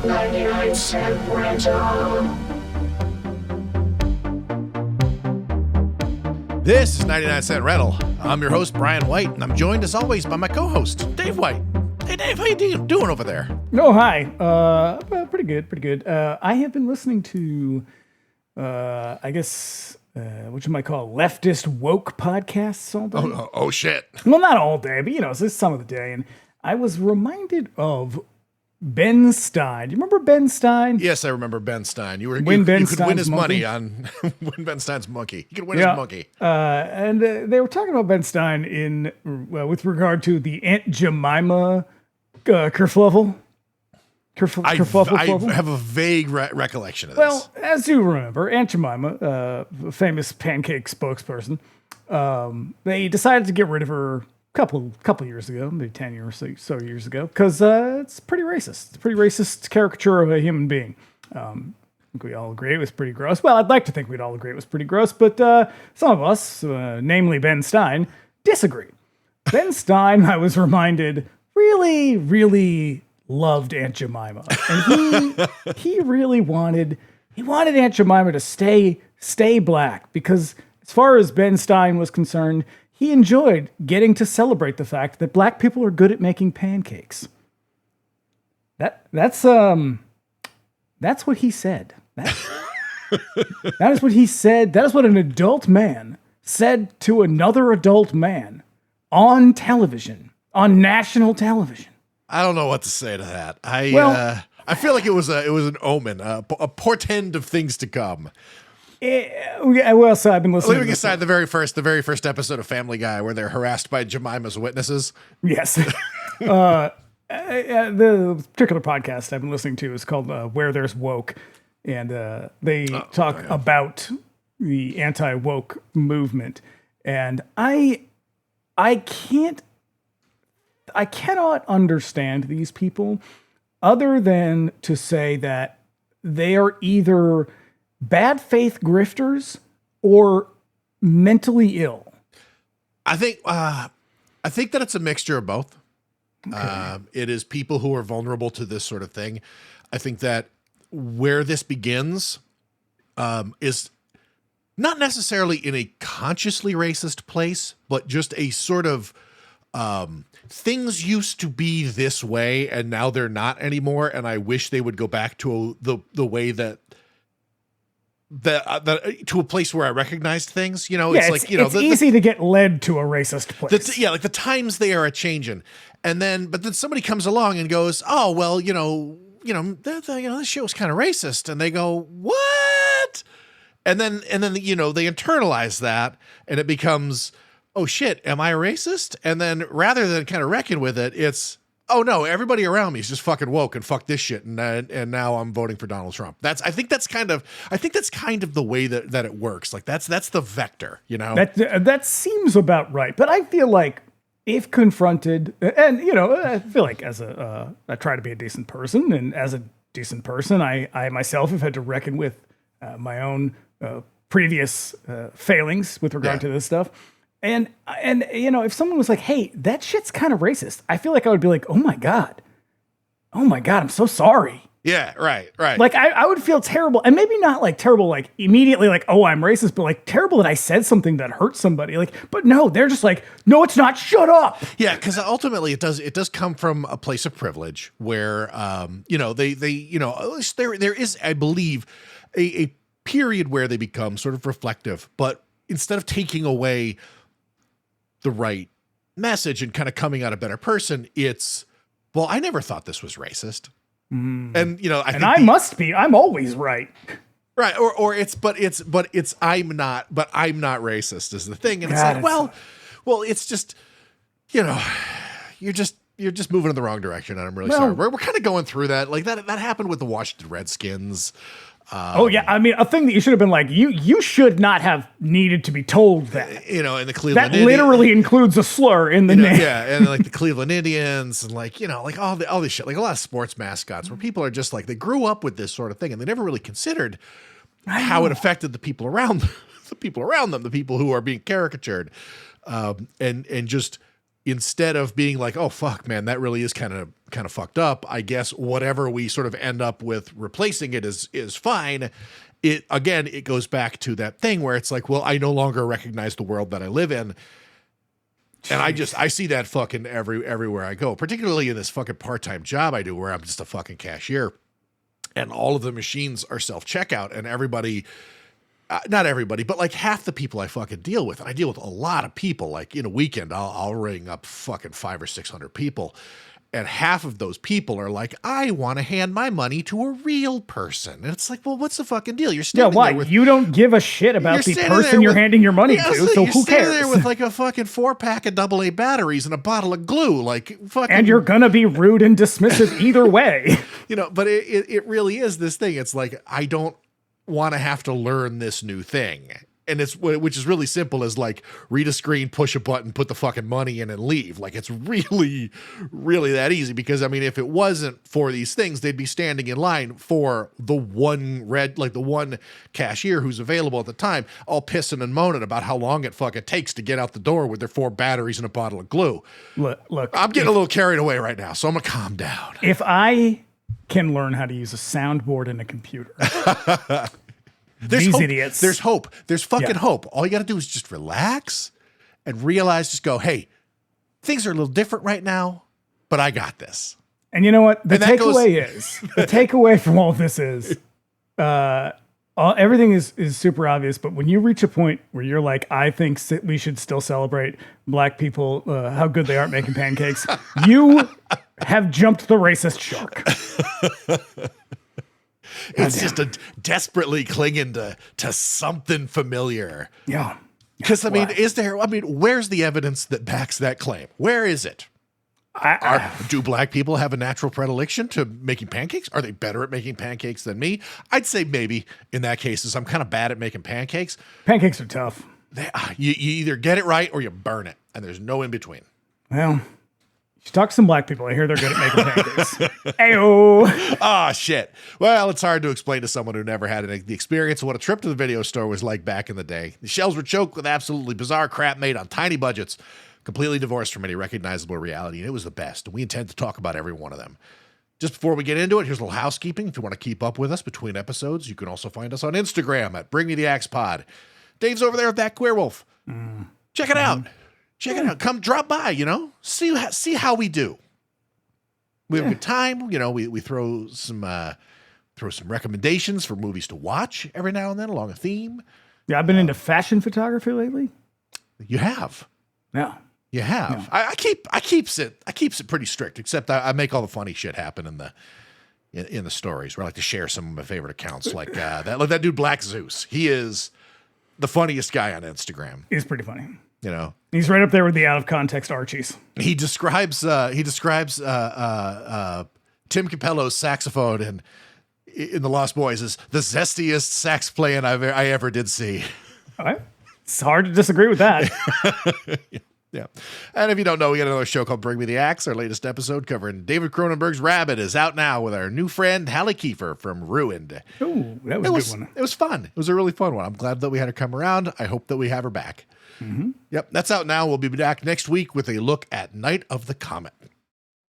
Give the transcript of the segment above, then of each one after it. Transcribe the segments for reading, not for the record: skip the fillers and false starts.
99-cent rental. This is 99 Cent Rental. I'm your host, Brian White, and I'm joined as always by my co-host, Dave White. Hey, Dave, how you doing over there? Oh, hi. Pretty good. I have been listening to, what you might call leftist woke podcasts all day. Oh, shit. Well, not all day, but, it's some of the day. And I was reminded of Ben Stein. Do you remember Ben Stein? Yes, I remember Ben Stein. You could win his money on win Ben Stein's monkey. You could win his monkey. And they were talking about Ben Stein with regard to the Aunt Jemima kerfuffle. I have a vague recollection of this. Well, as you remember, Aunt Jemima, famous pancake spokesperson, they decided to get rid of her couple years ago, maybe 10 years or so years ago, because it's pretty racist. It's a pretty racist caricature of a human being. I think we all agree it was pretty gross. Well, I'd like to think we'd all agree it was pretty gross, but some of us, namely Ben Stein, disagree. Ben Stein, I was reminded, really, really loved Aunt Jemima. And he really wanted Aunt Jemima to stay black, because as far as Ben Stein was concerned, he enjoyed getting to celebrate the fact that black people are good at making pancakes. That's what he said. That is what he said. That is what an adult man said to another adult man on television, on national television. I don't know what to say to that. I feel like it was an omen, a portend of things to come. So I've been listening. Leaving aside the very first episode of Family Guy where they're harassed by Jemima's witnesses. Yes. The particular podcast I've been listening to is called Where There's Woke, and they talk about the anti-woke movement, and I cannot understand these people other than to say that they are either bad faith grifters or mentally ill. I think that it's a mixture of both. Okay. It is people who are vulnerable to this sort of thing. I think that where this begins is not necessarily in a consciously racist place, but just a sort of things used to be this way and now they're not anymore. And I wish they would go back to the way that to a place where I recognized things, it's easy to get led to a racist place. Like the times they are a changing, but then somebody comes along and goes, oh, well, this show's kind of racist. And they go, what? And then, they internalize that and it becomes, oh shit, am I a racist? And then rather than kind of reckon with it, it's, oh no, everybody around me is just fucking woke and fuck this shit, and now I'm voting for Donald Trump. I think that's kind of the way that it works. Like that's the vector, That seems about right. But I feel like if confronted, and I feel like I try to be a decent person, and as a decent person, I myself have had to reckon with my own previous failings with regard to this stuff. And if someone was like, hey, that shit's kind of racist, I feel like I would be like, oh my God, I'm so sorry. Yeah, right. Like I would feel terrible, and maybe not like terrible, like immediately like, oh, I'm racist, but like terrible that I said something that hurt somebody. Like, but no, they're just like, no, it's not, shut up. Yeah, because ultimately it does come from a place of privilege where, there is, I believe, a period where they become sort of reflective, but instead of taking away the right message and kind of coming out a better person, it's, well, I never thought this was racist. And I'm always right. Right. Or I'm not racist is the thing. And it's like, well, it's just, you're just moving in the wrong direction. And I'm really sorry. We're kind of going through that. Like that happened with the Washington Redskins. I mean, a thing that you should have been like, you should not have needed to be told that. In the Cleveland that literally includes a slur in the name. Yeah, and like the Cleveland Indians and like all this shit, like a lot of sports mascots where people are just like, they grew up with this sort of thing and they never really considered how it affected the people around them, the people who are being caricatured, and just instead of being like, oh fuck, man, that really is kind of fucked up. I guess whatever we sort of end up with replacing it is fine. It goes back to that thing where it's like, well, I no longer recognize the world that I live in. And I see that fucking everywhere I go, particularly in this fucking part-time job I do where I'm just a fucking cashier and all of the machines are self-checkout and everybody, not everybody, but like half the people I fucking deal with, and I deal with a lot of people. Like in a weekend, I'll ring up fucking 500 or 600 people. And half of those people are like, I want to hand my money to a real person. And it's like, well, what's the fucking deal? You're standing there with, you don't give a shit about the person you're handing your money to, so who cares? You're there with like a fucking 4-pack of AA batteries and a bottle of glue, like fucking. And you're gonna be rude and dismissive either way. But it really is this thing. It's like, I don't want to have to learn this new thing. And which is really simple as like read a screen, push a button, put the fucking money in and leave. Like it's really, really that easy because I mean, if it wasn't for these things, they'd be standing in line for the one cashier who's available at the time, all pissing and moaning about how long it fucking takes to get out the door with their 4 batteries and a bottle of glue. Look, I'm getting a little carried away right now, so I'm gonna calm down. If I can learn how to use a soundboard in a computer. There's These hope. idiots. There's hope. There's fucking hope. All you got to do is just relax and realize, just go, hey, things are a little different right now, but I got this. And you know what? The takeaway from all of this is everything is super obvious. But when you reach a point where you're like, I think we should still celebrate black people, how good they are at making pancakes, you have jumped the racist shark. It's just a desperately clinging to something familiar. Yeah. Because, where's the evidence that backs that claim? Where is it? Do black people have a natural predilection to making pancakes? Are they better at making pancakes than me? I'd say maybe in that case, is I'm kind of bad at making pancakes. Pancakes are tough. You either get it right or you burn it, and there's no in between. Well, you talk to some black people. I hear they're good at making pancakes. Ayo. Oh, shit. Well, it's hard to explain to someone who never had the experience of what a trip to the video store was like back in the day. The shelves were choked with absolutely bizarre crap made on tiny budgets, completely divorced from any recognizable reality, and it was the best. We intend to talk about every one of them. Just before we get into it, here's a little housekeeping. If you want to keep up with us between episodes, you can also find us on Instagram at Bring Me the Axe Pod. Dave's over there with that Queer Wolf. Check it out. Check it out. Come drop by, see how we do. We have a good time. We throw some recommendations for movies to watch every now and then along a theme. Yeah, I've been into fashion photography lately. You have. Yeah. You have. Yeah. I keeps it pretty strict, except I make all the funny shit happen in the stories where I like to share some of my favorite accounts like that dude Black Zeus. He is the funniest guy on Instagram. He's pretty funny. He's right up there with the out of context Archies. He describes Tim Capello's saxophone in The Lost Boys as the zestiest sax playing I ever did see. All right. It's hard to disagree with that. Yeah. And if you don't know, we got another show called Bring Me the Axe. Our latest episode covering David Cronenberg's Rabbit is out now with our new friend Hallie Kiefer from Ruined. Oh, that was a good one. It was fun. It was a really fun one. I'm glad that we had her come around. I hope that we have her back. Mm-hmm. Yep, that's out now. We'll be back next week with a look at Night of the Comet.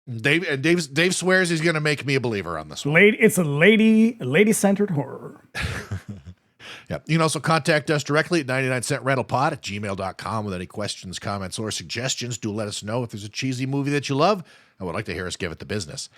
Dave swears he's going to make me a believer on this one. It's a lady-centered horror. Yep. You can also contact us directly at 99centrentalpod@gmail.com with any questions, comments, or suggestions. Do let us know if there's a cheesy movie that you love and would like to hear us give it the business.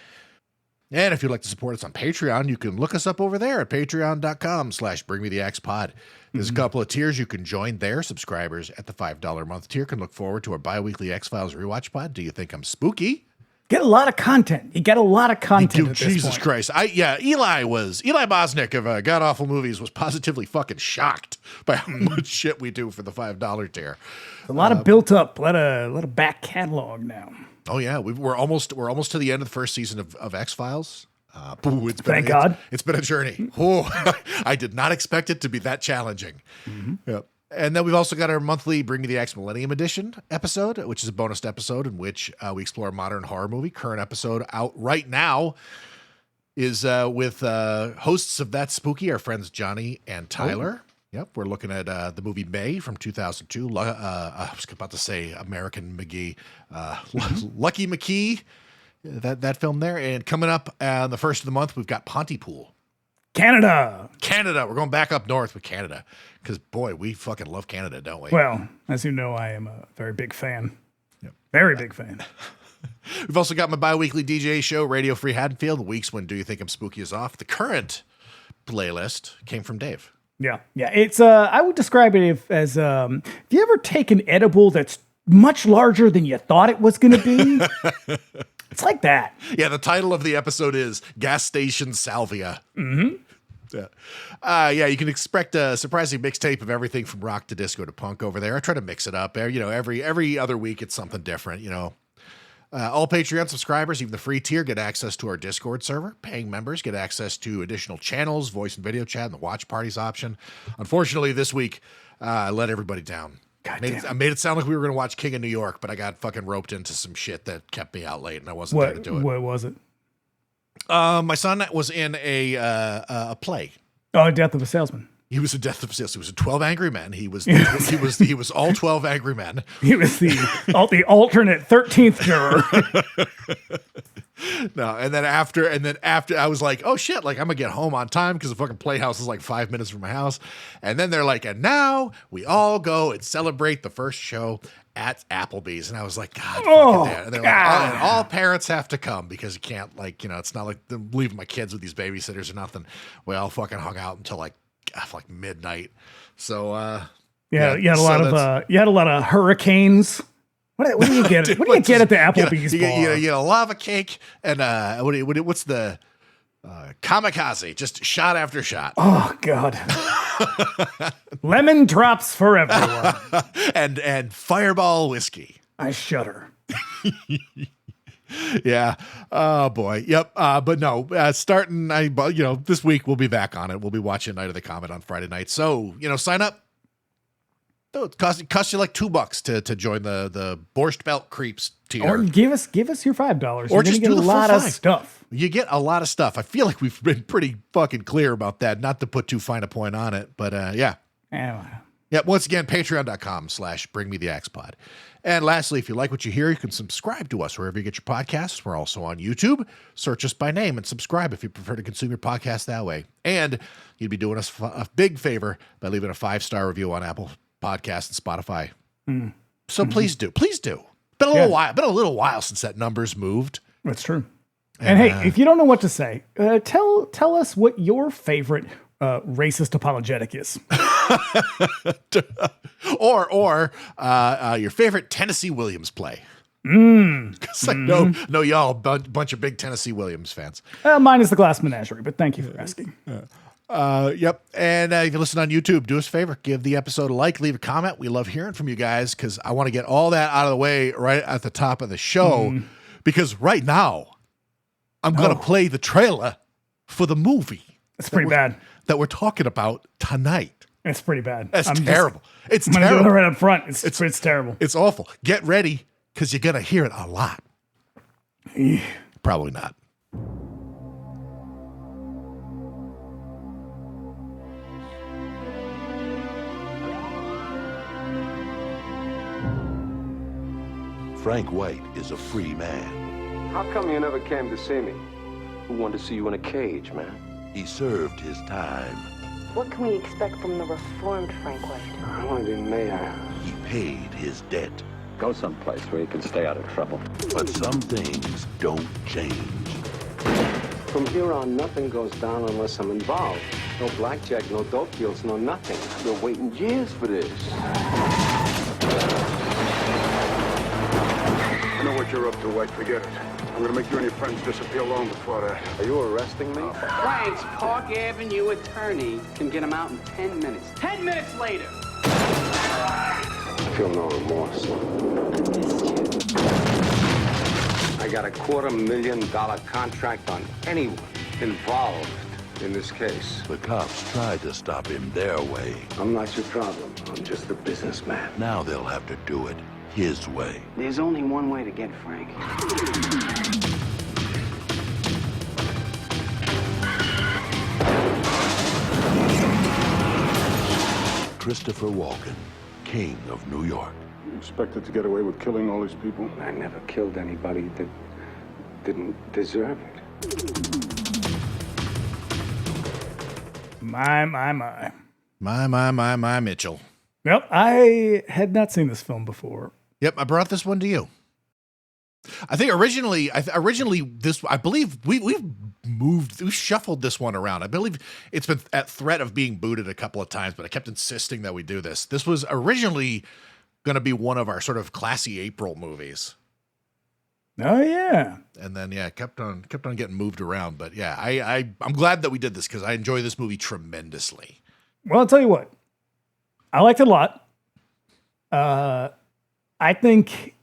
And if you'd like to support us on Patreon, you can look us up over there at patreon.com/bringmetheaxepod. There's a couple of tiers you can join there. Subscribers at the $5 a month tier can look forward to our bi-weekly X-Files rewatch pod. Do you think I'm spooky? Get a lot of content. You get a lot of content. At this Jesus point. Christ. Eli Bosnick of God Awful Movies was positively fucking shocked by how much shit we do for the $5 tier. A lot of built up, a lot of back catalog now. Oh yeah, we're almost to the end of the first season of X-Files. Thank God. It's been a journey. Oh, I did not expect it to be that challenging. Mm-hmm. Yep. And then we've also got our monthly Bring Me the Axe Millennium Edition episode, which is a bonus episode in which we explore a modern horror movie. Current episode out right now is with hosts of That Spooky, our friends Johnny and Tyler. Yep, we're looking at the movie May from 2002. I was about to say American McGee. Lucky McKee, that film there. And coming up on the first of the month, we've got Pontypool. Canada. We're going back up north with Canada because, boy, we fucking love Canada, don't we? Well, as you know, I am a very big fan. Yep. Very big fan. We've also got my bi-weekly DJ show, Radio Free Haddonfield. The weeks when Do You Think I'm Spooky is off. The current playlist came from Dave. Yeah. It's I would describe it as have you ever taken an edible that's much larger than you thought it was going to be? It's like that. Yeah, the title of the episode is Gas Station Salvia. Mm-hmm. Yeah, you can expect a surprising mixtape of everything from rock to disco to punk over there. I try to mix it up. Every other week it's something different, All Patreon subscribers, even the free tier, get access to our Discord server. Paying members get access to additional channels, voice and video chat, and the watch parties option. Unfortunately, this week, I let everybody down. I made it sound like we were going to watch King of New York, but I got fucking roped into some shit that kept me out late, and I wasn't there to do it. What was it? My son was in a play. Oh, Death of a Salesman. He was a Death of a Salesman. He was 12 Angry Men. He was all 12 Angry Men. He was the alternate 13th juror. No, and then after I was like, oh shit, like I'm gonna get home on time because the fucking Playhouse is like 5 minutes from my house. And then they're like, and now we all go and celebrate the first show at Applebee's. And I was like, God, fucking damn. And they're like, all parents have to come because you can't, it's not like them leaving my kids with these babysitters or nothing. We all fucking hung out until like midnight. So you had a lot of hurricanes. What do you get? What do you get at the Applebee's bar? You get a lava cake and what's the kamikaze? Just shot after shot. Oh God! Lemon drops for everyone. and Fireball whiskey. I shudder. Yeah. Oh boy. Yep. But no. Starting. This week we'll be back on it. We'll be watching Night of the Comet on Friday night. So sign up. It costs you like $2 to join the Borscht Belt Creeps tier. Or give us your $5. Or just get a lot of stuff. You get a lot of stuff. I feel like we've been pretty fucking clear about that. Not to put too fine a point on it, but yeah. Yeah. Once again, patreon.com/bringmetheaxepod. And lastly, if you like what you hear, you can subscribe to us wherever you get your podcasts. We're also on YouTube. Search us by name and subscribe if you prefer to consume your podcast that way. And you'd be doing us a big favor by leaving a 5-star review on Apple Podcast and Spotify. So please do. Been a little while since that number's moved. That's true. And hey, if you don't know what to say, tell us what your favorite racist apologetic is. or your favorite Tennessee Williams play. Because I know y'all bunch of big Tennessee Williams fans. Mine is the Glass Menagerie, but thank you for asking. Yep. And if you listen on YouTube, do us a favor, give the episode a like, leave a comment. We love hearing from you guys because I want to get all that out of the way right at the top of the show. Because right now, I'm going to play the trailer for the movie. It's pretty bad. That we're talking about tonight. It's pretty bad. It's terrible. It's I'm terrible. I'm going to right up front. It's terrible. It's awful. Get ready because you're going to hear it a lot. Probably not. Frank White is a free man. How come you never came to see me? Who wanted to see you in a cage, man? He served his time. What can we expect from the reformed Frank White? I want to be mayor. He paid his debt. Go someplace where you can stay out of trouble. But some things don't change. From here on, nothing goes down unless I'm involved. No blackjack, no dope deals, no nothing. I've been waiting years for this. I know what you're up to, White. Forget it. I'm gonna make you and your friends disappear long before that. Are you arresting me? Frank's Park Avenue attorney can get him out in 10 minutes. 10 minutes later! I feel no remorse. I got a $250,000 contract on anyone involved in this case. The cops tried to stop him their way. I'm not your problem. I'm just a businessman. Now they'll have to do it his way. There's only one way to get Frank. Christopher Walken, King of New York. You expected to get away with killing all these people? I never killed anybody that didn't deserve it. My. My, Mitchell. Yep, I had not seen this film before. Yep, I brought this one to you. I think originally this, I believe we've shuffled this one around. I believe it's been at threat of being booted a couple of times, but I kept insisting that we do this. This was originally going to be one of our sort of classy April movies. Oh yeah. And then kept on getting moved around. But yeah, I'm glad that we did this because I enjoy this movie tremendously. Well, I'll tell you what. I liked it a lot. I think.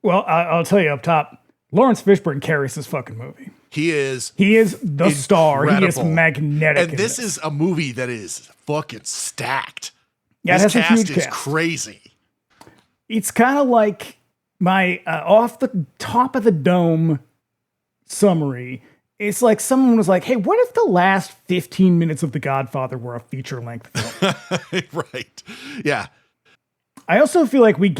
Well, I'll tell you up top. Laurence Fishburne carries this fucking movie. He is the star. He is magnetic. And this is a movie that is fucking stacked. Yeah, this it has cast a huge is cast. crazy. It's kind of like my off the top of the dome summary. It's like someone was like, "Hey, what if the last 15 minutes of The Godfather were a feature-length film?" Right. Yeah. I also feel like we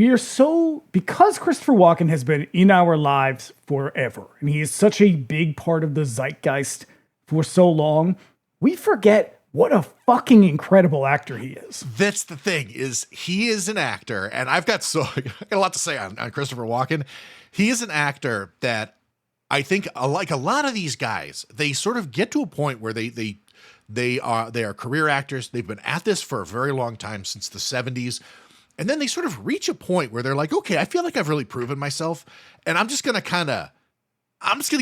are so, because Christopher Walken has been in our lives forever, and he is such a big part of the zeitgeist for so long, we forget what a fucking incredible actor he is. That's the thing, is he is an actor, and I've got a lot to say on Christopher Walken. He is an actor that I think, like a lot of these guys, they sort of get to a point where they are career actors. They've been at this for a very long time, since the 70s. And then they sort of reach a point where they're like, okay, I feel like I've really proven myself. And I'm just going to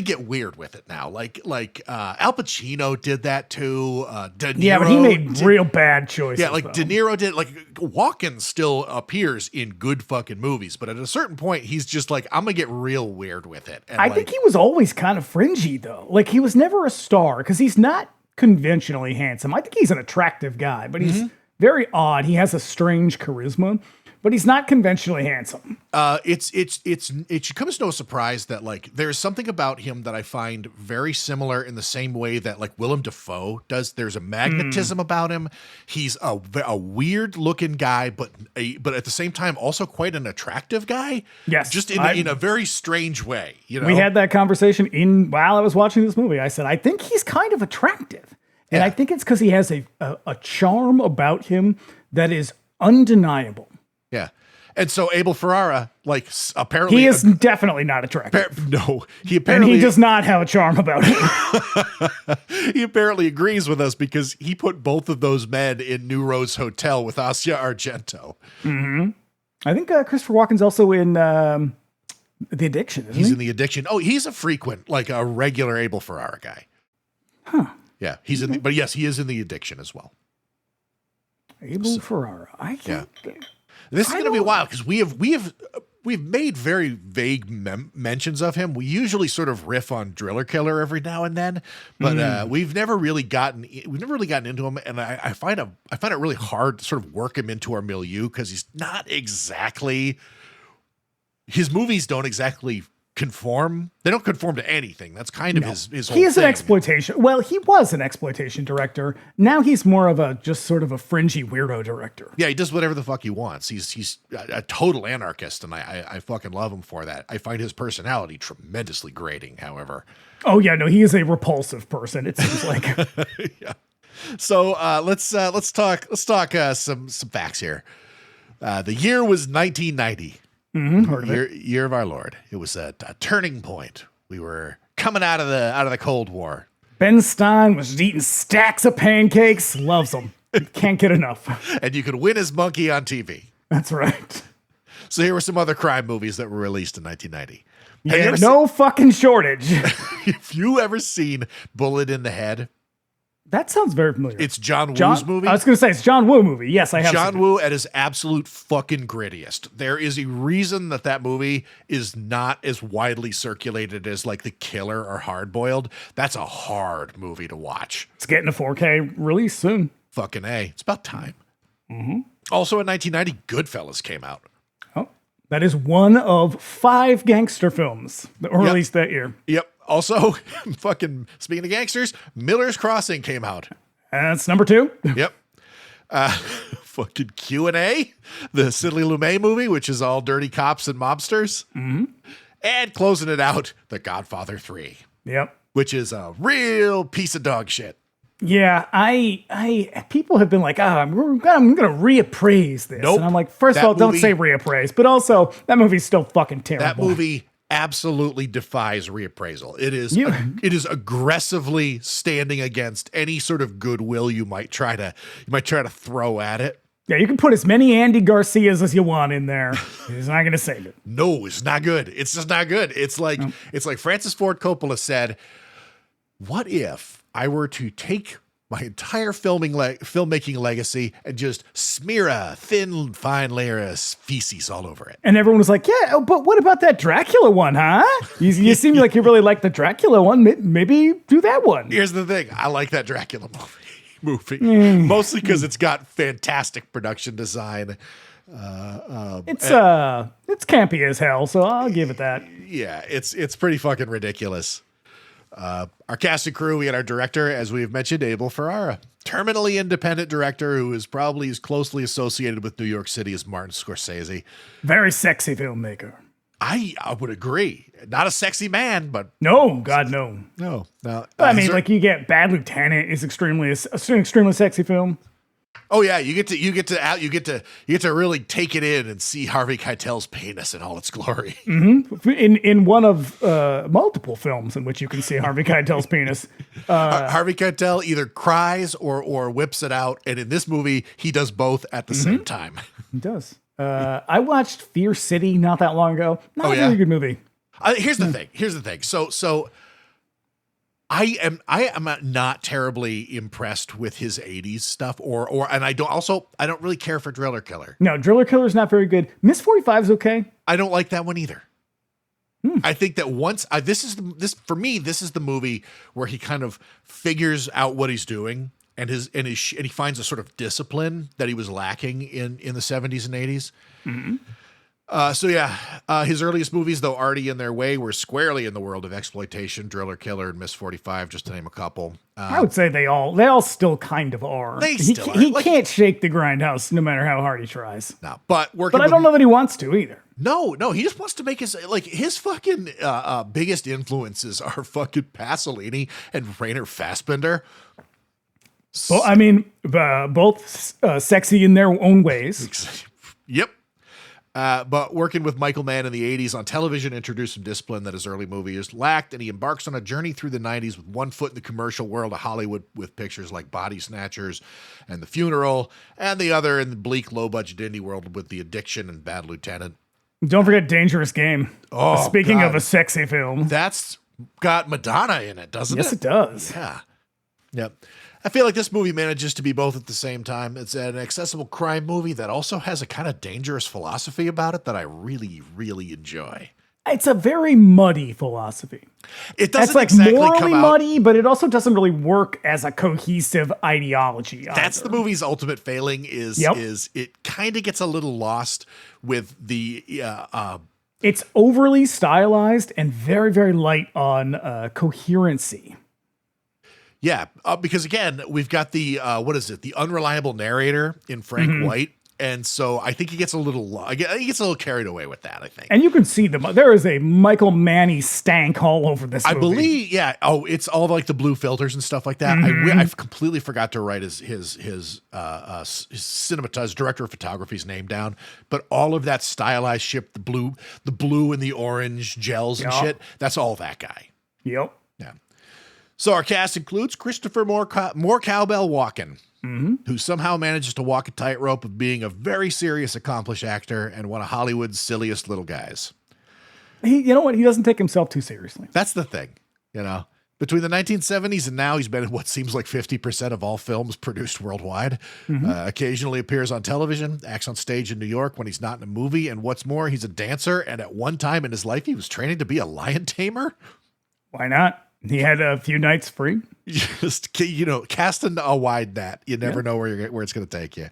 get weird with it now. Like Al Pacino did that too. De Niro, yeah, but he made real bad choices. Yeah, like De Niro did. Like Walken still appears in good fucking movies. But at a certain point, he's just like, I'm going to get real weird with it. And I think he was always kind of fringy though. Like he was never a star because he's not conventionally handsome. I think he's an attractive guy, but he's very odd. He has a strange charisma, but he's not conventionally handsome. It should come as no surprise that like there's something about him that I find very similar in the same way that like Willem Dafoe does. There's a magnetism about him. He's a weird looking guy, but at the same time also quite an attractive guy. Yes, just in a very strange way. You know, we had that conversation while I was watching this movie. I said, I think he's kind of attractive, and I think it's because he has a charm about him that is undeniable. Yeah. And so Abel Ferrara, like apparently he is definitely not attractive. No, he does not have a charm about him. He apparently agrees with us because he put both of those men in New Rose Hotel with Asia Argento. Mm-hmm. I think Christopher Walken's also in The Addiction. Isn't He's he? in The Addiction. Oh, he's a frequent, like a regular Abel Ferrara guy. Huh. Yeah, he's in. But yes, he is in The Addiction as well. Abel Ferrara. I can't. Yeah. This is going to be wild because we've made very vague mentions of him. We usually sort of riff on Driller Killer every now and then, but we've never really gotten into him. And I find it really hard to sort of work him into our milieu because he's not exactly. His movies don't exactly conform. They don't conform to anything. That's kind of his whole He is thing. an exploitation. Well, he was an exploitation director. Now he's more of a just sort of a fringy weirdo director. Yeah, he does whatever the fuck he wants. He's a total anarchist, and I fucking love him for that. I find his personality tremendously grating, however. Oh yeah, no, he is a repulsive person. It seems like. Yeah. So let's talk some facts here. The year was 1990. Heard of it. Year of our Lord. It was a turning point. We were coming out of the Cold War. Ben Stein was eating stacks of pancakes. Loves them. Can't get enough. And you could win his monkey on TV. That's right. So here were some other crime movies that were released in 1990. Yeah, no fucking shortage. Have you ever seen Bullet in the Head? That sounds very familiar. It's John Woo's movie. I was going to say it's John Woo movie. Yes, I have. John Woo at his absolute fucking grittiest. There is a reason that movie is not as widely circulated as like The Killer or Hard Boiled. That's a hard movie to watch. It's getting a 4K release soon. Fucking A. It's about time. Mm-hmm. Also in 1990, Goodfellas came out. Oh, that is one of 5 gangster films that were released that year. Yep. Also, fucking speaking of gangsters, Miller's Crossing came out. That's number 2. Yep. Fucking Q&A, the Sidney Lumet movie, which is all dirty cops and mobsters. Mm-hmm. And closing it out, The Godfather 3. Yep. Which is a real piece of dog shit. Yeah, I people have been like, I'm gonna reappraise this. Nope. And I'm like, first of all, don't say reappraise, but also that movie's still fucking terrible. That movie absolutely defies reappraisal. It is aggressively standing against any sort of goodwill you might try to throw at it. Yeah, you can put as many Andy Garcias as you want in there. He's not gonna save it. No, it's not good. It's just not good. It's like Francis Ford Coppola said, what if I were to take my entire filmmaking legacy and just smear a thin, fine layer of feces all over it? And everyone was like, yeah, but what about that Dracula one, huh? You seem like you really like the Dracula one. Maybe do that one. Here's the thing. I like that Dracula movie. Mostly because it's got fantastic production design. It's campy as hell, so I'll give it that. Yeah, it's pretty fucking ridiculous. Our cast and crew, we had our director, as we've mentioned, Abel Ferrara, terminally independent director who is probably as closely associated with New York City as Martin Scorsese. Very sexy filmmaker. I would agree. Not a sexy man, but no, God, no. No. I mean, like you get Bad Lieutenant is extremely sexy film. Oh yeah, you get to really take it in and see Harvey Keitel's penis in all its glory. Mm-hmm. In one of multiple films in which you can see Harvey Keitel's penis. Harvey Keitel either cries or whips it out, and in this movie he does both at the same time. He does. I watched Fear City not that long ago. Not a very good movie. Here's the thing. So I am not terribly impressed with his 80s stuff and I don't really care for Driller Killer. No, Driller Killer's not very good. Miss 45 is okay. I don't like that one either. I think that this is the movie where he kind of figures out what he's doing and he finds a sort of discipline that he was lacking in the 70s and 80s. Mm-hmm. His earliest movies, though already in their way, were squarely in the world of exploitation. Driller Killer and Miss 45, just to name a couple. I would say they all still kind of are. He can't shake the grindhouse no matter how hard he tries. No, but I don't know that he wants to either. No, he just wants to make his fucking biggest influences are fucking Pasolini and Rainer Fassbinder. Well, I mean, both sexy in their own ways. Yep. But working with Michael Mann in the 80s on television introduced some discipline that his early movies lacked, and he embarks on a journey through the 90s with one foot in the commercial world of Hollywood with pictures like Body Snatchers and The Funeral, and the other in the bleak, low-budget indie world with The Addiction and Bad Lieutenant. Don't forget Dangerous Game. Oh, Speaking God. of a sexy film. That's got Madonna in it, doesn't it? Yes, it does. Yeah. Yep. I feel like this movie manages to be both at the same time. It's an accessible crime movie that also has a kind of dangerous philosophy about it that I really, really enjoy. It's a very muddy philosophy. It doesn't It's like exactly morally come out. muddy, but it also doesn't really work as a cohesive ideology. That's the movie's ultimate failing is it kind of gets a little lost with the it's overly stylized and very, very light on coherency. Yeah, because again, we've got the the unreliable narrator in Frank White, and so I think he gets a little carried away with that. I think, and you can see there is a Michael Manny stank all over this movie. I believe, yeah. Oh, it's all like the blue filters and stuff like that. I've completely forgot to write his cinematized director of photography's name down, but all of that stylized shit, the blue and the orange gels and shit, that's all that guy. Yep. Yeah. So our cast includes Christopher More Cowbell Walken, who somehow manages to walk a tightrope of being a very serious, accomplished actor and one of Hollywood's silliest little guys. You know what? He doesn't take himself too seriously. That's the thing. Between the 1970s and now, he's been in what seems like 50% of all films produced worldwide. Occasionally appears on television, acts on stage in New York when he's not in a movie, and what's more, he's a dancer, and at one time in his life, he was training to be a lion tamer. Why not? He had a few nights free. Just, casting a wide net. You never know where it's going to take you.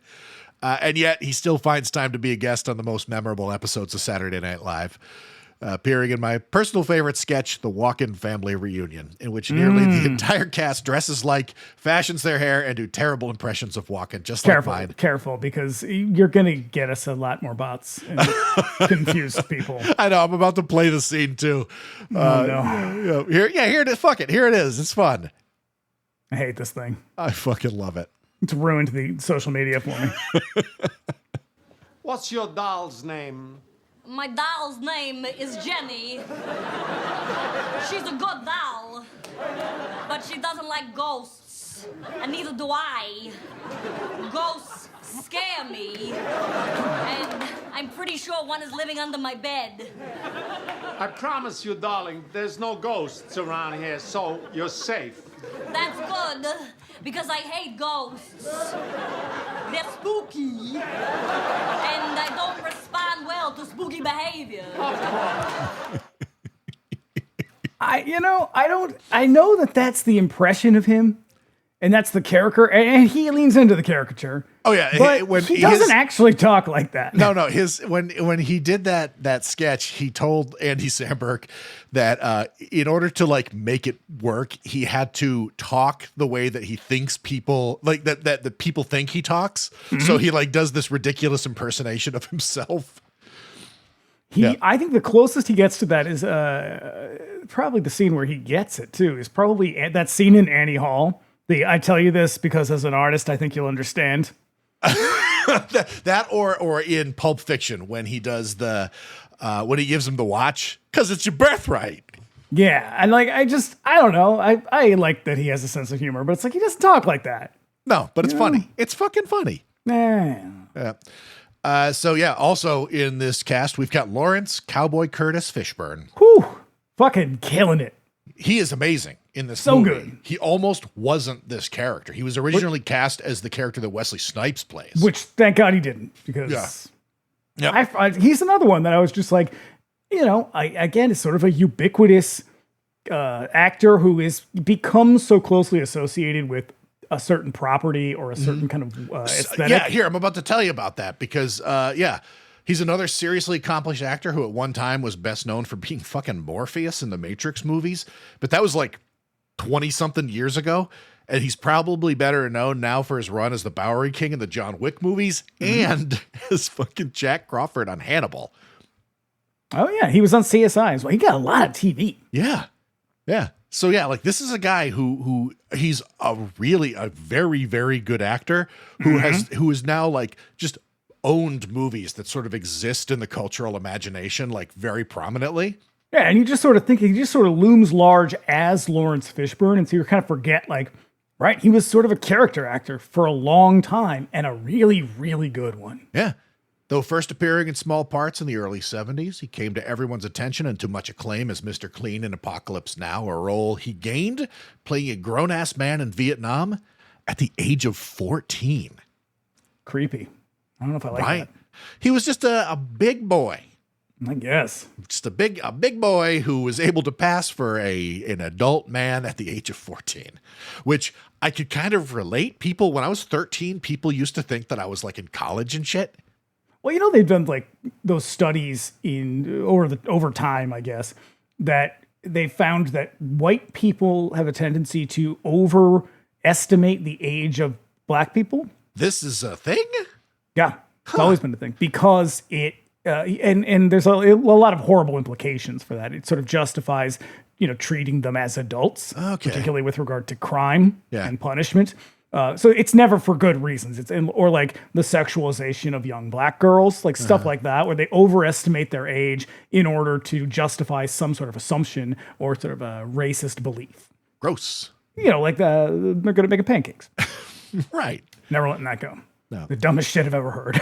And yet he still finds time to be a guest on the most memorable episodes of Saturday Night Live. appearing in my personal favorite sketch, The Walken Family Reunion, in which nearly the entire cast dresses like, fashions their hair, and do terrible impressions of Walken, just like mine. Careful, because you're going to get us a lot more bots and confuse people. I know, I'm about to play the scene too. No. Here it is. Fuck it. Here it is. It's fun. I hate this thing. I fucking love it. It's ruined the social media for me. What's your doll's name? My doll's name is Jenny. She's a good doll, but she doesn't like ghosts, and neither do I. Ghosts scare me, and I'm pretty sure one is living under my bed. I promise you, darling, there's no ghosts around here, so you're safe. That's good, because I hate ghosts. They're spooky, and I don't respond well to spooky behavior. I know that that's the impression of him, and that's the character, and he leans into the caricature. Oh yeah, but he doesn't actually talk like that. No. When he did that sketch, he told Andy Samberg that in order to like make it work, he had to talk the way that he thinks people like that the people think he talks. So he like does this ridiculous impersonation of himself. I think the closest he gets to that is probably the scene where he gets it too. Is probably that scene in Annie Hall. I tell you this because as an artist, I think you'll understand. that or in Pulp Fiction when he does when he gives him the watch because it's your birthright. Yeah, and like I don't know. I like that he has a sense of humor, but it's like he doesn't talk like that. No, but it's funny. It's fucking funny. Yeah. Also in this cast we've got Laurence Cowboy Curtis Fishburne. Whew, fucking killing it. He is amazing in this so movie. Good. He almost wasn't this character. He was originally cast as the character that Wesley Snipes plays. Which, thank God he didn't, because he's another one that I was just like, again, it's sort of a ubiquitous actor who is becomes so closely associated with a certain property or a certain kind of aesthetic. Yeah, here, I'm about to tell you about that because, he's another seriously accomplished actor who at one time was best known for being fucking Morpheus in the Matrix movies. But that was like 20-something years ago. And he's probably better known now for his run as the Bowery King in the John Wick movies and as fucking Jack Crawford on Hannibal. Oh, yeah. He was on CSI as well. He got a lot of TV. Yeah. Yeah. So, yeah, like this is a guy who he's a very, very good actor who is now like just owned movies that sort of exist in the cultural imagination, like very prominently. Yeah, and you just sort of think he just sort of looms large as Laurence Fishburne, and so you kind of forget, like, right, he was sort of a character actor for a long time, and a really, really good one. Yeah. Though first appearing in small parts in the early 70s, he came to everyone's attention and to much acclaim as Mr. Clean in Apocalypse Now, a role he gained playing a grown-ass man in Vietnam at the age of 14. Creepy. I don't know if I like that. He was just a big boy. I guess. Just a big boy who was able to pass for an adult man at the age of 14, which I could kind of relate. When I was 13, people used to think that I was like in college and shit. Well, they've done like those studies over time, I guess, that they found that white people have a tendency to overestimate the age of black people. This is a thing? Yeah, it's always been a thing because it, and there's a lot of horrible implications for that. It sort of justifies, treating them as adults, particularly with regard to crime and punishment. So it's never for good reasons. Or like the sexualization of young black girls, like stuff like that, where they overestimate their age in order to justify some sort of assumption or sort of a racist belief. Gross. Like they're good at making pancakes. Right. Never letting that go. No. The dumbest shit I've ever heard.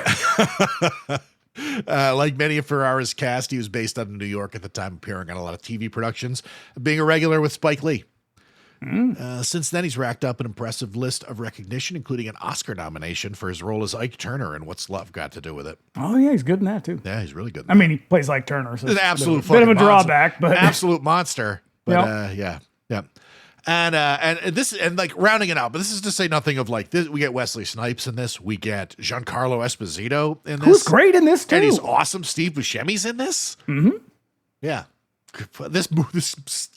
Like many of Ferrara's cast, he was based out of New York at the time, appearing on a lot of TV productions, being a regular with Spike Lee. Since then, he's racked up an impressive list of recognition, including an Oscar nomination for his role as Ike Turner in What's Love Got to Do with It. Oh, yeah, he's good in that, too. Yeah, he's really good. I mean, he plays Ike Turner, so it's an absolute bit of a drawback, but absolute monster. But yeah. And like rounding it out, but this is to say nothing of like this. We get Wesley Snipes in this. We get Giancarlo Esposito in this. Who's great in this too. And he's awesome. Steve Buscemi's in this. Mm-hmm. Yeah. This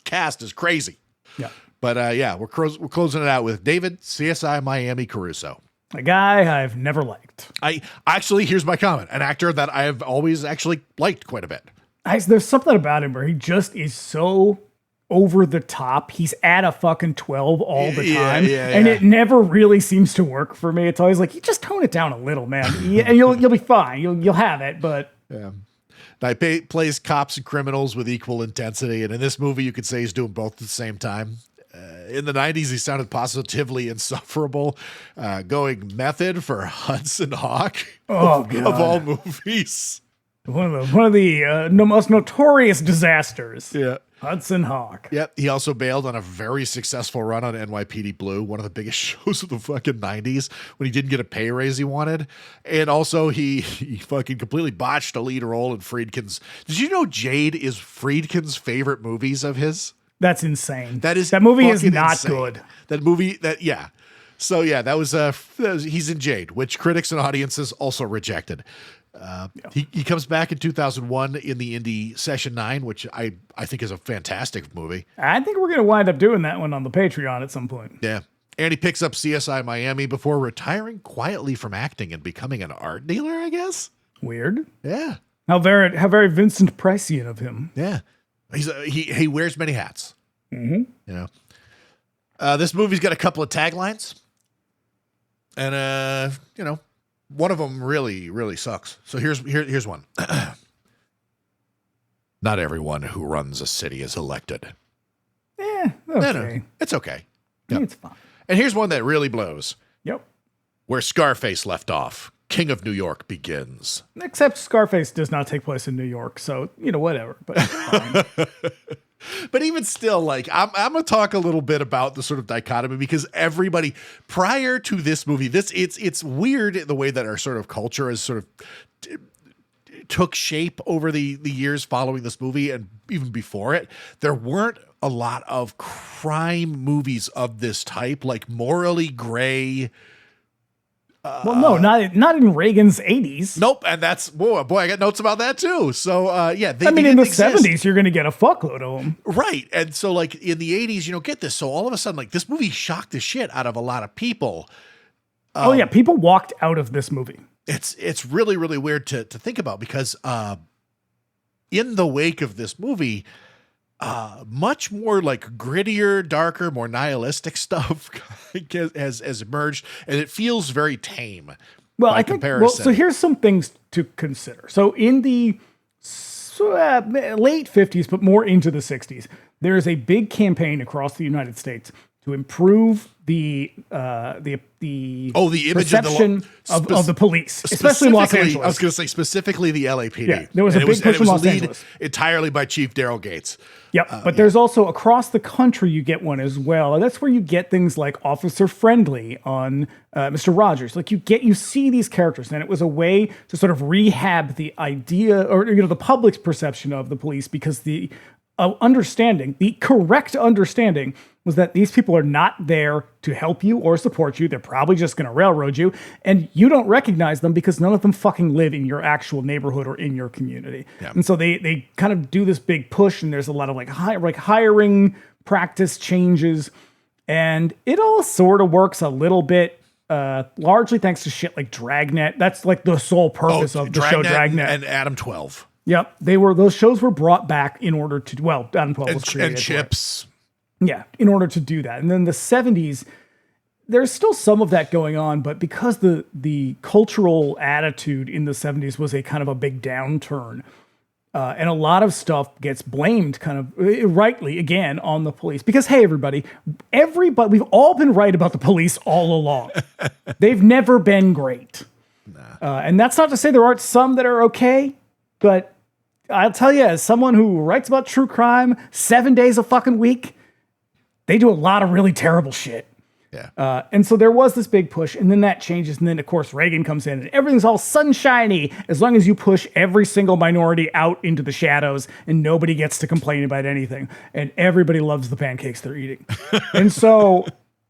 cast is crazy. Yeah. But we're closing it out with David, CSI Miami Caruso. A guy I've never liked. Here's my comment. An actor that I have always actually liked quite a bit. There's something about him where he just is so over the top. He's at a fucking 12 all the time. And it never really seems to work for me. It's always like, you just tone it down a little, man. And you'll be fine. You'll have it, but... Yeah. Now, he plays cops and criminals with equal intensity. And in this movie, you could say he's doing both at the same time. In the 90s, he sounded positively insufferable, going method for Hudson Hawk of all movies. One of the most notorious disasters. Yeah. Hudson Hawk. Yep. He also bailed on a very successful run on NYPD Blue, one of the biggest shows of the fucking 90s, when he didn't get a pay raise he wanted. And also he fucking completely botched a lead role in Friedkin's. Did you know Jade is Friedkin's favorite movies of his? That's insane. That movie is not insane. good. That movie, So that was he's in Jade, which critics and audiences also rejected. He comes back in 2001 in the indie Session 9, which I think is a fantastic movie. I think we're going to wind up doing that one on the Patreon at some point. Yeah. And he picks up CSI Miami before retiring quietly from acting and becoming an art dealer, I guess. Weird. Yeah. How very Vincent Priceian of him. Yeah. He wears many hats. Mm-hmm. You know. This movie's got a couple of taglines. And, one of them really, really sucks. So here's one. Not everyone who runs a city is elected. Yeah, okay. No, it's okay. Yep. It's fine. And here's one that really blows. Yep. Where Scarface left off, King of New York begins. Except Scarface does not take place in New York, so, whatever. But it's fine. But even still, like, I'm going to talk a little bit about the sort of dichotomy, because everybody prior to this movie, it's weird the way that our sort of culture has sort of took shape over the years following this movie, and even before it. There weren't a lot of crime movies of this type, like morally gray. Well, no, not in Reagan's 80s. Nope, and that's boy, I got notes about that too. So in the 70s, you're going to get a fuckload of them, right? And so, like in the 80s, get this. So all of a sudden, like this movie shocked the shit out of a lot of people. People walked out of this movie. It's really, really weird to think about, because in the wake of this movie, much more like grittier, darker, more nihilistic stuff has emerged, and it feels very tame. Well, by comparison. So here's some things to consider. So in the late 50s, but more into the 60s, there is a big campaign across the United States to improve the image perception of the police, especially in Los Angeles. I was going to say specifically the LAPD. Yeah, there was a big push in Los Angeles. Entirely by Chief Daryl Gates. Yep, but there's also across the country you get one as well, and that's where you get things like Officer Friendly on Mr. Rogers. Like you see these characters, and it was a way to sort of rehab the idea, or the public's perception of the police, because the correct understanding was that these people are not there to help you or support you. They're probably just going to railroad you, and you don't recognize them because none of them fucking live in your actual neighborhood or in your community. Yeah. And so they kind of do this big push, and there's a lot of like hiring practice changes, and it all sort of works a little bit, largely thanks to shit like Dragnet. That's like the sole purpose of the show Dragnet. And Adam 12. Yep, those shows were brought back in order to, Adam 12 was created. And Chips. Yeah, in order to do that. And then the 70s, there's still some of that going on, but because the cultural attitude in the 70s was a kind of a big downturn, and a lot of stuff gets blamed kind of rightly, again, on the police. Because, hey, everybody, we've all been right about the police all along. They've never been great. Nah. And that's not to say there aren't some that are okay, but I'll tell you, as someone who writes about true crime 7 days a fucking week, they do a lot of really terrible shit. Yeah. And so there was this big push, and then that changes, and then, of course, Reagan comes in, and everything's all sunshiny as long as you push every single minority out into the shadows, and nobody gets to complain about anything, and everybody loves the pancakes they're eating. And so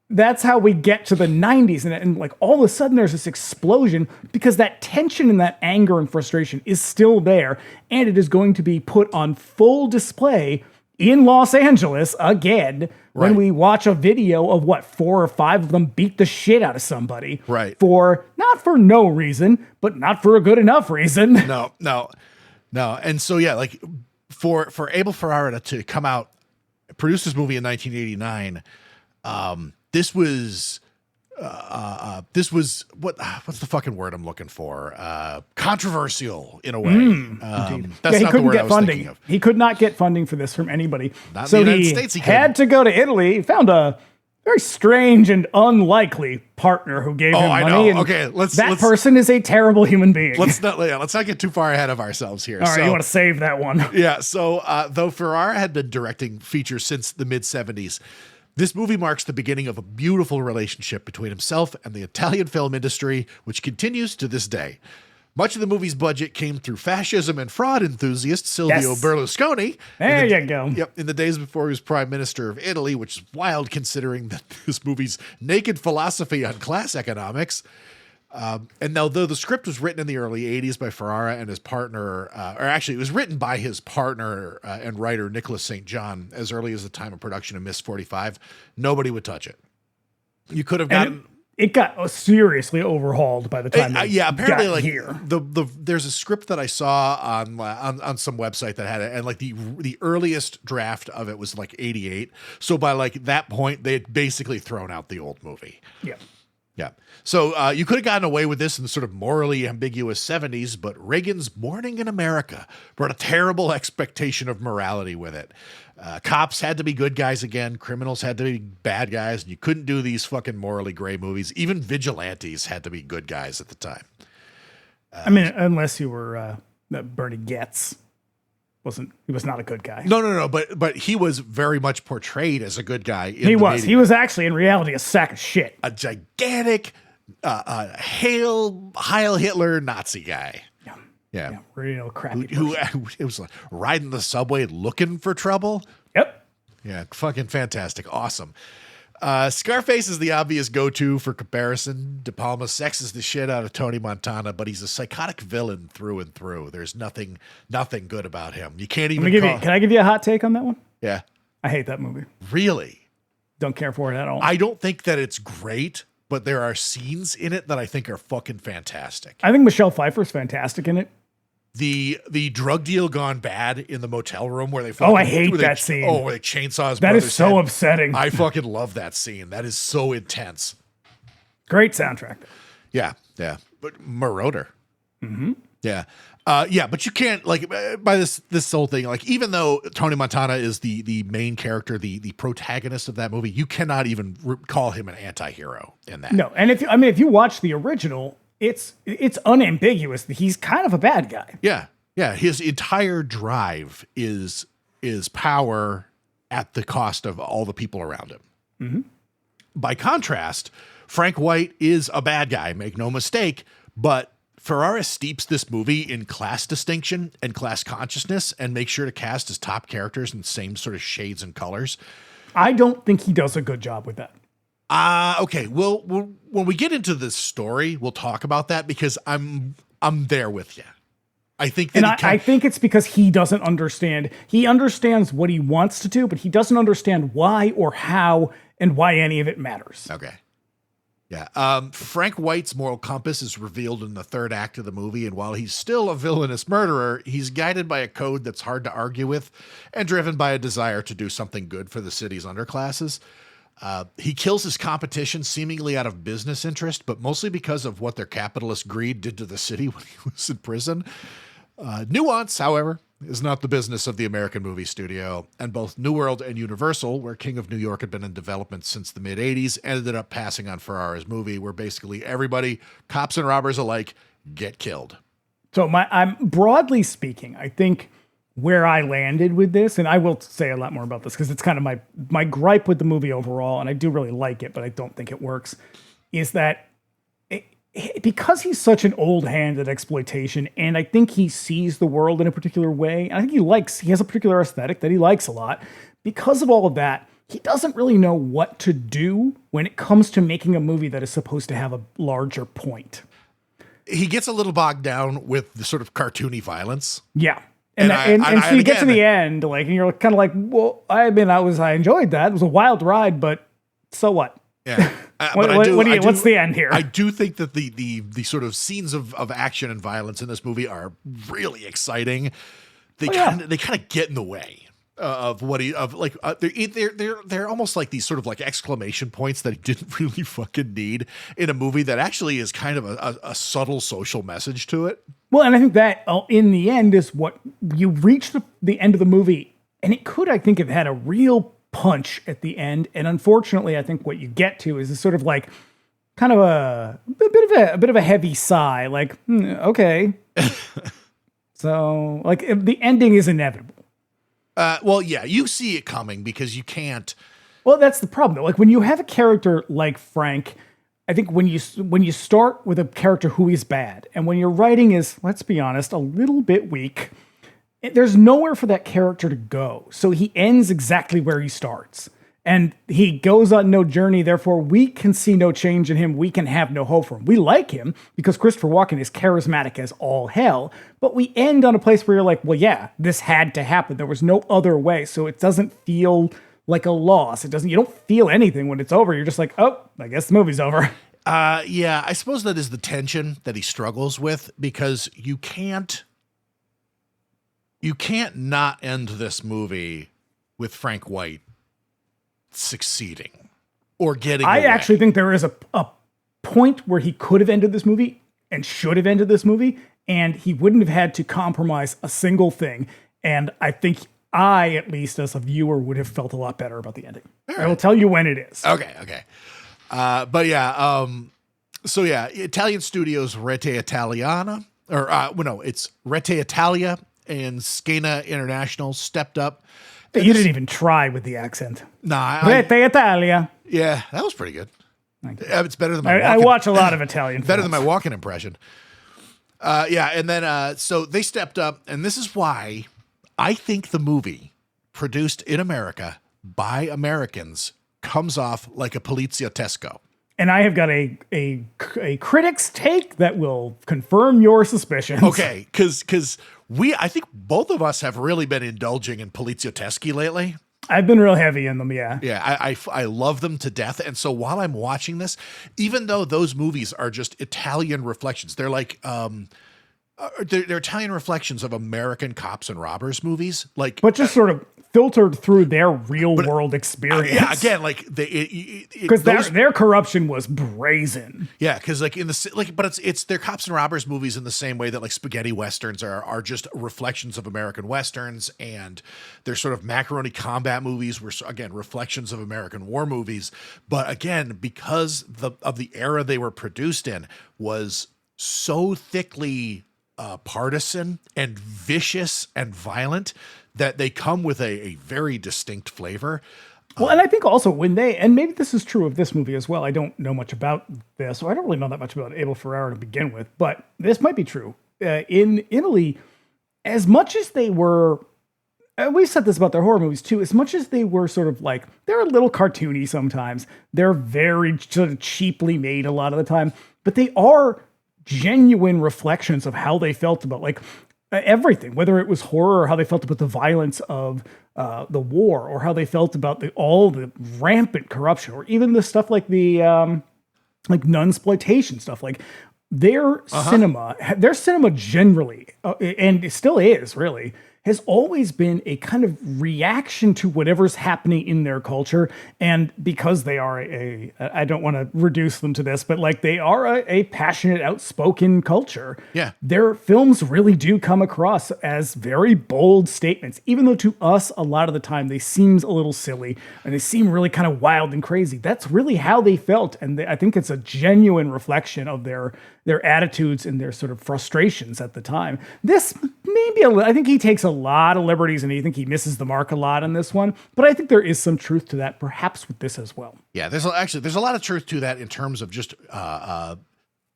that's how we get to the 90s. And like all of a sudden there's this explosion because that tension and that anger and frustration is still there. And it is going to be put on full display in Los Angeles again when we watch a video of 4 or 5 of them beat the shit out of somebody. Right. Not for no reason, but not for a good enough reason. No. And so, yeah, like for Abel Ferrara to come out, produce this movie in 1989, this was what's the fucking word I'm looking for? Controversial in a way. That's not the word I was thinking of. He could not get funding for this from anybody. Not so in the United he States, he had to go to Italy. He found a very strange and unlikely partner who gave him money. I know. And okay, that person is a terrible human being. Let's not get too far ahead of ourselves here. All right, you want to save that one. Yeah. So though Ferrara had been directing features since the mid 70s, this movie marks the beginning of a beautiful relationship between himself and the Italian film industry, which continues to this day. Much of the movie's budget came through fascism and fraud enthusiast Silvio Berlusconi. There you go. Yep, in the days before he was prime minister of Italy, which is wild considering that this movie's naked philosophy on class economics. And although the script was written in the early 80s by Ferrara and his partner, or actually it was written by his partner and writer Nicholas St. John as early as the time of production of Miss 45, nobody would touch it. You could have gotten... It got seriously overhauled by the time apparently got like here. There's a script that I saw on some website that had it, and like the earliest draft of it was like 88. So by like that point, they had basically thrown out the old movie. Yeah. Yeah. So you could have gotten away with this in the sort of morally ambiguous 70s, but Reagan's Morning in America brought a terrible expectation of morality with it. Cops had to be good guys again. Criminals had to be bad guys. And you couldn't do these fucking morally gray movies. Even vigilantes had to be good guys at the time. I mean, unless you were Bernie Getz. He was not a good guy. No. But he was very much portrayed as a good guy. He was actually in reality a sack of shit. A gigantic Heil Hitler Nazi guy. Yeah. Real crappy. Who it was like riding the subway looking for trouble. Yep. Yeah. Fucking fantastic. Awesome. Scarface is the obvious go-to for comparison. De Palma sexes the shit out of Tony Montana, but he's a psychotic villain through and through. There's nothing good about him. You can't even Can I give you a hot take on that one? Yeah. I hate that movie. Really? Don't care for it at all. I don't think that it's great, but there are scenes in it that I think are fucking fantastic. I think Michelle Pfeiffer's fantastic in it. The drug deal gone bad in the motel room where they I hate that scene. Oh, where they chainsaw his That is brother's so head. upsetting. I fucking love that scene. That is so intense. Great soundtrack. Yeah. But Marauder. Mm-hmm. Yeah. But you can't by this whole thing, like even though Tony Montana is the main character, the protagonist of that movie, you cannot even call him an anti-hero in that. No. And if you watch the original, it's unambiguous that he's kind of a bad guy. Yeah. His entire drive is power at the cost of all the people around him. Mm-hmm. By contrast, Frank White is a bad guy, make no mistake, but Ferrara steeps this movie in class distinction and class consciousness and makes sure to cast his top characters in the same sort of shades and colors. I don't think he does a good job with that. Okay. Well, when we get into this story, we'll talk about that because I'm there with you. I think that I think it's because he doesn't understand. He understands what he wants to do, but he doesn't understand why or how and why any of it matters. Okay. Yeah. Frank White's moral compass is revealed in the third act of the movie, and while he's still a villainous murderer, he's guided by a code that's hard to argue with and driven by a desire to do something good for the city's underclasses. He kills his competition seemingly out of business interest, but mostly because of what their capitalist greed did to the city when he was in prison. Nuance, however, is not the business of the American movie studio, and both New World and Universal, where King of New York had been in development since the mid-'80s, ended up passing on Ferrara's movie, where basically everybody, cops and robbers alike, get killed. So I'm broadly speaking, I think where I landed with this, and I will say a lot more about this because it's kind of my gripe with the movie overall, and I do really like it, but I don't think it works, is that because he's such an old hand at exploitation, and I think he sees the world in a particular way, and I think he has a particular aesthetic that he likes a lot. Because of all of that, he doesn't really know what to do when it comes to making a movie that is supposed to have a larger point. He gets a little bogged down with the sort of cartoony violence. Yeah. And so you get to the end, like, and you're kind of like, well, I enjoyed that. It was a wild ride, but so what? Yeah. What's the end here? I do think that the sort of scenes of action and violence in this movie are really exciting. They kind of get in the way of what they're almost like these sort of like exclamation points that he didn't really fucking need in a movie that actually is kind of a subtle social message to it. Well, and I think that in the end is what you reach the end of the movie, and it could, I think, have had a real punch at the end. And unfortunately, I think what you get to is a sort of like kind of a bit of a heavy sigh, like, okay. So like the ending is inevitable. Well, yeah, you see it coming because you can't. Well, that's the problem, though. Like when you have a character like Frank, I think when you start with a character who is bad, and when your writing is, let's be honest, a little bit weak, there's nowhere for that character to go. So he ends exactly where he starts. And he goes on no journey, therefore we can see no change in him. We can have no hope for him. We like him because Christopher Walken is charismatic as all hell, but we end on a place where you're like, well, yeah, this had to happen. There was no other way. So it doesn't feel like a loss. You don't feel anything when it's over. You're just like, oh, I guess the movie's over. Yeah, I suppose that is the tension that he struggles with, because you can't not end this movie with Frank White succeeding or getting away. Actually think there is a point where he could have ended this movie and should have ended this movie, and he wouldn't have had to compromise a single thing. And I think at least as a viewer, would have felt a lot better about the ending. Right. I will tell you when it is. Okay. But yeah, so yeah, Italian studios Rete Italiana, or it's Rete Italia and Scena International stepped up. You didn't even try with the accent. Nah. Rete Italia. Yeah, that was pretty good. It's better than I watch a lot of Italian films. Better than my Walken impression. Yeah, and then so they stepped up, and this is why I think the movie produced in America by Americans comes off like a Polizziotteschi. And I have got a critic's take that will confirm your suspicions. Okay, because I think both of us have really been indulging in Polizziotteschi lately. I've been real heavy in them, yeah. Yeah, I love them to death. And so while I'm watching this, even though those movies are just Italian reflections, they're like they're Italian reflections of American cops and robbers movies, like, but just sort of filtered through their real world experience. Yeah, again, like because their corruption was brazen. Yeah, because like but it's they're cops and robbers movies in the same way that like spaghetti westerns are just reflections of American westerns, and they're sort of macaroni combat movies were again reflections of American war movies. But again, because of the era they were produced in was so thickly partisan and vicious and violent that they come with a very distinct flavor. Well, and I think also and maybe this is true of this movie as well. I don't know much about this, so I don't really know that much about Abel Ferrara to begin with, but this might be true. In Italy, as much as they were, we've said this about their horror movies too, as much as they were sort of like, they're a little cartoony sometimes, they're very sort of cheaply made a lot of the time, but they are genuine reflections of how they felt about like everything, whether it was horror or how they felt about the violence of the war, or how they felt about all the rampant corruption, or even the stuff like the like nunsploitation stuff. Like their cinema generally, and it still is really, has always been a kind of reaction to whatever's happening in their culture. And because they are I don't want to reduce them to this, but like they are a passionate, outspoken culture. Yeah. Their films really do come across as very bold statements, even though to us, a lot of the time, they seem a little silly and they seem really kind of wild and crazy. That's really how they felt. And I think it's a genuine reflection of their attitudes and their sort of frustrations at the time. This maybe I think he takes a lot of liberties, and I think he misses the mark a lot on this one. But I think there is some truth to that, perhaps with this as well. Yeah, there's a lot of truth to that in terms of just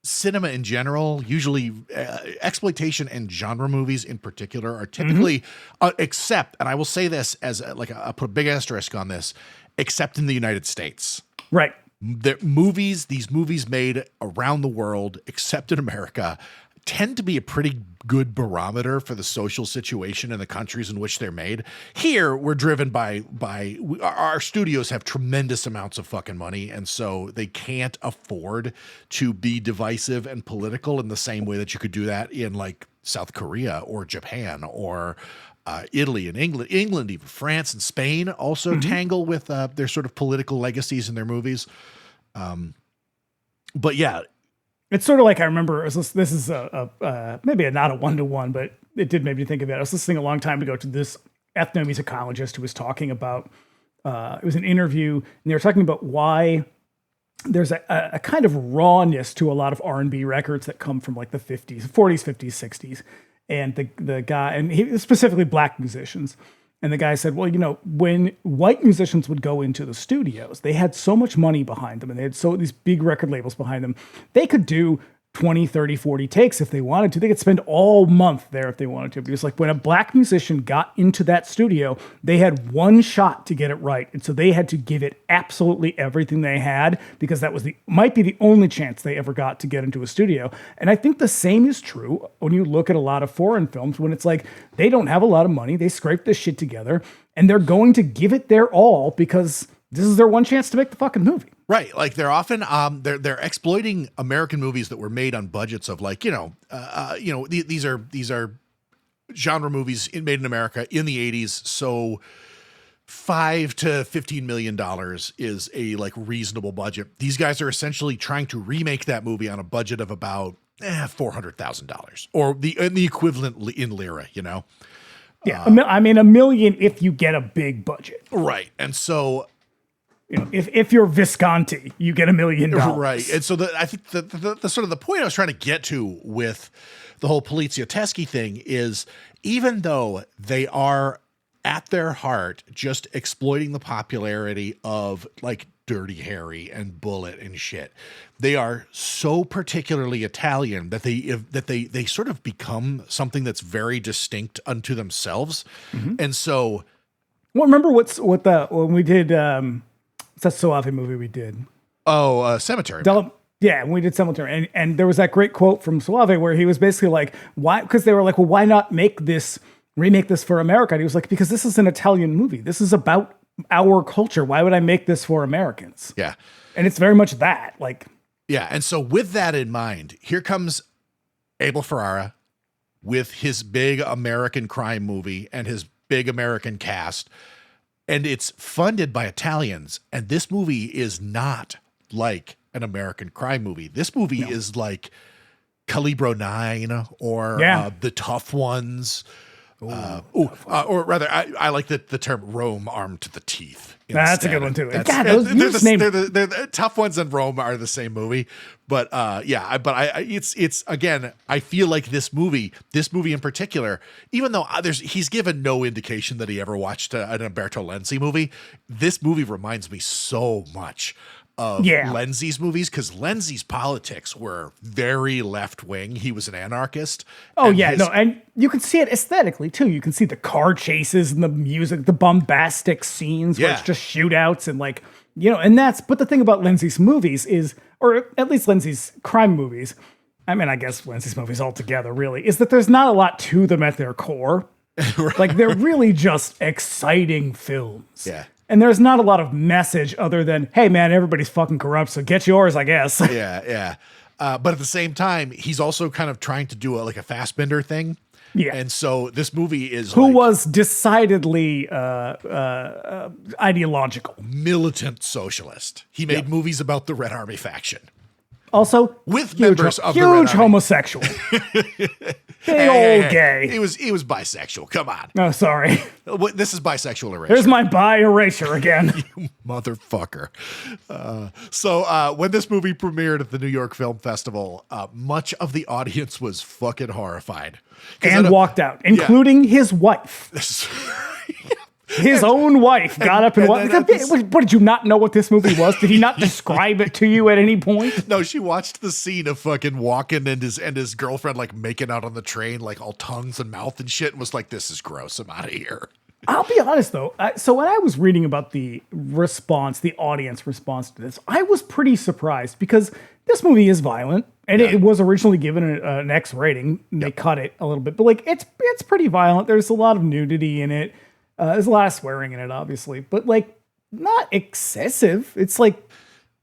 cinema in general. Usually, exploitation and genre movies in particular are typically, except, and I will say this as I put a big asterisk on this, except in the United States. Right. These movies made around the world, except in America, tend to be a pretty good barometer for the social situation in the countries in which they're made. Here, we're driven by our studios have tremendous amounts of fucking money, and so they can't afford to be divisive and political in the same way that you could do that in like South Korea or Japan or Italy and England, even France and Spain also tangle with their sort of political legacies in their movies. But yeah, it's sort of like I remember. This is maybe not a 1-to-1, but it did make me think of it. I was listening a long time ago to this ethnomusicologist who was talking about. It was an interview, and they were talking about why there's a kind of rawness to a lot of R&B records that come from like the 40s, 50s, 60s. And the guy, and he specifically black musicians. And the guy said, well, when white musicians would go into the studios, they had so much money behind them and they had these big record labels behind them. They could do 20, 30, 40 takes if they wanted to. They could spend all month there if they wanted to. Because like when a black musician got into that studio, they had one shot to get it right. And so they had to give it absolutely everything they had because that was might be the only chance they ever got to get into a studio. And I think the same is true when you look at a lot of foreign films when it's like they don't have a lot of money. They scrape this shit together and they're going to give it their all because this is their one chance to make the fucking movie. Right. Like they're often they're exploiting American movies that were made on budgets of like, these are genre movies made in America in the 80s. So $5 to $15 million is a like reasonable budget. These guys are essentially trying to remake that movie on a budget of about $400,000 or the equivalent in lira, Yeah. $1 million if you get a big budget. Right. And so if you're Visconti, you get $1 million. Right. And so I think the sort of the point I was trying to get to with the whole Polizziotteschi thing is even though they are at their heart just exploiting the popularity of like Dirty Harry and Bullet and shit, they are so particularly Italian that they sort of become something that's very distinct unto themselves. And so, well, remember when we did what's that Soave movie we did? Oh, Cemetery. Yeah, when we did Cemetery, and there was that great quote from Soave where he was basically like, "Why?" Because they were like, "Well, why not remake this for America?" And he was like, "Because this is an Italian movie. This is about our culture. Why would I make this for Americans?" Yeah, and it's very much that. Like, yeah, and so with that in mind, here comes Abel Ferrara with his big American crime movie and his big American cast. And it's funded by Italians. And this movie is not like an American crime movie. This movie is like Calibro 9 or The Tough Ones. Or rather, I like the term Rome armed to the teeth. That's a good one too. God, the Tough Ones and Rome are the same movie, but it's again. I feel like this movie in particular, even though he's given no indication that he ever watched an Umberto Lenzi movie, this movie reminds me so much of Lenzi's movies because Lenzi's politics were very left wing. He was an anarchist. And you can see it aesthetically too. You can see the car chases and the music, the bombastic scenes where it's just shootouts and like but the thing about Lenzi's movies is, or at least Lenzi's crime movies, I mean, I guess Lenzi's movies altogether really, is that there's not a lot to them at their core. Right. Like they're really just exciting films. Yeah. And there's not a lot of message other than, hey, man, everybody's fucking corrupt, so get yours, I guess. Yeah. But at the same time, he's also kind of trying to do a Fassbender thing. Yeah. And so this movie is who was decidedly ideological. Militant socialist. He made movies about the Red Army faction. Also, with members of the Red Army. Huge homosexual. Gay. He was bisexual. Come on. Oh, sorry. This is bisexual erasure. There's my bi erasure again. You motherfucker. So when this movie premiered at the New York Film Festival, much of the audience was fucking horrified. And walked out, including his wife. His own wife got up and walked. What, did you not know what this movie was? Did he not describe it to you at any point? No, she watched the scene of fucking Walken and his girlfriend like making out on the train, like all tongues and mouth and shit, and was like, "This is gross. I'm out of here." I'll be honest though. So when I was reading about the audience response to this, I was pretty surprised because this movie is violent and it was originally given an X rating. They cut it a little bit, but like it's pretty violent. There's a lot of nudity in it. There's a lot of swearing in it, obviously, but like not excessive. It's like,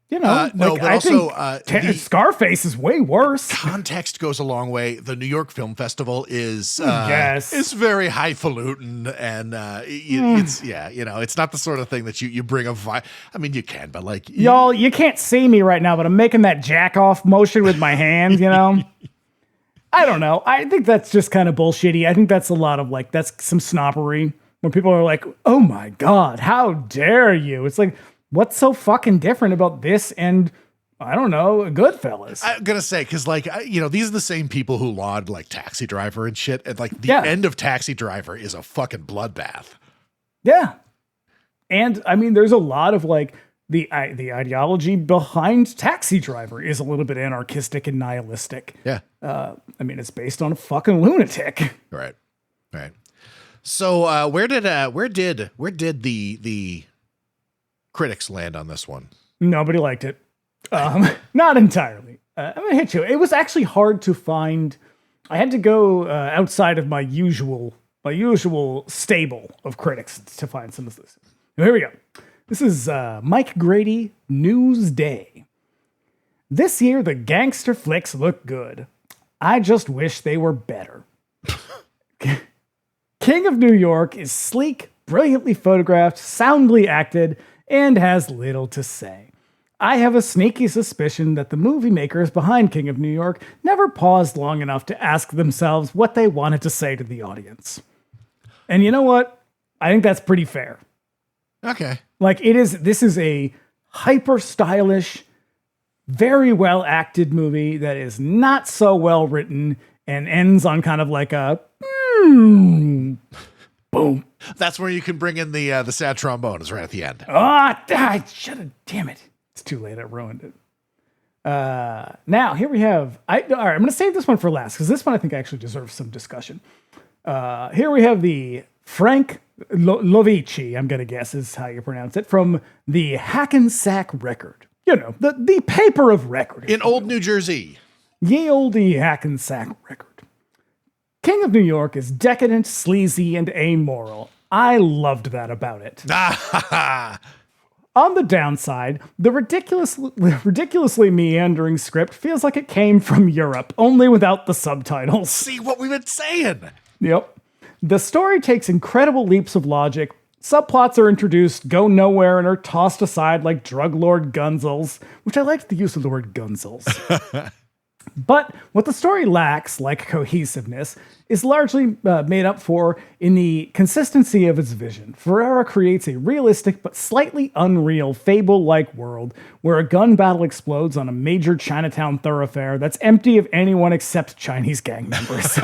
you know, no, like, but also Scarface is way worse. Context goes a long way. The New York Film Festival is Yes. is very highfalutin, and it's it's not the sort of thing that you bring I mean, you can, but like y'all, you can't see me right now, but I'm making that jack off motion with my hand. You know, I don't know. I think that's just kind of bullshitty. I think that's a lot of like that's some snobbery when people are like, "Oh my god, how dare you?" It's like, what's so fucking different about this and, I don't know, Goodfellas? I'm gonna say, because like these are the same people who laud like Taxi Driver and shit, and like the end of Taxi Driver is a fucking bloodbath. Yeah, and I mean, there's a lot of like the ideology behind Taxi Driver is a little bit anarchistic and nihilistic. Yeah, I mean, it's based on a fucking lunatic. Right. So where did the critics land on this one? Nobody liked it. Not entirely. I'm gonna hit you. It was actually hard to find. I had to go outside of my usual stable of critics to find some of this. Here we go. This is Mike Grady, Newsday. This year the gangster flicks look good. I just wish they were better. King of New York is sleek, brilliantly photographed, soundly acted, and has little to say. I have a sneaky suspicion that the movie makers behind King of New York never paused long enough to ask themselves what they wanted to say to the audience. And you know what? I think that's pretty fair. Okay. Like this is a hyper stylish, very well acted movie that is not so well written and ends on kind of like a boom. That's where you can bring in the sad trombone is right at the end. I should have. Damn it! It's too late. I ruined it. Now here we have. All right, I'm going to save this one for last because this one I think actually deserves some discussion. Here we have the Frank Lovici. I'm going to guess is how you pronounce it, from the Hackensack Record. You know, the paper of record in old New Jersey. Ye olde Hackensack Record. King of New York is decadent, sleazy, and amoral. I loved that about it. On the downside, the ridiculously meandering script feels like it came from Europe, only without the subtitles. See what we've been saying. Yep. The story takes incredible leaps of logic. Subplots are introduced, go nowhere, and are tossed aside like drug lord gunzels, which I liked the use of the word gunzels. But what the story lacks, like cohesiveness, is largely made up for in the consistency of its vision. Ferrara creates a realistic but slightly unreal fable-like world where a gun battle explodes on a major Chinatown thoroughfare that's empty of anyone except Chinese gang members.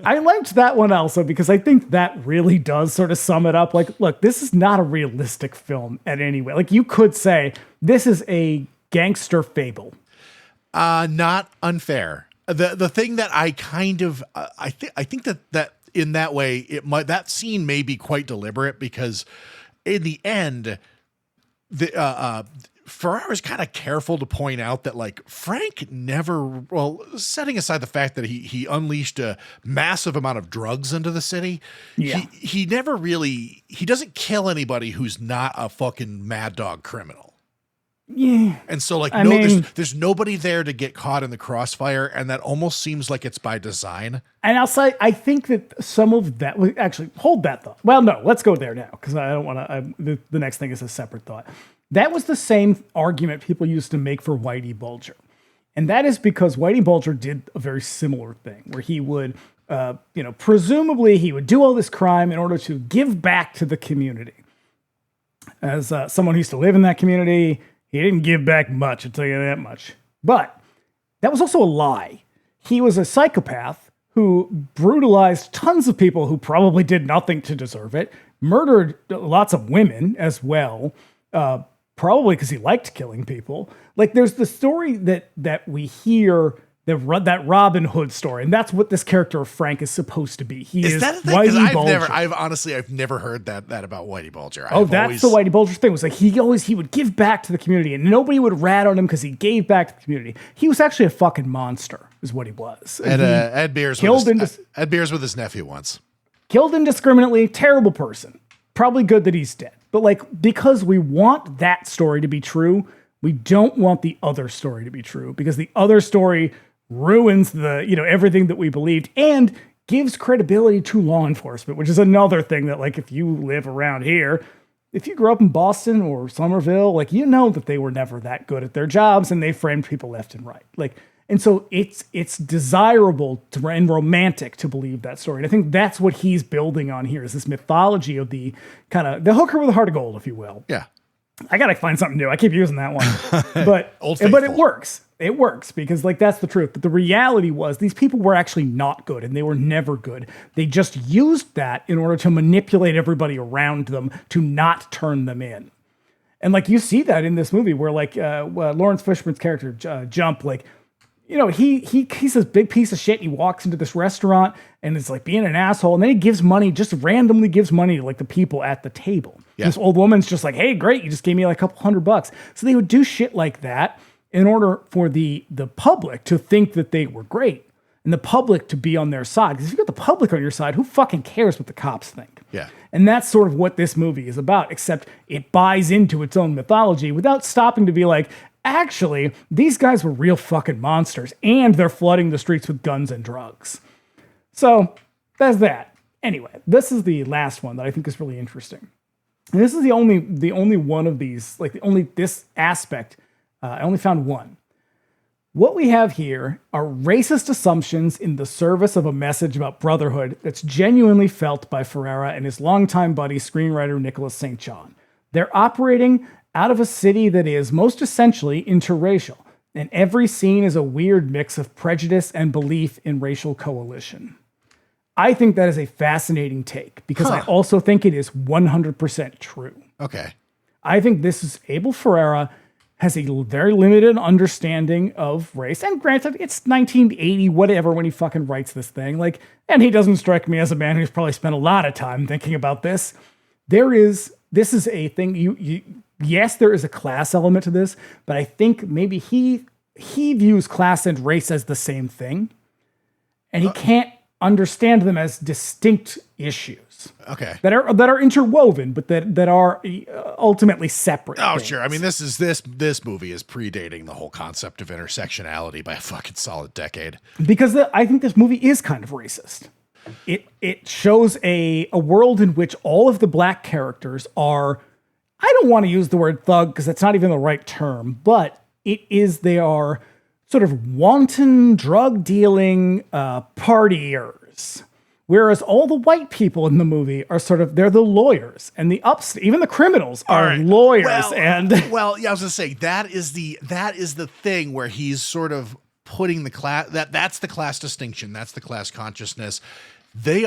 I liked that one also because I think that really does sort of sum it up. Like, look, this is not a realistic film at any way. Like, you could say this is a gangster fable. Not unfair. The thing that I kind of I think that in that way that scene may be quite deliberate because in the end Ferrara's kind of careful to point out that like Frank never, setting aside the fact that he unleashed a massive amount of drugs into the city, he never really, he doesn't kill anybody who's not a fucking mad dog criminal. Yeah. And so like, there's nobody there to get caught in the crossfire. And that almost seems like it's by design. And I'll say, I think that some of that was actually, hold that thought. Well, no, let's go there now. Cause I don't want to, the next thing is a separate thought. That was the same argument people used to make for Whitey Bulger. And that is because Whitey Bulger did a very similar thing where he would, presumably he would do all this crime in order to give back to the community. As someone who used to live in that community, he didn't give back much, I'll tell you that much. But that was also a lie. He was a psychopath who brutalized tons of people who probably did nothing to deserve it, murdered lots of women as well, probably because he liked killing people. Like, there's the story that we hear that Robin Hood story, and that's what this character of Frank is supposed to be. He is that a thing? Whitey Bulger. I've never heard that about Whitey Bulger. That's the Whitey Bulger thing. Was like he would give back to the community, and nobody would rat on him because he gave back to the community. He was actually a fucking monster, is what he was. And had beers with his nephew once. Killed indiscriminately, terrible person. Probably good that he's dead. But like, because we want that story to be true, we don't want the other story to be true, because the other story ruins everything that we believed and gives credibility to law enforcement, which is another thing that, like, if you live around here, if you grew up in Boston or Somerville, like, you know that they were never that good at their jobs and they framed people left and right. Like, and so it's desirable and romantic to believe that story. And I think that's what he's building on here, is this mythology of the kind of the hooker with a heart of gold, if you will. Yeah. I got to find something new. I keep using that one, but it works. It works because, like, that's the truth. But the reality was these people were actually not good, and they were never good. They just used that in order to manipulate everybody around them to not turn them in. And like, you see that in this movie where, like, Laurence Fishburne's character, Jump, like, he's this big piece of shit. He walks into this restaurant and is like being an asshole. And then he gives money, just randomly gives money to like the people at the table. Yeah. This old woman's just like, hey, great. You just gave me like a couple $100. So they would do shit like that in order for the public to think that they were great and the public to be on their side. Because if you got the public on your side, who fucking cares what the cops think? Yeah. And that's sort of what this movie is about, except it buys into its own mythology without stopping to be like, actually, these guys were real fucking monsters, and they're flooding the streets with guns and drugs. So that's that. Anyway, this is the last one that I think is really interesting. And this is the only one of these, like this aspect. I only found one. What we have here are racist assumptions in the service of a message about brotherhood that's genuinely felt by Ferrara and his longtime buddy, screenwriter Nicholas St. John. They're operating out of a city that is most essentially interracial, and every scene is a weird mix of prejudice and belief in racial coalition. I think that is a fascinating take, because I also think it is 100% true. Okay. I think this is Abel Ferrara has a very limited understanding of race, and granted, it's 1980, whatever, when he fucking writes this thing. Like, and he doesn't strike me as a man who's probably spent a lot of time thinking about this. This is a thing yes, there is a class element to this, but I think maybe he views class and race as the same thing, and he can't understand them as distinct issues. Okay. That are interwoven, but that are ultimately separate. Oh, things. sure. I mean, this movie is predating the whole concept of intersectionality by a fucking solid decade. Because I think this movie is kind of racist. It shows a world in which all of the black characters are, I don't want to use the word thug because that's not even the right term, but they are sort of wanton drug dealing partiers. Whereas all the white people in the movie are they're the lawyers, and even the criminals are lawyers. I was gonna say that is the thing where he's sort of putting the class, that's the class distinction, that's the class consciousness. The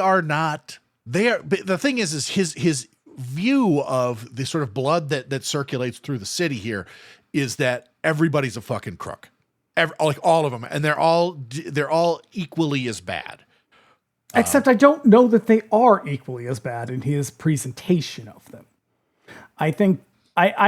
thing is his view of the sort of blood that circulates through the city here is that everybody's a fucking crook, like all of them, and they're all equally as bad. Except I don't know that they are equally as bad in his presentation of them. I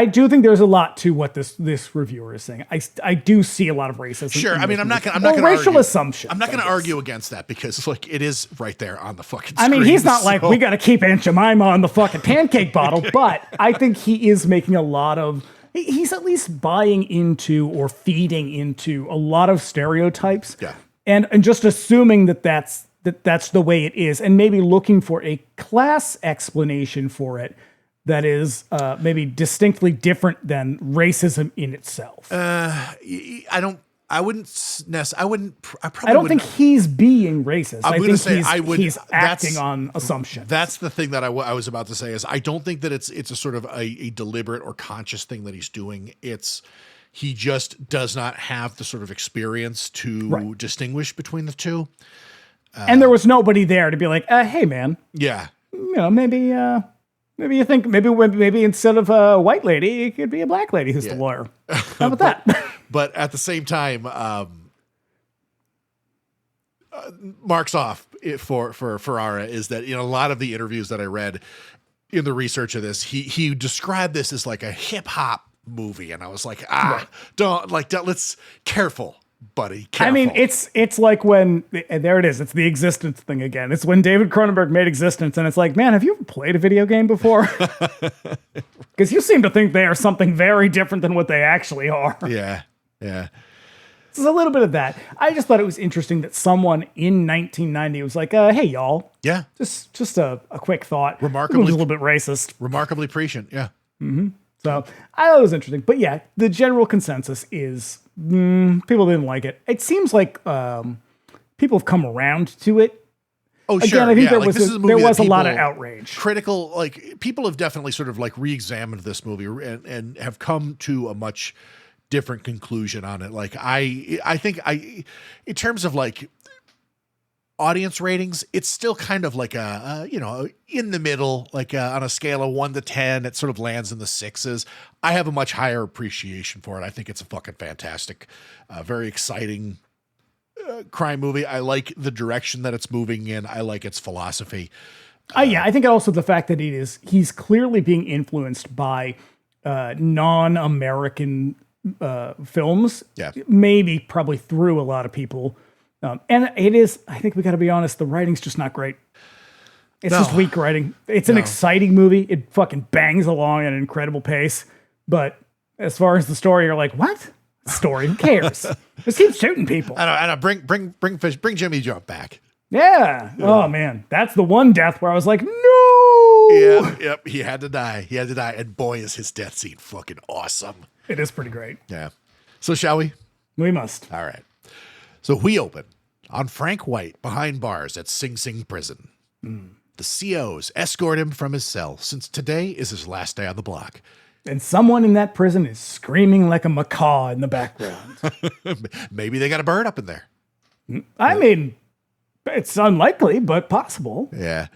do think there's a lot to what this reviewer is saying. I do see a lot of racism. Sure, I mean, I'm not going to racial assumptions. I'm not going to argue against that because, look, it is right there on the fucking screen. I mean, he's not like, we got to keep Aunt Jemima on the fucking pancake bottle, but I think he is making a lot of, he's at least buying into or feeding into a lot of stereotypes. Yeah. And just assuming that's the way it is, and maybe looking for a class explanation for it that is maybe distinctly different than racism in itself. I don't think he's being racist. I think he's acting on assumptions. That's the thing that I was about to say is I don't think that it's a sort of a deliberate or conscious thing that he's doing. He just does not have the sort of experience to distinguish between the two. And there was nobody there to be like, hey man. Yeah. Maybe you think maybe instead of a white lady, it could be a black lady who's the lawyer. How about that? But at the same time, marks off for Ferrara is that a lot of the interviews that I read in the research of this, he described this as like a hip hop movie, and I was like, don't let's careful, buddy. Careful. I mean, it's like when there it is. It's the existence thing again. It's when David Cronenberg made Existence, and it's like, man, have you ever played a video game before? Because you seem to think they are something very different than what they actually are. Yeah. There's a little bit of that. I just thought it was interesting that someone in 1990 was like, hey, y'all. Yeah. Just a quick thought. Remarkably. It was a little bit racist. Remarkably prescient. Yeah. Mm-hmm. So I thought it was interesting. But yeah, the general consensus is people didn't like it. It seems like people have come around to it. Oh, Again, sure. I think yeah. there was a lot of outrage. Critical, like people have definitely sort of like re-examined this movie and have come to a much different conclusion on it. Like I think in terms of like audience ratings, it's still kind of like a in the middle, like on a scale of 1 to 10, it sort of lands in the 6s. I have a much higher appreciation for it. I think it's a fucking fantastic, very exciting crime movie. I like the direction that it's moving in. I like its philosophy. Yeah, I think also the fact that he's clearly being influenced by non-American films, maybe probably threw a lot of people. And it is, I think we got to be honest, the writing's just not great. It's just weak writing. It's an exciting movie. It fucking bangs along at an incredible pace. But as far as the story, you're like, what? Story? Who cares? Just keep shooting people. I know. Bring Jimmy Jump back. Yeah. Oh man, that's the one death where I was like, no. Yeah. Yep. He had to die. And boy, is his death scene fucking awesome. It is pretty great. Yeah. So shall we? We must. All right. So we open on Frank White behind bars at Sing Sing Prison. The COs escort him from his cell since today is his last day on the block. And someone in that prison is screaming like a macaw in the background. Maybe they got a bird up in there. I mean, it's unlikely, but possible. Yeah.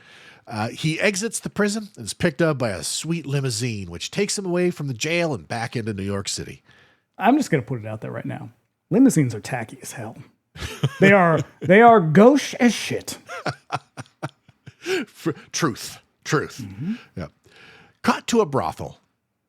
He exits the prison and is picked up by a sweet limousine, which takes him away from the jail and back into New York City. I'm just going to put it out there right now. Limousines are tacky as hell. They are gauche as shit. Truth. Mm-hmm. Yeah. Cut to a brothel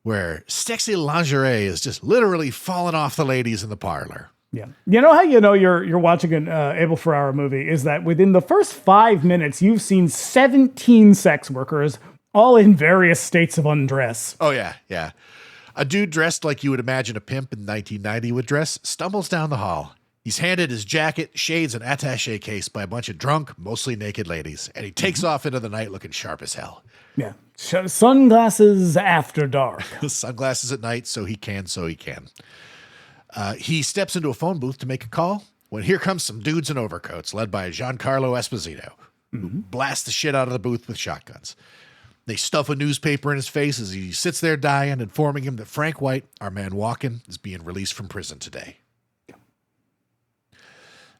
where sexy lingerie is just literally falling off the ladies in the parlor. Yeah. You know how you're watching an Abel Ferrara movie is that within the first 5 minutes, you've seen 17 sex workers, all in various states of undress. Oh, yeah. A dude dressed like you would imagine a pimp in 1990 would dress stumbles down the hall. He's handed his jacket, shades, and attaché case by a bunch of drunk, mostly naked ladies, and he takes off into the night looking sharp as hell. Yeah. Sunglasses after dark. Sunglasses at night, so he can. He steps into a phone booth to make a call when here comes some dudes in overcoats led by Giancarlo Esposito, who blasts the shit out of the booth with shotguns. They stuff a newspaper in his face as he sits there dying, informing him that Frank White, our man Walken, is being released from prison today.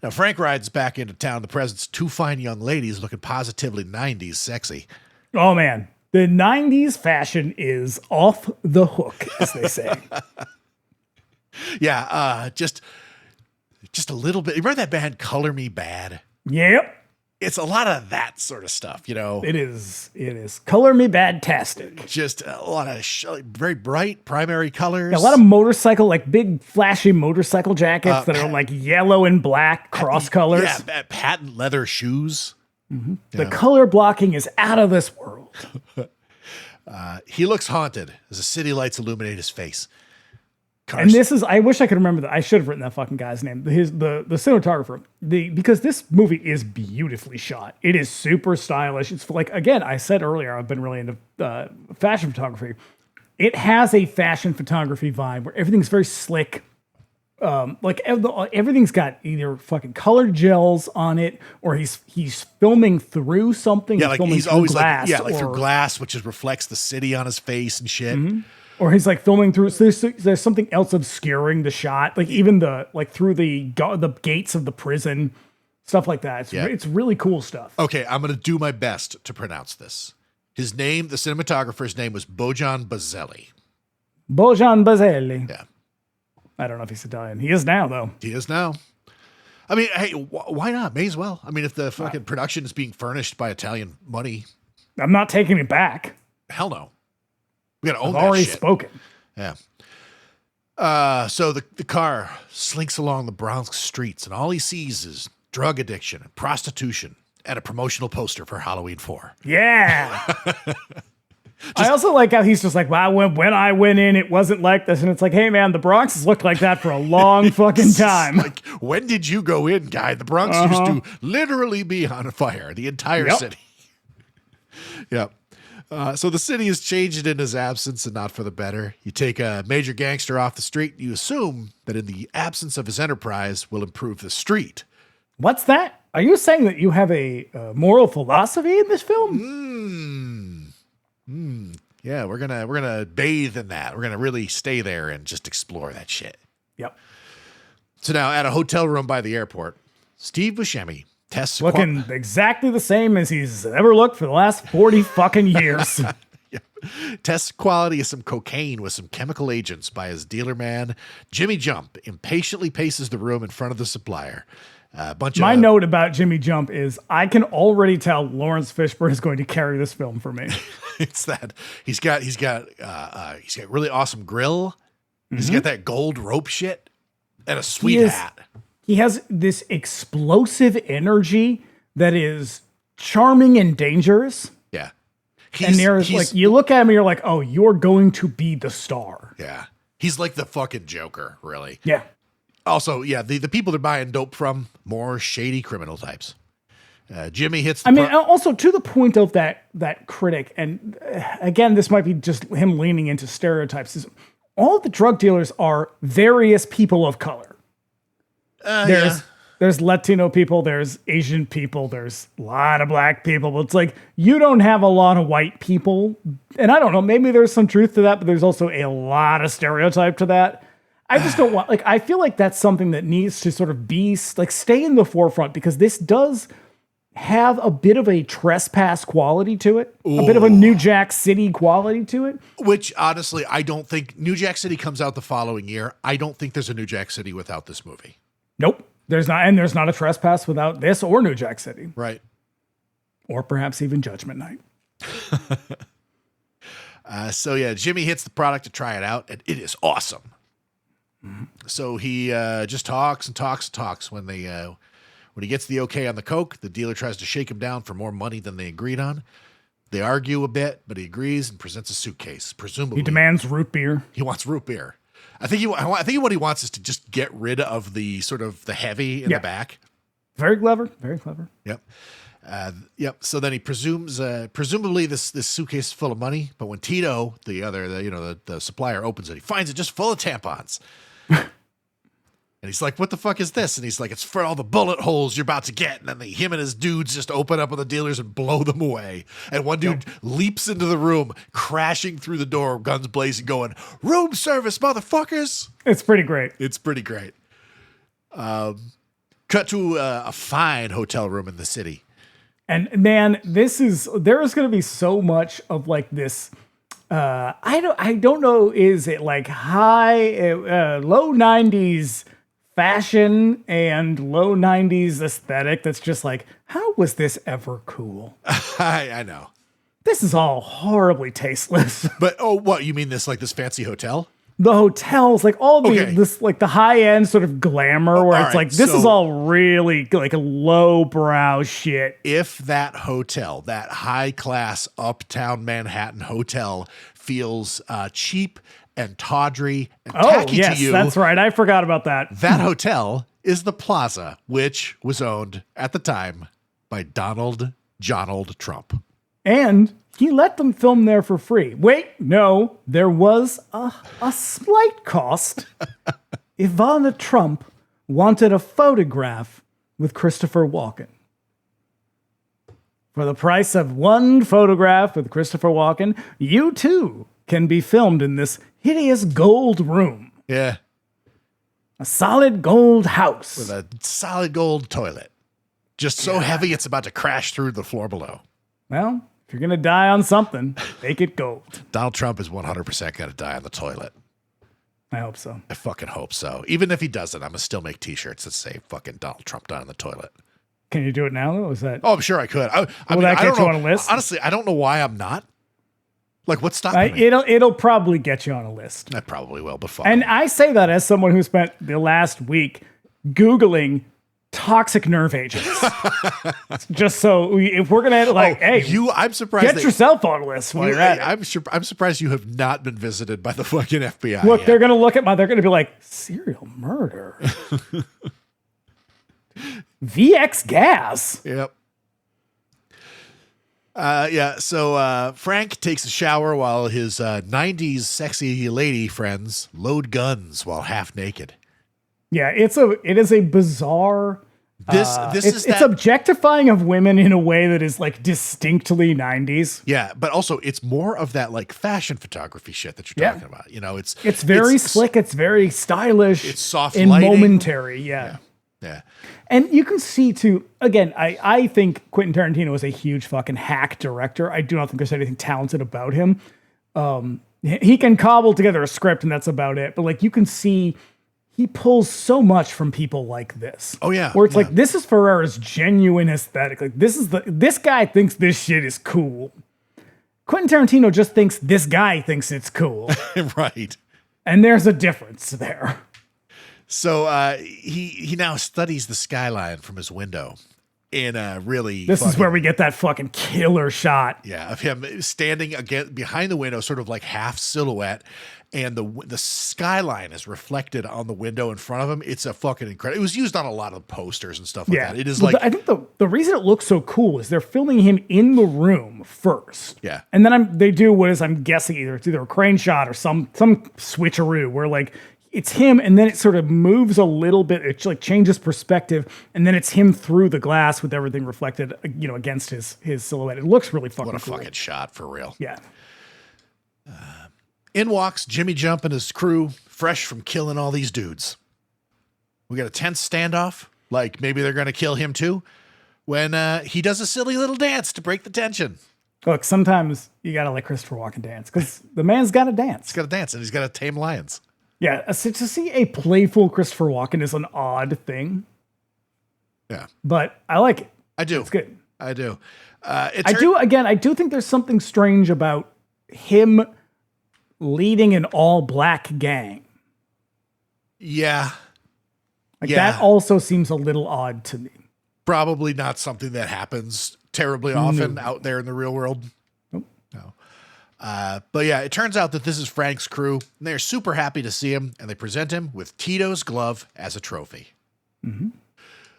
Now, Frank rides back into town in the presence of two fine young ladies looking positively 90s sexy. Oh, man. The 90s fashion is off the hook, as they say. Yeah, just a little bit. You remember that band Color Me Bad? Yep. It's a lot of that sort of stuff, you know. It is. Color Me Bad-tastic. Just a lot of very bright primary colors. Yeah, a lot of motorcycle, like big flashy motorcycle jackets that are like yellow and black cross colors. Yeah, patent leather shoes. Mm-hmm. The color blocking is out of this world. He looks haunted as the city lights illuminate his face. And this is, I wish I could remember that. I should have written that fucking guy's name. The cinematographer. Because this movie is beautifully shot. It is super stylish. It's like, again, I said earlier, I've been really into fashion photography. It has a fashion photography vibe where everything's very slick. Like everything's got either fucking colored gels on it, or he's filming through something. Yeah, he's always glass, through glass, which reflects the city on his face and shit. Mm-hmm. Or he's like filming through. So there's something else obscuring the shot, like even through the gates of the prison, stuff like that. It's really cool stuff. Okay, I'm gonna do my best to pronounce this. His name, the cinematographer's name, was Bojan Bazelli. Bojan Bazelli. Yeah. I don't know if he's Italian. He is now, though. He is now. I mean, hey, why not? May as well. I mean, if the fucking production is being furnished by Italian money, I'm not taking it back. hell no. We gotta own I've that already shit. spoken. Yeah. So the car slinks along the Bronx streets, and all he sees is drug addiction and prostitution and a promotional poster for Halloween 4. Yeah. I also like how he's just like, wow, when I went in, it wasn't like this. And it's like, hey, man, the Bronx has looked like that for a long fucking time. Like, when did you go in, guy? The Bronx used to literally be on fire, the entire city. Yep. So the city has changed in his absence and not for the better. You take a major gangster off the street, you assume that in the absence of his enterprise will improve the street. What's that? Are you saying that you have a moral philosophy in this film? Yeah, we're gonna bathe in that. We're gonna really stay there and just explore that shit. Yep. So now at a hotel room by the airport, Steve Buscemi tests Looking exactly the same as he's ever looked for the last 40 fucking years. tests quality of some cocaine with some chemical agents by his dealer man. Jimmy Jump impatiently paces the room in front of the supplier. My note about Jimmy Jump is I can already tell Laurence Fishburne is going to carry this film for me. It's that he's got really awesome grill. He's got that gold rope shit and a sweet hat. He has this explosive energy that is charming and dangerous. Yeah. And there's like, you look at him and you're like, oh, you're going to be the star. Yeah. He's like the fucking Joker, really. Yeah. Also, yeah, the people they're buying dope from, more shady criminal types. Jimmy hits I mean, also to the point of that critic, and again, this might be just him leaning into stereotypes, is all of the drug dealers are various people of color. There's Latino people, there's Asian people, there's a lot of black people, but it's like, you don't have a lot of white people. And I don't know, maybe there's some truth to that, but there's also a lot of stereotype to that. I just don't want, like, I feel like that's something that needs to sort of be, like, stay in the forefront, because this does have a bit of a trespass quality to it, a bit of a New Jack City quality to it. Which, honestly, I don't think New Jack City comes out the following year. I don't think there's a New Jack City without this movie. Nope. There's not, and there's not a trespass without this or New Jack City. Right. Or perhaps even Judgment Night. So, yeah, Jimmy hits the product to try it out, and it is awesome. So he just talks and talks and talks. When he gets the okay on the coke, the dealer tries to shake him down for more money than they agreed on. They argue a bit, but he agrees and presents a suitcase. Presumably, he demands root beer. He wants root beer. I think what he wants is to just get rid of the sort of the heavy in the back. Very clever. Very clever. Yep. Yep. So then he presumably this suitcase is full of money, but when Tito, the supplier, opens it, he finds it just full of tampons. And he's like, what the fuck is this? And he's like, it's for all the bullet holes you're about to get. And then him and his dudes just open up on the dealers and blow them away. And one dude leaps into the room, crashing through the door, guns blazing, going, room service, motherfuckers. It's pretty great. It's pretty great. Cut to a fine hotel room in the city. And man, there is going to be so much of like this. I don't know. Is it like low 90s fashion and low 90s aesthetic? That's just like, how was this ever cool? I know. This is all horribly tasteless. But what you mean? This fancy hotel? The hotels, like all this, like the high end sort of glamour, where it's like this is all really like a lowbrow shit. If that hotel, that high class uptown Manhattan hotel, feels cheap and tawdry and tacky to you, that's right. I forgot about that. That hotel is the Plaza, which was owned at the time by Donald Trump. And he let them film there for free. Wait, no, there was a slight cost. Ivana Trump wanted a photograph with Christopher Walken. For the price of one photograph with Christopher Walken, you too can be filmed in this hideous gold room. Yeah. A solid gold house. With a solid gold toilet. Just so heavy it's about to crash through the floor below. Well, if you're going to die on something, make it gold. Donald Trump is 100% going to die on the toilet. I hope so. I fucking hope so. Even if he doesn't, I'm gonna still make T-shirts that say "fucking Donald Trump down in the toilet." Can you do it now, though? Is that? Oh, I'm sure I could. I Will that I get don't you know. on a list? Honestly, I don't know why I'm not. Like, what's stopping me? It'll probably get you on a list. I probably will, but fuck. And I say that as someone who spent the last week Googling toxic nerve agents. Just so if we're gonna I'm surprised. Get yourself on a list while you're at it. I'm surprised you have not been visited by the fucking FBI. Look, yet. they're gonna look at they're gonna be like, serial murder. VX gas. Yep. So Frank takes a shower while his 90s sexy lady friends load guns while half naked. Yeah, it is a bizarre. It's objectifying of women in a way that is like distinctly 90s. Yeah, but also it's more of that like fashion photography shit that you're talking about. You know, it's very slick, it's very stylish, it's soft and lighting. momentary. Yeah. And you can see too, again, I think Quentin Tarantino is a huge fucking hack director. I do not think there's anything talented about him. He can cobble together a script and that's about it. But like you can see he pulls so much from people like this. Oh yeah. Where it's like, this is Ferrara's genuine aesthetic. Like this guy thinks this shit is cool. Quentin Tarantino just thinks this guy thinks it's cool. Right. And there's a difference there. So he now studies the skyline from his window in a really. This is where we get that fucking killer shot. Yeah, of him standing behind the window, sort of like half silhouette, and the skyline is reflected on the window in front of him. It's a fucking incredible. It was used on a lot of posters and stuff like that. It is I think the reason it looks so cool is they're filming him in the room first. Yeah, and then they do what is I'm guessing it's either a crane shot or some switcheroo where like. It's him, and then it sort of moves a little bit. It like changes perspective, and then it's him through the glass with everything reflected, against his silhouette. It looks really fucking cool. What a fucking shot for real. Yeah. In walks Jimmy Jump and his crew, fresh from killing all these dudes. We got a tense standoff, like maybe they're going to kill him too, when he does a silly little dance to break the tension. Look, sometimes you got to let Christopher Walken dance, because the man's got to dance. He's got to dance, and he's got to tame lions. Yeah, so to see a playful Christopher Walken is an odd thing. Yeah. But I like it. I do. It's good. I do. I do think there's something strange about him leading an all-black gang. Yeah. That also seems a little odd to me. Probably not something that happens terribly often out there in the real world. No. But yeah, it turns out that this is Frank's crew, and they're super happy to see him, and they present him with Tito's glove as a trophy. Mm-hmm.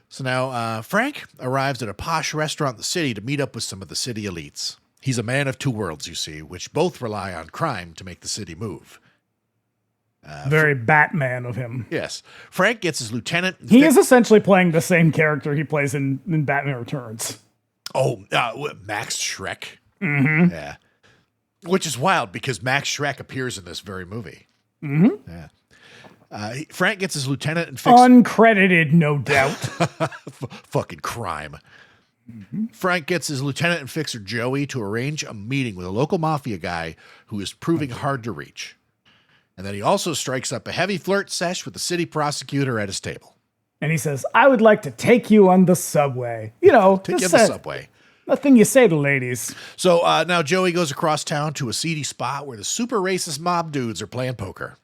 So now Frank arrives at a posh restaurant in the city to meet up with some of the city elites. He's a man of two worlds, you see, which both rely on crime to make the city move. Very Batman of him. Yes. Frank gets his lieutenant. He is essentially playing the same character he plays in Batman Returns. Oh, Max Schreck. Mm-hmm. Yeah. Which is wild because Max Schreck appears in this very movie. Mm-hmm. Yeah. Frank gets his lieutenant and uncredited, no doubt. Fucking crime. Mm-hmm. Frank gets his lieutenant and fixer Joey to arrange a meeting with a local mafia guy who is proving hard to reach. And then he also strikes up a heavy flirt sesh with the city prosecutor at his table. And he says, I would like to take you on the subway. Take you on the subway. Nothing you say to ladies. So now Joey goes across town to a seedy spot where the super racist mob dudes are playing poker.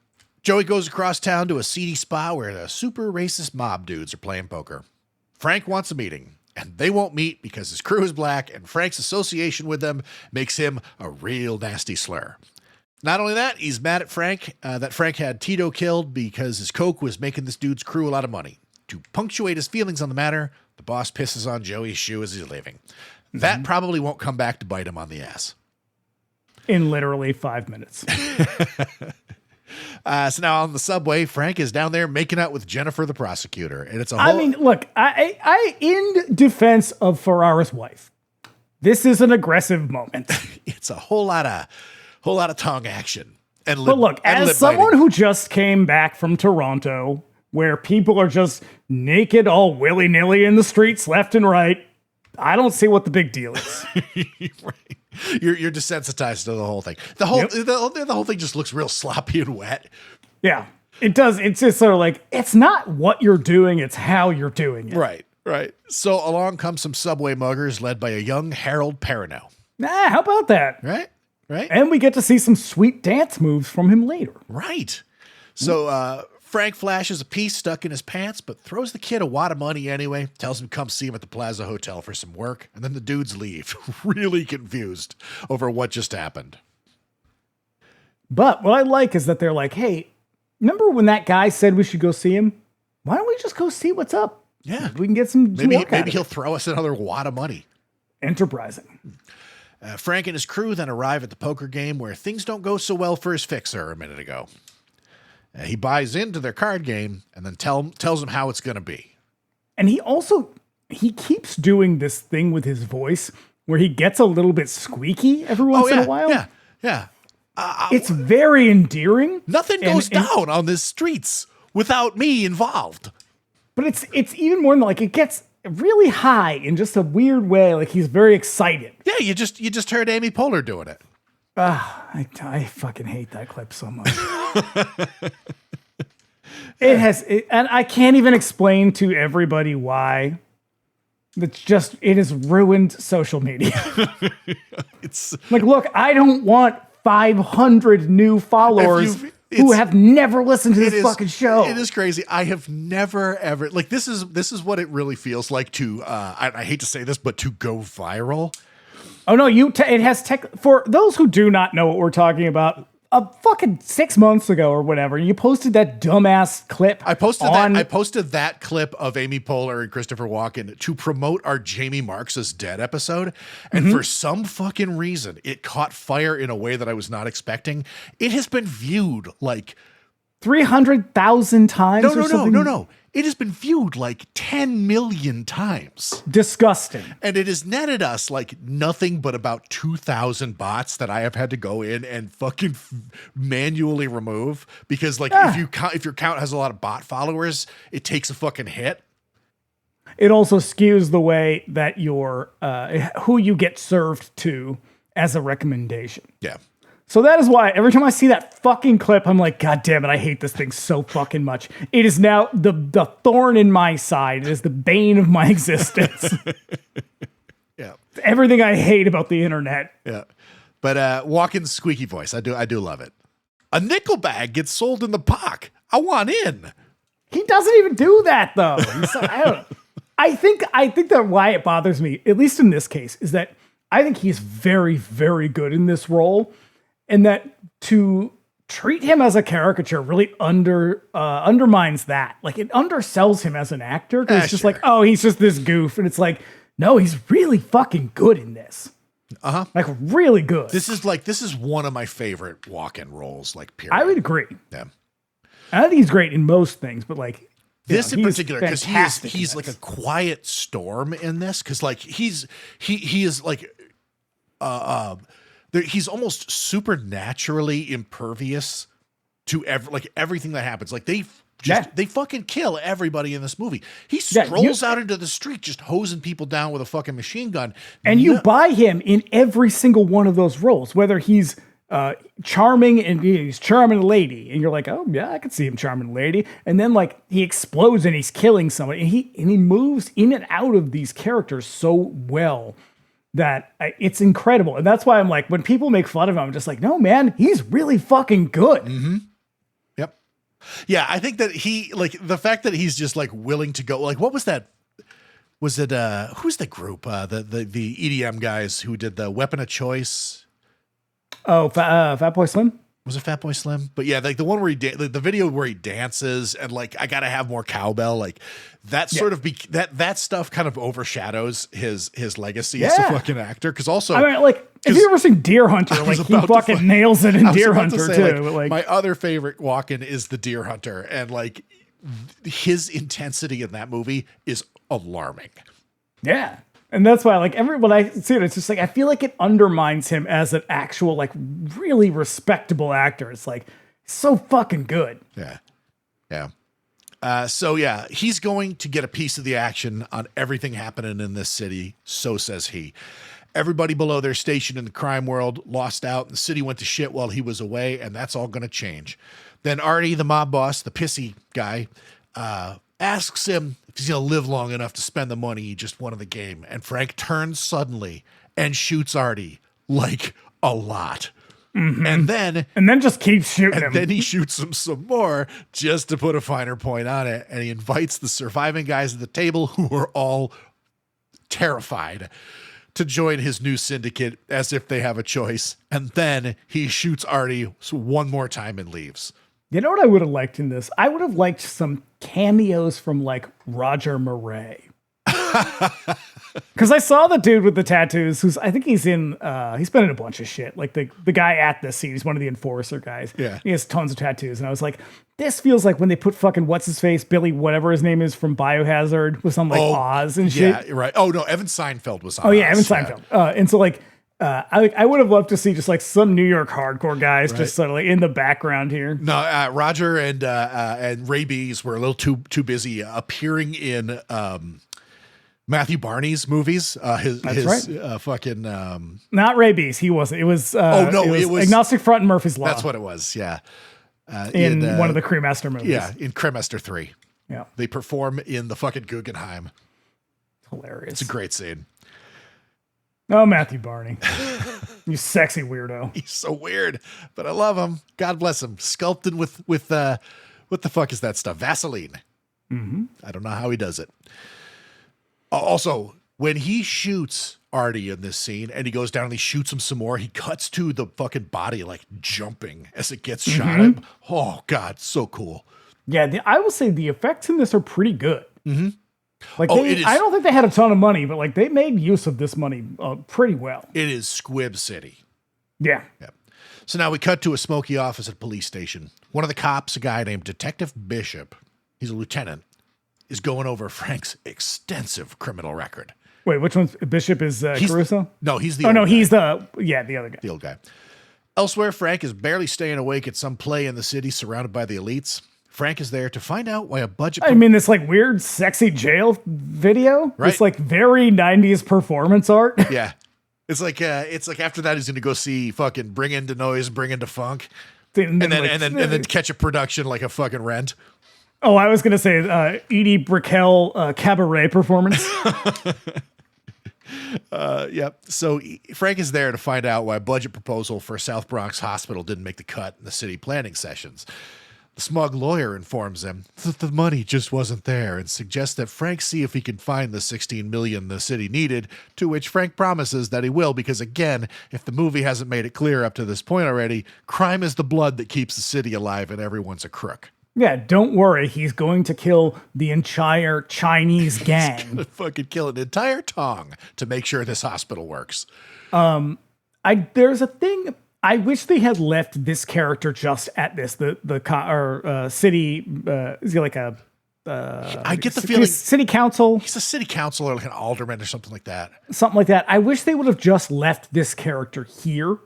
Frank wants a meeting, and they won't meet because his crew is black, and Frank's association with them makes him a real nasty slur. Not only that, he's mad at Frank that Frank had Tito killed because his coke was making this dude's crew a lot of money. To punctuate his feelings on the matter, the boss pisses on Joey's shoe as he's leaving. That probably won't come back to bite him on the ass. In literally 5 minutes. So now on the subway, Frank is down there making out with Jennifer, the prosecutor. And it's look, I in defense of Ferrara's wife, this is an aggressive moment. It's a whole lot of tongue action. But look, as someone who just came back from Toronto, where people are just naked all willy-nilly in the streets left and right, I don't see what the big deal is. Right. You're desensitized to the whole thing. The whole thing just looks real sloppy and wet. Yeah, it does. It's just sort of like, it's not what you're doing, it's how you're doing it. Right. So along comes some subway muggers led by a young Harold Perrineau. How about that? Right. And we get to see some sweet dance moves from him later. Right. So Frank flashes a piece stuck in his pants, but throws the kid a wad of money anyway, tells him to come see him at the Plaza Hotel for some work, and then the dudes leave, really confused over what just happened. But what I like is that they're like, hey, remember when that guy said we should go see him? Why don't we just go see what's up? Yeah. We can get some work Maybe he'll throw us another wad of money. Enterprising. Frank and his crew then arrive at the poker game where things don't go so well for his fixer a minute ago. He buys into their card game and then tells him how it's going to be. And he keeps doing this thing with his voice where he gets a little bit squeaky every once in a while. Yeah. It's very endearing. Nothing goes down on the streets without me involved. But it's even more than like it gets really high in just a weird way. Like he's very excited. Yeah, you just heard Amy Poehler doing it. I fucking hate that clip so much. And I can't even explain to everybody why. It has ruined social media. It's like, look, I don't want 500 new followers who have never listened to this fucking show. It is crazy. I have never ever this is what it really feels like to I hate to say this, but to go viral. Oh no, it has tech for those who do not know what we're talking about. Fucking 6 months ago or whatever, you posted that dumbass clip. I posted that clip of Amy Poehler and Christopher Walken to promote our Jamie Marks' Dead episode. And for some fucking reason, it caught fire in a way that I was not expecting. It has been viewed like 300,000 times. No. It has been viewed like 10 million times. Disgusting. And it has netted us like nothing but about 2,000 bots that I have had to go in and fucking manually remove because like if your account has a lot of bot followers, it takes a fucking hit. It also skews the way that your who you get served to as a recommendation. Yeah. So that is why every time I see that fucking clip, I'm like, God damn it, I hate this thing so fucking much. It is now the thorn in my side. It is the bane of my existence. Yeah. Everything I hate about the internet. Yeah. But Walken's squeaky voice, I do love it. A nickel bag gets sold in the park. I want in. He doesn't even do that though. I think that why it bothers me, at least in this case, is that I think he's very, very good in this role. And that to treat him as a caricature really undermines that. Like it undersells him as an actor. Because it's just like, oh, he's just this goof. And it's like, no, he's really fucking good in this. Like really good. This is one of my favorite Walken roles, like period. I would agree. Yeah. I think he's great in most things, but like this in particular, because he's like a quiet storm in this. Because like he is like he's almost supernaturally impervious to everything that happens. Like they fucking kill everybody in this movie. He strolls out into the street just hosing people down with a fucking machine gun. And you buy him in every single one of those roles, whether he's charming and he's charming a lady, and you're like, oh yeah, I could see him charming a lady. And then like he explodes and he's killing somebody, and he moves in and out of these characters so well that it's incredible. And that's why I'm like, when people make fun of him, I'm just like, no, man, he's really fucking good. Mm-hmm. Yep. Yeah, I think that he, like, the fact that he's just, like, willing to go, like, what was that? Was it, who's the group? The EDM guys who did the Weapon of Choice? Oh, Fatboy Slim? Was it Fatboy Slim? But yeah, like the one where the video where he dances and like, I gotta have more cowbell. Like that sort of that stuff kind of overshadows his legacy as a fucking actor. Cause also, I mean, like if you ever seen Deer Hunter, like he fucking nails it in Deer Hunter too. Like, my other favorite Walken is the Deer Hunter, and like his intensity in that movie is alarming. Yeah. And that's why, like, when I see it, it's just like, I feel like it undermines him as an actual, like, really respectable actor. It's like, so fucking good. Yeah. Yeah. So, yeah, he's going to get a piece of the action on everything happening in this city. So says he. Everybody below their station in the crime world lost out, and the city went to shit while he was away, and that's all going to change. Then Artie, the mob boss, the pissy guy, asks him if he's going to live long enough to spend the money he just won in the game. And Frank turns suddenly and shoots Artie like a lot. Mm-hmm. And then just keeps shooting him. And then he shoots him some more just to put a finer point on it. And he invites the surviving guys at the table, who are all terrified, to join his new syndicate as if they have a choice. And then he shoots Artie one more time and leaves. You know what I would have liked in this? I would have liked some cameos from like Roger Murray. Because I saw the dude with the tattoos, who's I think he's been in a bunch of shit. Like the guy at the scene, he's one of the enforcer guys. Yeah. He has tons of tattoos. And I was like, this feels like when they put fucking what's his face, Billy, whatever his name is from Biohazard, was on like Oz and shit. Yeah, right. Oh no, Evan Seinfeld was on. Oh yeah, Oz. Evan Seinfeld. And so like I would have loved to see just like some New York hardcore guys just sort of like in the background here. No, Roger and Ray Bees were a little too busy appearing in Matthew Barney's movies. Fucking not Ray Bees. He wasn't. It was. It was Agnostic Front and Murphy's Law. That's what it was. Yeah. In one of the Cremaster movies. Yeah, in Cremaster 3. Yeah. They perform in the fucking Guggenheim. Hilarious. It's a great scene. Oh, Matthew Barney. You sexy weirdo. He's so weird, but I love him. God bless him. Sculpted with what the fuck is that stuff? Vaseline. Mm-hmm. I don't know how he does it. Also, when he shoots Artie in this scene and he goes down and he shoots him some more, he cuts to the fucking body like jumping as it gets shot at him. Oh, God, so cool. Yeah, I will say the effects in this are pretty good. Mm-hmm. Like I don't think they had a ton of money, but like they made use of this money pretty well. It is Squib City. Yeah. So now we cut to a smoky office at a police station. One of the cops, a guy named Detective Bishop, he's a lieutenant, is going over Frank's extensive criminal record. Wait, which one's Bishop is Caruso? No, he's the old guy. He's the other guy. The old guy. Elsewhere, Frank is barely staying awake at some play in the city surrounded by the elites. Frank is there to find out why a budget... I mean, this like weird, sexy jail video. Right. It's like very 90s performance art. Yeah. It's like after that, he's going to go see fucking Bring Into Noise, Bring Into Funk. And then catch a production like a fucking Rent. Oh, I was going to say Edie Brickell cabaret performance. Yep. So Frank is there to find out why a budget proposal for South Bronx Hospital didn't make the cut in the city planning sessions. The smug lawyer informs him that the money just wasn't there and suggests that Frank see if he can find the $16 million the city needed, to which Frank promises that he will because, again, if the movie hasn't made it clear up to this point already, crime is the blood that keeps the city alive and everyone's a crook. Yeah, don't worry. He's going to kill the entire Chinese gang. He's gonna fucking kill an entire Tong to make sure this hospital works. There's a thing... I wish they had left this character just at this city. Is he like a? I get the feeling city council. He's a city councilor, like an alderman or something like that. Something like that. I wish they would have just left this character here,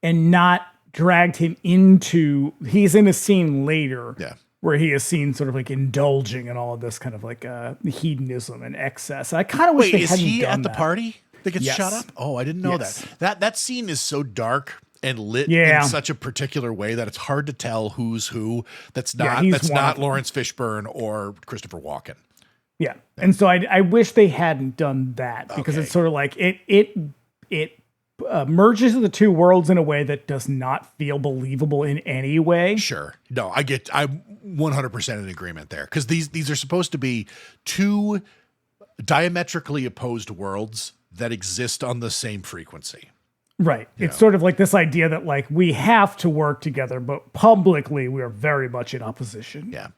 and not dragged him into. He's in a scene later, where he is seen sort of like indulging in all of this kind of like hedonism and excess. I kind of wish they hadn't done that. Wait, is he at the party that gets shot up? Oh, I didn't know that. That scene is so dark and lit in such a particular way that it's hard to tell who's who. That's not Laurence Fishburne or Christopher Walken. Yeah. And so I wish they hadn't done that because it's sort of like it merges the two worlds in a way that does not feel believable in any way. Sure. No, I'm 100% in agreement there because these are supposed to be two diametrically opposed worlds that exist on the same frequency. Right. It's sort of like this idea that like we have to work together, but publicly we are very much in opposition. Yeah.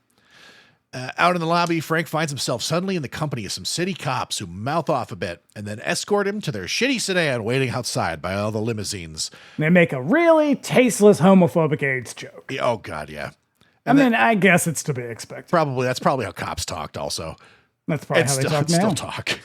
Out in the lobby, Frank finds himself suddenly in the company of some city cops who mouth off a bit and then escort him to their shitty sedan waiting outside by all the limousines. They make a really tasteless homophobic AIDS joke. Oh, God, yeah. I guess it's to be expected. That's probably how cops talked also. That's probably how they talk now. Still talk.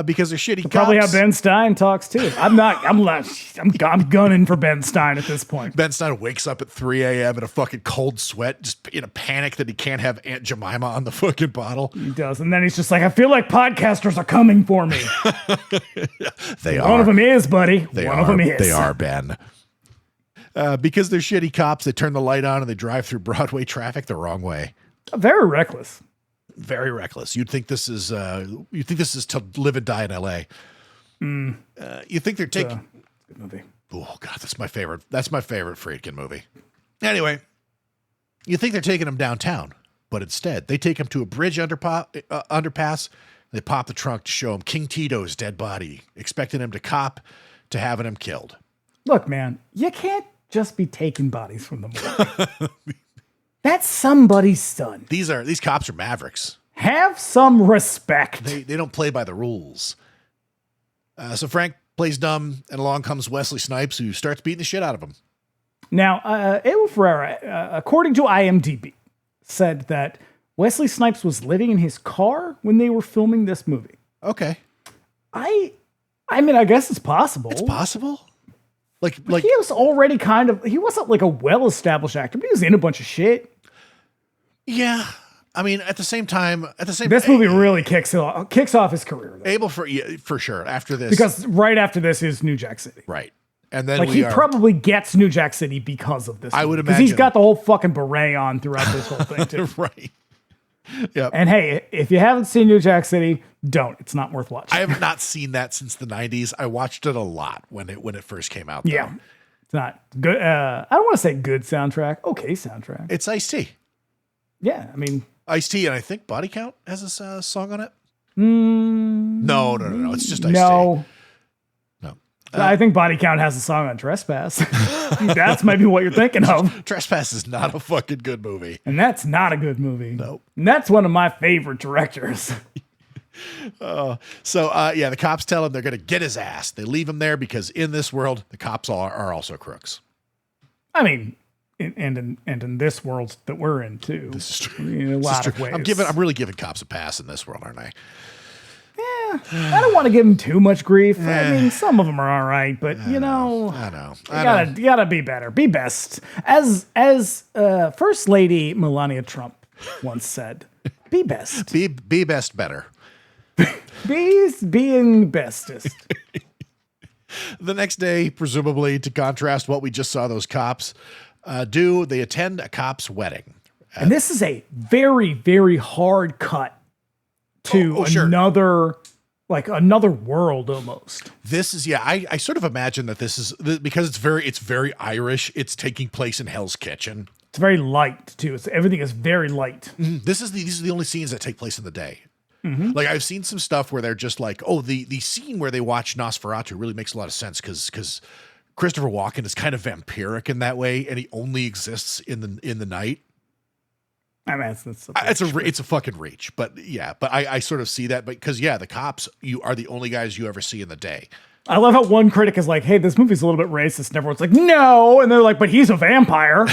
because they're shitty cops. Probably how Ben Stein talks too. I'm gunning for Ben Stein at this point. Ben Stein wakes up at 3 a.m. in a fucking cold sweat, just in a panic that he can't have Aunt Jemima on the fucking bottle. He does. And then he's just like, I feel like podcasters are coming for me. They are. One of them is, buddy. One of them is. They are, Ben. Because they're shitty cops, they turn the light on and they drive through Broadway traffic the wrong way. Very reckless. Very reckless. You'd think this is to live and die in L.A. You think they're taking... good movie. Oh, God, that's my favorite. That's my favorite Friedkin movie. Anyway, you think they're taking him downtown, but instead, they take him to a bridge underpass. They pop the trunk to show him King Tito's dead body, expecting him to cop to having him killed. Look, man, you can't just be taking bodies from the movie. That's somebody's son. These cops are mavericks. Have some respect. They don't play by the rules. So Frank plays dumb, and along comes Wesley Snipes, who starts beating the shit out of him. Now, Abel Ferrara, according to IMDb, said that Wesley Snipes was living in his car when they were filming this movie. Okay. I mean, I guess it's possible. It's possible? Like he was already he wasn't like a well-established actor, but he was in a bunch of shit. Yeah. I mean, at the same time, this movie really kicks off his career. Though. Abel for sure. After this, because right after this is New Jack City, right? And then he probably gets New Jack City because of this. I would imagine because he's got the whole fucking beret on throughout this whole thing too. Right. Yep. And hey, if you haven't seen New Jack City, don't. It's not worth watching. I have not seen that since the 90s. I watched it a lot when it first came out. Though. Yeah. It's not good. I don't want to say good soundtrack. Okay soundtrack. It's Ice-T. Yeah. I mean, Ice-T, and I think Body Count has a song on it. No. It's just Ice-T. No. I think Body Count has a song on Trespass. That's maybe what you're thinking of. Trespass is not a fucking good movie. And that's not a good movie. No. And that's one of my favorite directors. The cops tell him they're going to get his ass. They leave him there because in this world, the cops are also crooks. I mean, and in this world that we're in too. This is true. In a lot of ways. I'm really giving cops a pass in this world, aren't I? Yeah, I don't want to give them too much grief. I mean, some of them are all right, but I know. You gotta be better. Be best. As First Lady Melania Trump once said, be best. Be best better. Being bestest. The next day, presumably to contrast what we just saw those cops do, they attend a cop's wedding. And this is a very, very hard cut to another world almost. This is, I sort of imagine that this is because it's very Irish. It's taking place in Hell's Kitchen. It's very light too. Everything is very light. Mm-hmm. These are the only scenes that take place in the day. Mm-hmm. Like I've seen some stuff where they're just like, the scene where they watch Nosferatu really makes a lot of sense because Christopher Walken is kind of vampiric in that way, and he only exists in the night. I mean, it's a fucking reach, but I sort of see that, because the cops, you are the only guys you ever see in the day. I love how one critic is like, "Hey, this movie's a little bit racist," and everyone's like, "No," and they're like, "But he's a vampire."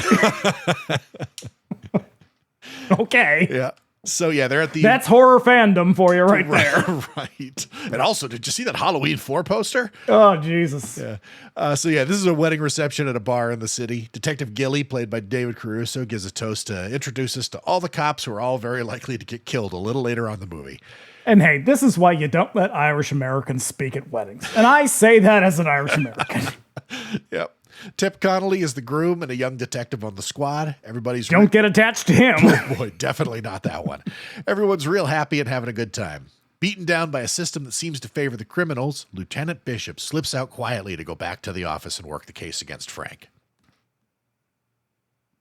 Okay. Yeah. So they're at the. That's horror fandom for you right there. Right. And also, did you see that Halloween 4 poster? Oh, Jesus. Yeah. This is a wedding reception at a bar in the city. Detective Gilly, played by David Caruso, gives a toast to introduce us to all the cops who are all very likely to get killed a little later on in the movie. And hey, this is why you don't let Irish Americans speak at weddings. And I say that as an Irish American. Yep. Tip Connolly is the groom and a young detective on the squad. Everybody's don't get attached to him. Oh boy, definitely not that one. Everyone's real happy and having a good time. Beaten down by a system that seems to favor the criminals, Lieutenant Bishop slips out quietly to go back to the office and work the case against Frank.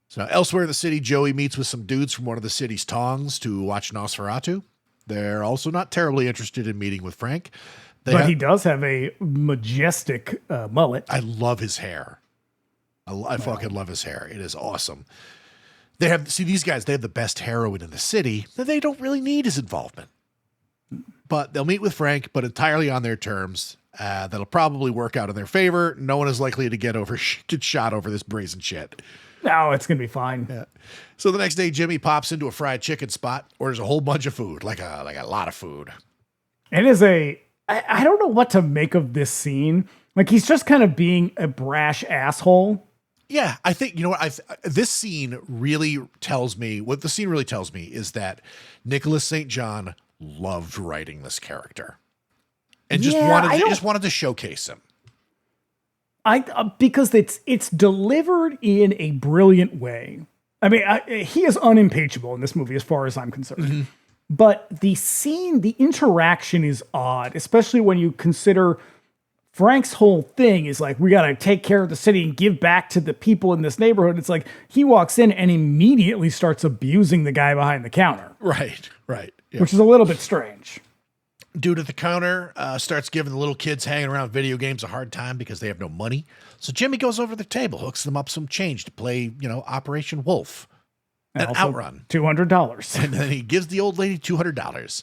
So elsewhere in the city, Joey meets with some dudes from one of the city's tongs to watch Nosferatu. They're also not terribly interested in meeting with Frank. But he does have a majestic mullet. I love his hair. I fucking love his hair. It is awesome. These guys, they have the best heroine in the city. They don't really need his involvement. But they'll meet with Frank, but entirely on their terms. That'll probably work out in their favor. No one is likely to get shot over this brazen shit. No, it's going to be fine. Yeah. So the next day, Jimmy pops into a fried chicken spot, orders a whole bunch of food, like a lot of food. It is a I don't know what to make of this scene. Like, he's just kind of being a brash asshole. Yeah, I think, you know what, this scene really tells me, what the scene really tells me is that Nicholas St. John loved writing this character and just wanted to showcase him. Because it's delivered in a brilliant way. I mean, he is unimpeachable in this movie as far as I'm concerned. Mm-hmm. But the scene, the interaction is odd, especially when you consider Frank's whole thing is like, we got to take care of the city and give back to the people in this neighborhood. It's like he walks in and immediately starts abusing the guy behind the counter. Right. Yeah. Which is a little bit strange. Dude at the counter starts giving the little kids hanging around video games a hard time because they have no money. So Jimmy goes over to the table, hooks them up some change to play, Operation Wolf and Outrun. $200. And then he gives the old lady $200.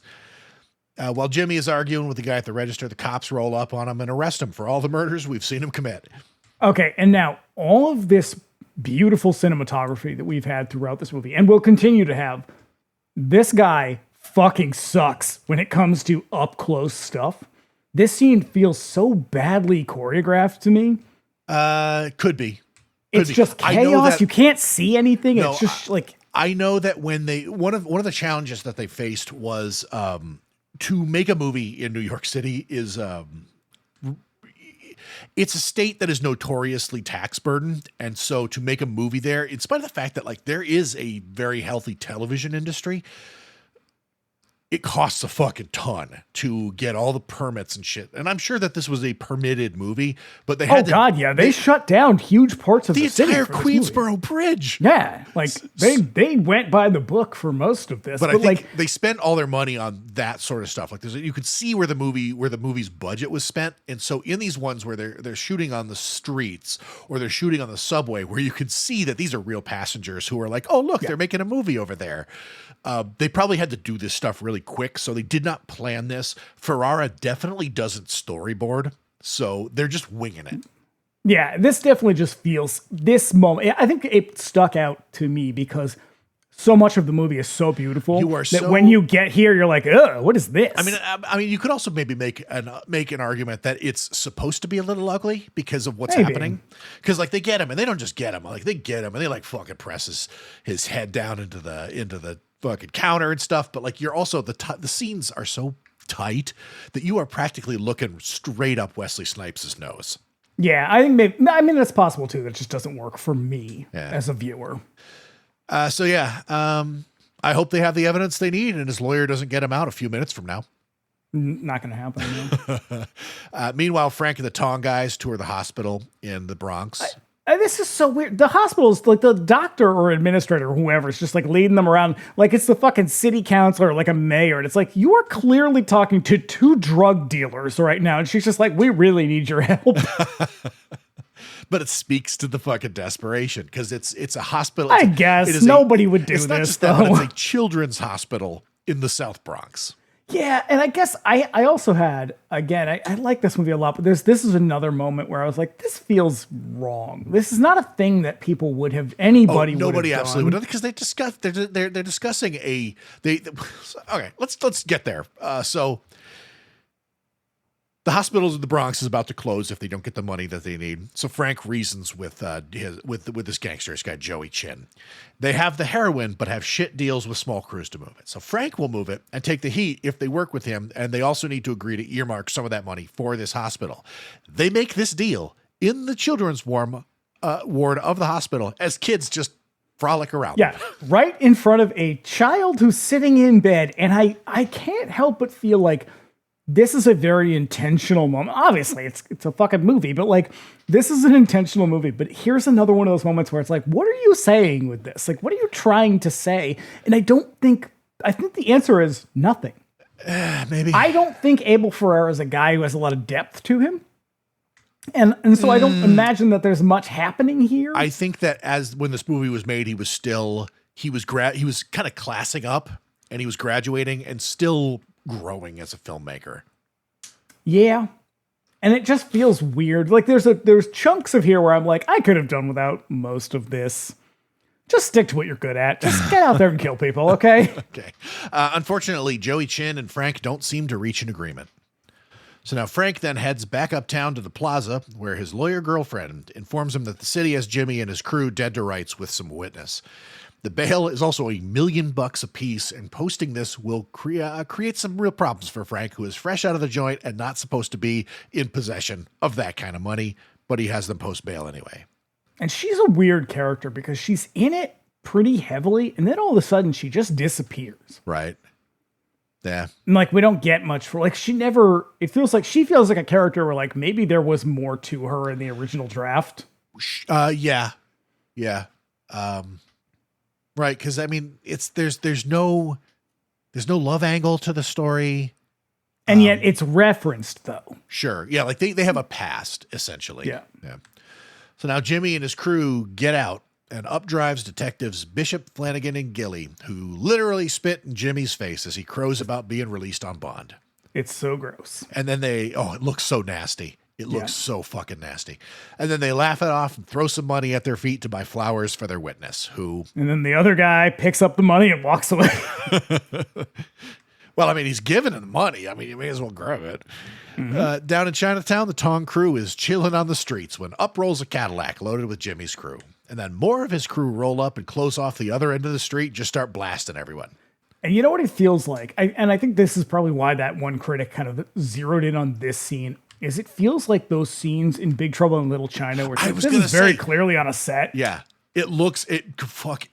While Jimmy is arguing with the guy at the register, the cops roll up on him and arrest him for all the murders we've seen him commit. Okay, and now all of this beautiful cinematography that we've had throughout this movie, and will continue to have, this guy fucking sucks when it comes to up close stuff. This scene feels so badly choreographed to me. Could be. It's just chaos. You can't see anything. No, it's just I know that when one of the challenges that they faced was to make a movie in New York City is it's a state that is notoriously tax burdened, and so to make a movie there, in spite of the fact that there is a very healthy television industry, it costs a fucking ton to get all the permits and shit. And I'm sure that this was a permitted movie, but they had they shut down huge parts of the city. The entire Queensboro Bridge. Yeah, they went by the book for most of this. But I think they spent all their money on that sort of stuff. You could see where the movie's budget was spent. And so in these ones where they're shooting on the streets or they're shooting on the subway, where you could see that these are real passengers who are like, oh look, they're making a movie over there. They probably had to do this stuff really quick, so they did not plan this. Ferrara definitely doesn't storyboard, so they're just winging it. Yeah, this definitely just feels, this moment, I think it stuck out to me because so much of the movie is so beautiful when you get here, you're like, ugh, what is this? I mean, you could also maybe make an argument that it's supposed to be a little ugly because of what's happening. Because they get him, and they don't just get him, they get him, and they fucking presses his head down into the fucking counter and stuff. But you're also the scenes are so tight that you are practically looking straight up Wesley Snipes' nose. Yeah, I think that's possible too. That just doesn't work for me as a viewer. I hope they have the evidence they need and his lawyer doesn't get him out a few minutes from now. Not going to happen. No. Meanwhile, Frank and the Tong guys tour the hospital in the Bronx. This is so weird. The hospital's the doctor or administrator or whoever is just leading them around like it's the fucking city councilor or like a mayor. And it's like, you are clearly talking to two drug dealers right now. And she's just like, we really need your help. But it speaks to the fucking desperation because it's a hospital. I guess nobody would do this. It's not just that, but it's a children's hospital in the South Bronx. Yeah, and I guess I also had, again, I like this movie a lot, but this is another moment where I was like, this feels wrong. This is not a thing that people would have, nobody absolutely would have, because they're discussing okay, let's get there. So the hospitals in the Bronx is about to close if they don't get the money that they need. So Frank reasons with this gangster, this guy Joey Chin. They have the heroin, but have shit deals with small crews to move it. So Frank will move it and take the heat if they work with him, and they also need to agree to earmark some of that money for this hospital. They make this deal in the children's ward of the hospital as kids just frolic around. Yeah, right in front of a child who's sitting in bed, and I can't help but feel like this is a very intentional moment. Obviously, it's a fucking movie, but this is an intentional movie. But here's another one of those moments where it's like, what are you saying with this? What are you trying to say? And I think the answer is nothing. Maybe. I don't think Abel Ferrara is a guy who has a lot of depth to him. And so I don't imagine that there's much happening here. I think that when this movie was made, he was kind of classing up, and he was graduating and still growing as a filmmaker. Yeah. And it just feels weird. There's chunks of here where I'm like, I could have done without most of this. Just stick to what you're good at. Just get out there and kill people, okay? Okay. Unfortunately, Joey Chin and Frank don't seem to reach an agreement. So now Frank then heads back uptown to the plaza where his lawyer girlfriend informs him that the city has Jimmy and his crew dead to rights with some witness. The bail is also $1 million apiece, and posting this will create some real problems for Frank, who is fresh out of the joint and not supposed to be in possession of that kind of money, but he has them post bail anyway. And she's a weird character because she's in it pretty heavily, and then all of a sudden she just disappears. Right. Yeah. And like we don't get much for she never. It feels like she feels like a character where like maybe there was more to her in the original draft. Yeah. Right, because I mean, there's no love angle to the story, and yet it's referenced though. Sure, yeah, like they have a past essentially. Yeah. So now Jimmy and his crew get out, and up drives detectives Bishop, Flanagan, and Gilly, who literally spit in Jimmy's face as he crows about being released on bond. It's so gross. And then it looks so nasty. It looks so fucking nasty. And then they laugh it off and throw some money at their feet to buy flowers for their witness, who... And then the other guy picks up the money and walks away. Well, I mean, he's giving him the money. I mean, you may as well grab it. Mm-hmm. Down in Chinatown, the Tong crew is chilling on the streets when up rolls a Cadillac loaded with Jimmy's crew. And then more of his crew roll up and close off the other end of the street, just start blasting everyone. And you know what it feels like? I think this is probably why that one critic kind of zeroed in on this scene. Is it feels like those scenes in Big Trouble in Little China, where this is very clearly on a set. Yeah, it looks like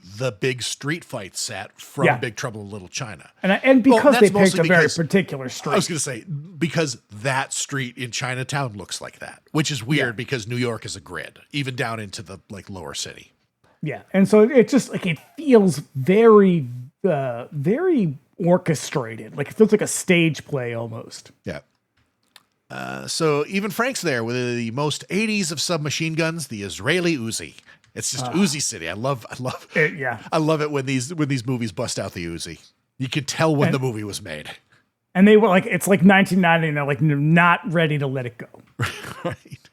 the big street fight set from Big Trouble in Little China, and because they picked a very particular street. I was going to say because that street in Chinatown looks like that, which is weird because New York is a grid, even down into the lower city. Yeah, and so it just it feels very, very orchestrated. Like it feels like a stage play almost. Yeah. So even Frank's there with the most 80s of submachine guns, the Israeli Uzi. It's just Uzi City. I love it. Yeah. I love it when these movies bust out the Uzi. You can tell when the movie was made. And they were like, it's like 1990 and they're like not ready to let it go. Right.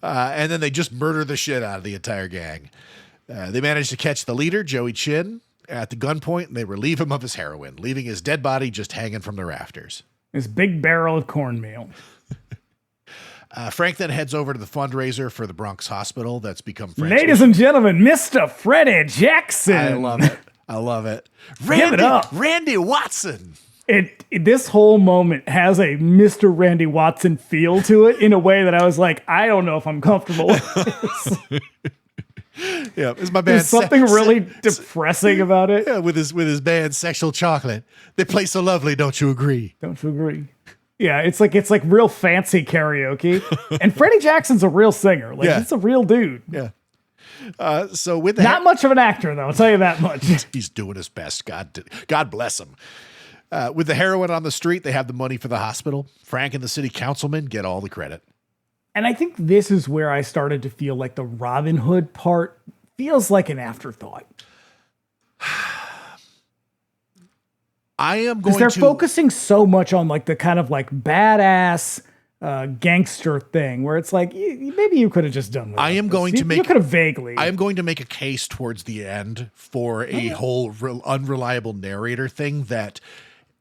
And then they just murder the shit out of the entire gang. They manage to catch the leader, Joey Chin, at the gunpoint, and they relieve him of his heroin, leaving his dead body just hanging from the rafters. This big barrel of cornmeal. Frank then heads over to the fundraiser for the Bronx Hospital that's become Frank's. Ladies and gentlemen, Mr. Freddie Jackson. I love it. Give it up. Randy Watson. This whole moment has a Mr. Randy Watson feel to it in a way that I was like, I don't know if I'm comfortable with this. Yeah, it's my band. There's something really depressing about it. Yeah, with his band Sexual Chocolate. They play so lovely, don't you agree? Don't you agree? Yeah, it's like real fancy karaoke. And Freddie Jackson's a real singer. He's a real dude. Yeah. So with not much of an actor though, I'll tell you that much. He's doing his best. God bless him. With the heroin on the street, they have the money for the hospital. Frank and the city councilman get all the credit. And I think this is where I started to feel like the Robin Hood part feels like an afterthought. They're focusing so much on like the kind of like badass gangster thing where it's like maybe you could have just done that. You could have vaguely. I am going to make a case towards the end for a whole unreliable narrator thing that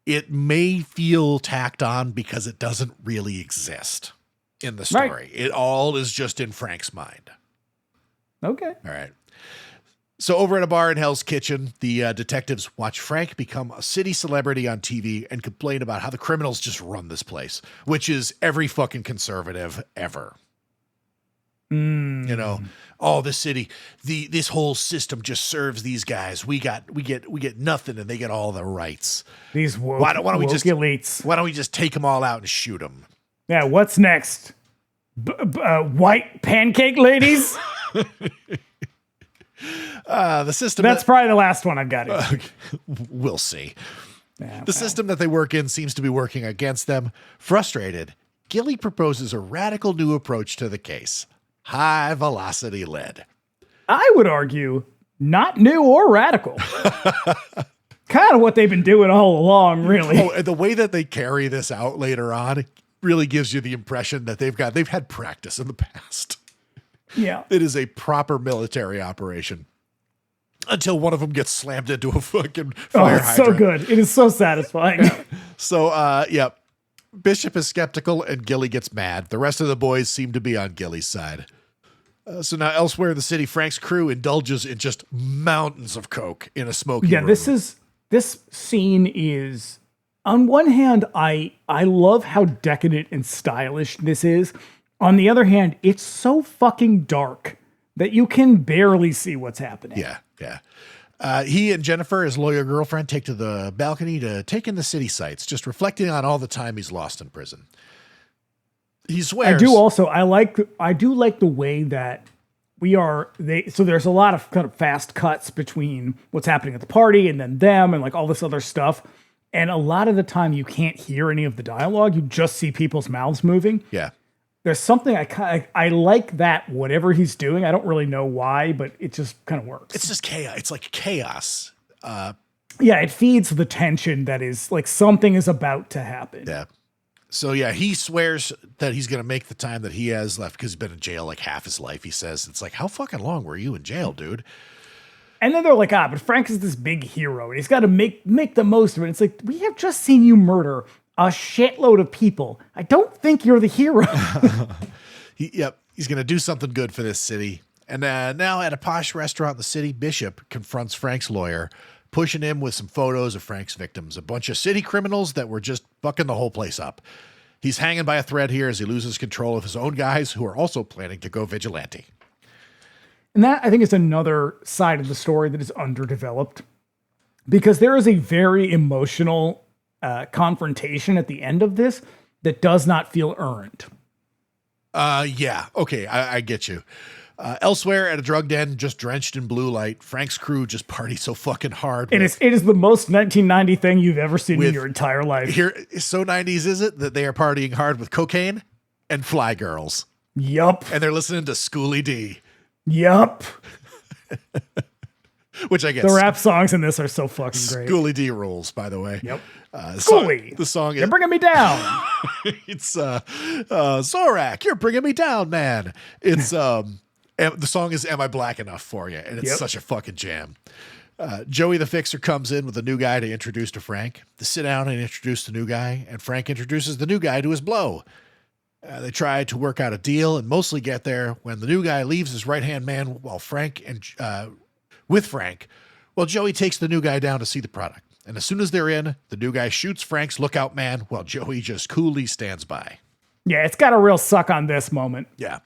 it may feel tacked on because it doesn't really exist in the story. Right. It all is just in Frank's mind. Okay. All right. So over at a bar in Hell's Kitchen, the detectives watch Frank become a city celebrity on TV and complain about how the criminals just run this place, which is every fucking conservative ever. You know, the city, this whole system just serves these guys. We get nothing, and they get all the rights. These woke, why don't we just elites? Why don't we just take them all out and shoot them? Yeah. What's next? White pancake ladies. The system that's probably the last one I've got. We'll see. The system that they work in seems to be working against them. Frustrated, Gilly proposes a radical new approach to the case: high velocity lead. I would argue not new or radical. Kind of what they've been doing all along, really. And the way that they carry this out later on really gives you the impression that they've had practice in the past. Yeah. It is a proper military operation. Until one of them gets slammed into a fucking fire hydrant. So good. It is so satisfying. So, Bishop is skeptical and Gilly gets mad. The rest of the boys seem to be on Gilly's side. So now elsewhere in the city, Frank's crew indulges in just mountains of coke in a smoky room. This scene is, on one hand, I love how decadent and stylish this is. On the other hand, it's so fucking dark that you can barely see what's happening. Yeah. He and Jennifer, his lawyer girlfriend, take to the balcony to take in the city sights, just reflecting on all the time he's lost in prison. He swears. I do like the way that so there's a lot of kind of fast cuts between what's happening at the party and then them and like all this other stuff. And a lot of the time you can't hear any of the dialogue. You just see people's mouths moving. Yeah. There's something I like that whatever he's doing. I don't really know why, but it just kind of works. It's just chaos. It's like chaos. Yeah, it feeds the tension that is like something is about to happen. Yeah. So yeah, he swears that he's going to make the time that he has left because he's been in jail like half his life. He says, it's like, how fucking long were you in jail, dude? And then they're like, but Frank is this big hero and he's got to make the most of it. It's like, we have just seen you murder a shitload of people. I don't think you're the hero. He's going to do something good for this city. And now at a posh restaurant in the city, Bishop confronts Frank's lawyer, pushing him with some photos of Frank's victims, a bunch of city criminals that were just fucking the whole place up. He's hanging by a thread here as he loses control of his own guys who are also planning to go vigilante. And that, I think, is another side of the story that is underdeveloped because there is a very emotional confrontation at the end of this that does not feel earned. Yeah. Okay. I get you. Elsewhere at a drug den, just drenched in blue light, Frank's crew just party so fucking hard. It is the most 1990 thing you've ever seen in your entire life. Here, so 90s is it that they are partying hard with cocaine and fly girls. Yup. And they're listening to Schooly D. Yup. Which I guess the rap songs in this are so fucking great. Schooly D rules, by the way. Yep. Schooly. The song is, you're bringing me down. It's Zorak, you're bringing me down, man. It's the song is Am I Black Enough for You? And it's such a fucking jam. Joey the Fixer comes in with a new guy to introduce to Frank. They sit down and introduce the new guy, and Frank introduces the new guy to his blow. They try to work out a deal and mostly get there when the new guy leaves his right-hand man with Frank, while Joey takes the new guy down to see the product. And as soon as they're in, the new guy shoots Frank's lookout man while Joey just coolly stands by. Yeah, it's got a real suck on this moment. Yeah.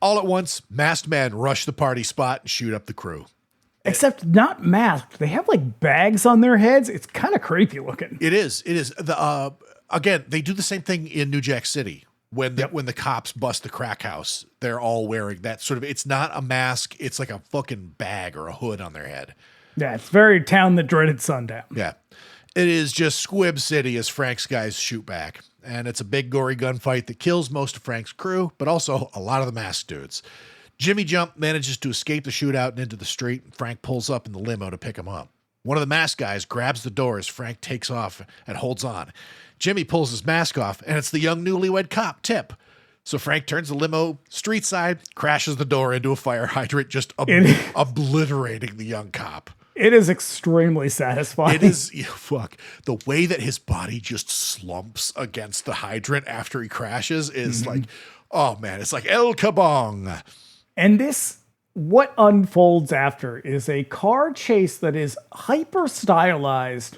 All at once, masked men rush the party spot and shoot up the crew. Except not masked. They have like bags on their heads. It's kind of creepy looking. It is. Again, they do the same thing in New Jack City. When the cops bust the crack house, they're all wearing that sort of, it's not a mask. It's like a fucking bag or a hood on their head. Yeah, it's very town that dreaded sundown. Yeah. It is just Squib City as Frank's guys shoot back. And it's a big gory gunfight that kills most of Frank's crew, but also a lot of the masked dudes. Jimmy Jump manages to escape the shootout and into the street, and Frank pulls up in the limo to pick him up. One of the masked guys grabs the door as Frank takes off and holds on. Jimmy pulls his mask off, and it's the young newlywed cop, Tip. So Frank turns the limo street side, crashes the door into a fire hydrant, just obliterating the young cop. It is extremely satisfying. It is, fuck. The way that his body just slumps against the hydrant after he crashes is like, oh man, it's like El Kabong. And what unfolds after is a car chase that is hyper stylized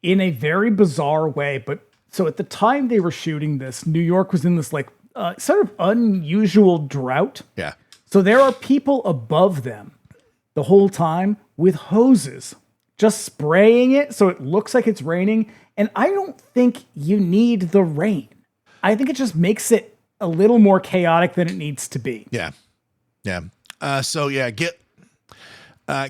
in a very bizarre way. But so at the time they were shooting this, New York was in this like sort of unusual drought. Yeah. So there are people above them the whole time with hoses, just spraying it so it looks like it's raining. And I don't think you need the rain. I think it just makes it a little more chaotic than it needs to be. Yeah. Yeah.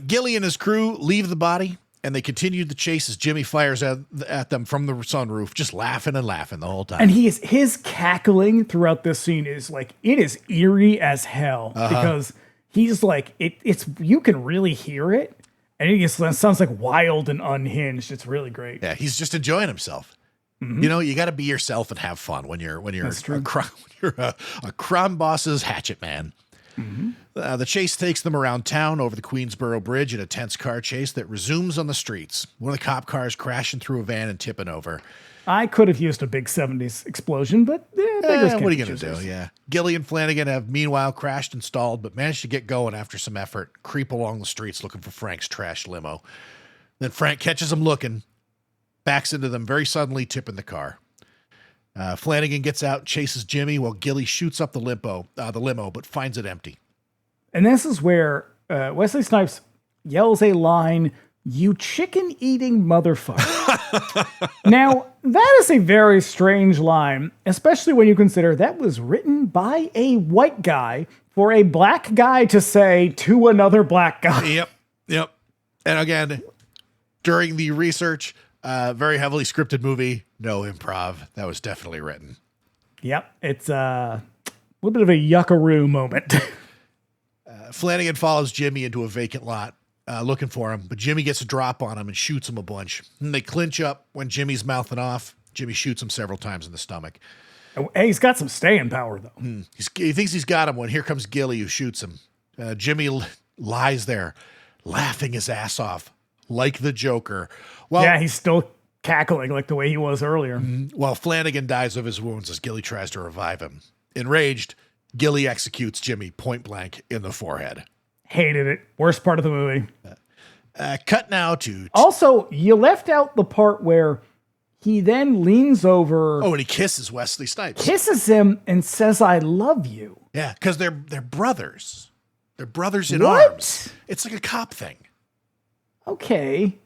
Gilly and his crew leave the body, and they continue the chase as Jimmy fires at them from the sunroof, just laughing and laughing the whole time. And his cackling throughout this scene is like, it is eerie as hell because he's like, it's you can really hear it. And it sounds like wild and unhinged. It's really great. Yeah, he's just enjoying himself. Mm-hmm. You know, you got to be yourself and have fun when you're a crime boss's hatchet man. The chase takes them around town over the Queensboro Bridge in a tense car chase that resumes on the streets. One of the cop cars crashing through a van and tipping over. I could have used a big 70s explosion, but beggars can't what are be you going to do? choosers. Yeah. Gilly and Flanagan have meanwhile crashed and stalled, but managed to get going after some effort, creep along the streets looking for Frank's trash limo. Then Frank catches them looking, backs into them very suddenly, tipping the car. Flanagan gets out, chases Jimmy while Gilly shoots up the limo, but finds it empty. And this is where Wesley Snipes yells a line, "You chicken-eating motherfucker." Now, that is a very strange line, especially when you consider that was written by a white guy for a black guy to say to another black guy. Yep. And again, during the research, very heavily scripted movie, no improv. That was definitely written. Yep. It's a little bit of a yuckaroo moment. Flanagan follows Jimmy into a vacant lot, looking for him, but Jimmy gets a drop on him and shoots him a bunch. And they clinch up when Jimmy's mouthing off. Jimmy shoots him several times in the stomach. Hey, he's got some staying power, though. He thinks he's got him when here comes Gilly, who shoots him. Jimmy lies there, laughing his ass off, like the Joker. Well, yeah, he's still cackling like the way he was earlier. While Flanagan dies of his wounds as Gilly tries to revive him. Enraged, Gilly executes Jimmy point blank in the forehead. Hated it. Worst part of the movie. Cut now to... Also, you left out the part where he then leans over... Oh, and he kisses Wesley Snipes. Kisses him and says, "I love you." Yeah, because they're brothers. They're brothers in What? arms. It's like a cop thing. Okay.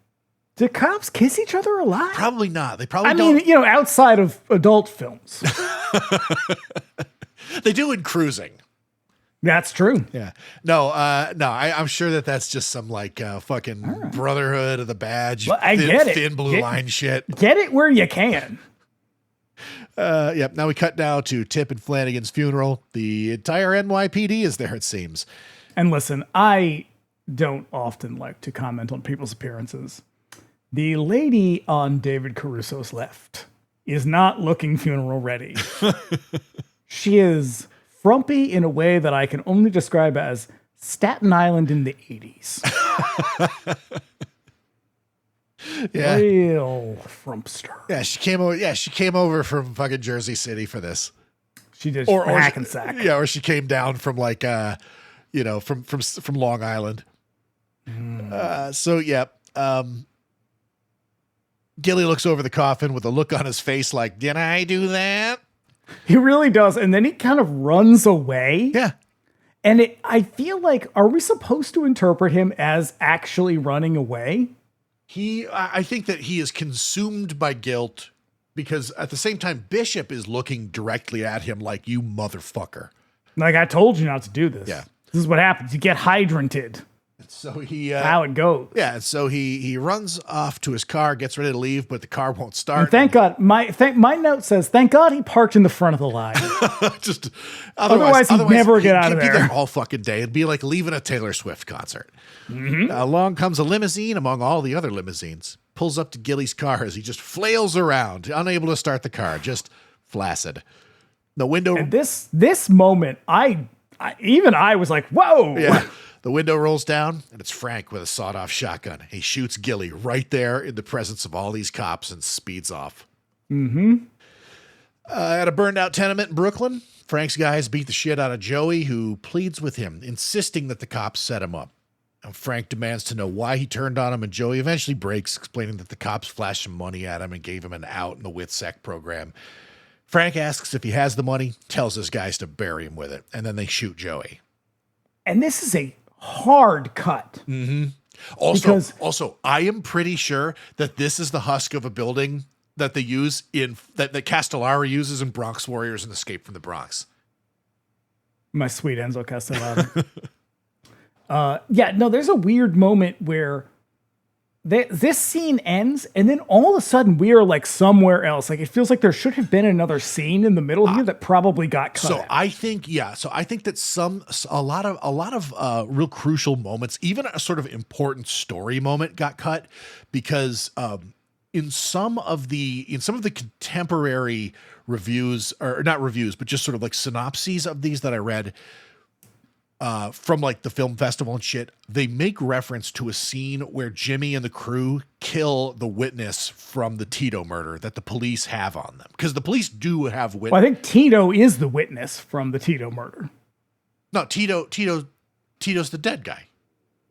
Do cops kiss each other a lot? Probably not. They probably I don't. mean, outside of adult films. They do in Cruising. That's true. Yeah. No, I'm sure that's just some like fucking Brotherhood of the Badge. Well, I get it. Thin blue line shit. Get it where you can. Yep. Now we cut down to Tip and Flanagan's funeral. The entire NYPD is there, it seems. And listen, I don't often like to comment on people's appearances. The lady on David Caruso's left is not looking funeral ready. She is frumpy in a way that I can only describe as Staten Island in the 80s. Yeah. Real frumpster. Yeah, she came over. Yeah, she came over from fucking Jersey City for this. She did Or Hackensack. Yeah, or she came down from like from Long Island. So yeah. Gilly looks over the coffin with a look on his face like, "Did I do that?" He really does. And then he kind of runs away. Yeah. And I feel like, are we supposed to interpret him as actually running away? I think that he is consumed by guilt because at the same time, Bishop is looking directly at him like, "You motherfucker." Like, I told you not to do this. Yeah. This is what happens. You get hydranted. So he, how it goes. Yeah. So he runs off to his car, gets ready to leave, but the car won't start. And thank God, my note says, thank God he parked in the front of the line. Just otherwise he'd never get out of He'd be there. there all fucking day. It'd be like leaving a Taylor Swift concert. Along comes a limousine among all the other limousines. Pulls up to Gilly's car as he just flails around, unable to start the car, just flaccid. The window. And this moment, I was like, whoa. Yeah. The window rolls down, and it's Frank with a sawed-off shotgun. He shoots Gilly right there in the presence of all these cops and speeds off. At a burned-out tenement in Brooklyn, Frank's guys beat the shit out of Joey, who pleads with him, insisting that the cops set him up. And Frank demands to know why he turned on him, and Joey eventually breaks, explaining that the cops flashed some money at him and gave him an out in the WITSEC program. Frank asks if he has the money, tells his guys to bury him with it, and then they shoot Joey. And this is a hard cut. Also, I am pretty sure that this is the husk of a building that they use that Castellari uses in Bronx Warriors and Escape from the Bronx. My sweet Enzo Castellari. There's a weird moment where this scene ends, and then all of a sudden we are like somewhere else. Like, it feels like there should have been another scene in the middle here that probably got cut. So I think that a lot of real crucial moments, even a sort of important story moment, got cut because in some of the contemporary reviews, or not reviews, but just sort of like synopses of these that I read, from like the film festival and shit, they make reference to a scene where Jimmy and the crew kill the witness from the Tito murder that the police have on them. Because the police do have witness. Well, I think Tito is the witness from the Tito murder. No, Tito's the dead guy.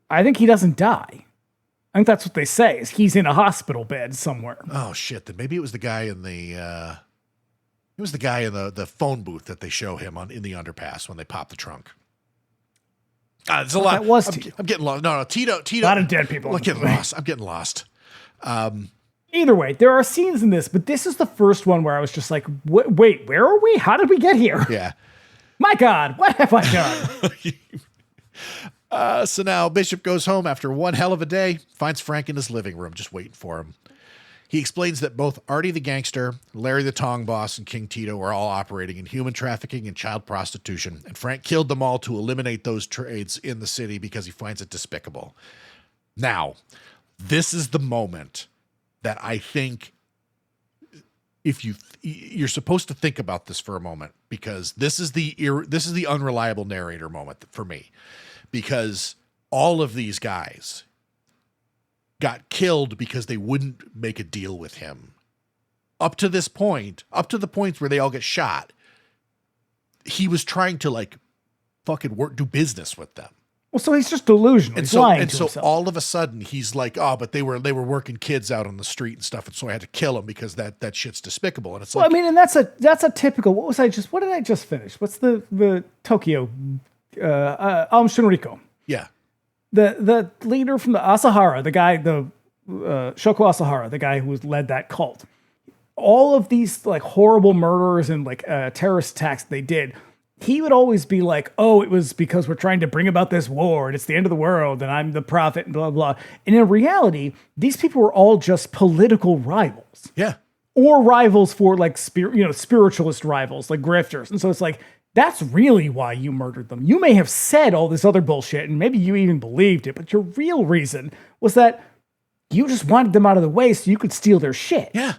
I think he doesn't die. I think that's what they say, is he's in a hospital bed somewhere. Oh shit, then maybe it was the guy in the the phone booth that they show him in the underpass when they pop the trunk. There's a lot. That was I'm getting lost. No, Tito. A lot of dead people. I'm getting lost. I'm getting lost. Either way, there are scenes in this, but this is the first one where I was just like, wait, where are we? How did we get here? Yeah. My God, what have I done? So now Bishop goes home after one hell of a day, finds Frank in his living room, just waiting for him. He explains that both Artie the gangster, Larry the Tong boss, and King Tito are all operating in human trafficking and child prostitution, and Frank killed them all to eliminate those trades in the city because he finds it despicable. Now, this is the moment that I think if you're supposed to think about this for a moment, because this is the unreliable narrator moment for me, because all of these guys got killed because they wouldn't make a deal with him. Up to the point where they all get shot, he was trying to like fucking do business with them. Well, so he's just delusional. He's lying to himself. All of a sudden he's like, oh, but they were working kids out on the street and stuff, and so I had to kill them because that shit's despicable. And it's well, I mean, and that's a typical. What did I just finish? What's the Tokyo? Shinriko. Yeah. The leader from the Asahara, the guy, the Shoko Asahara, the guy who led that cult. All of these like horrible murders and like terrorist attacks they did, he would always be like, oh, it was because we're trying to bring about this war and it's the end of the world and I'm the prophet and blah, blah. And in reality, these people were all just political rivals. Yeah. Or rivals for like, spiritualist rivals, like grifters. And so it's like, that's really why you murdered them. You may have said all this other bullshit, and maybe you even believed it, but your real reason was that you just wanted them out of the way so you could steal their shit. Yeah.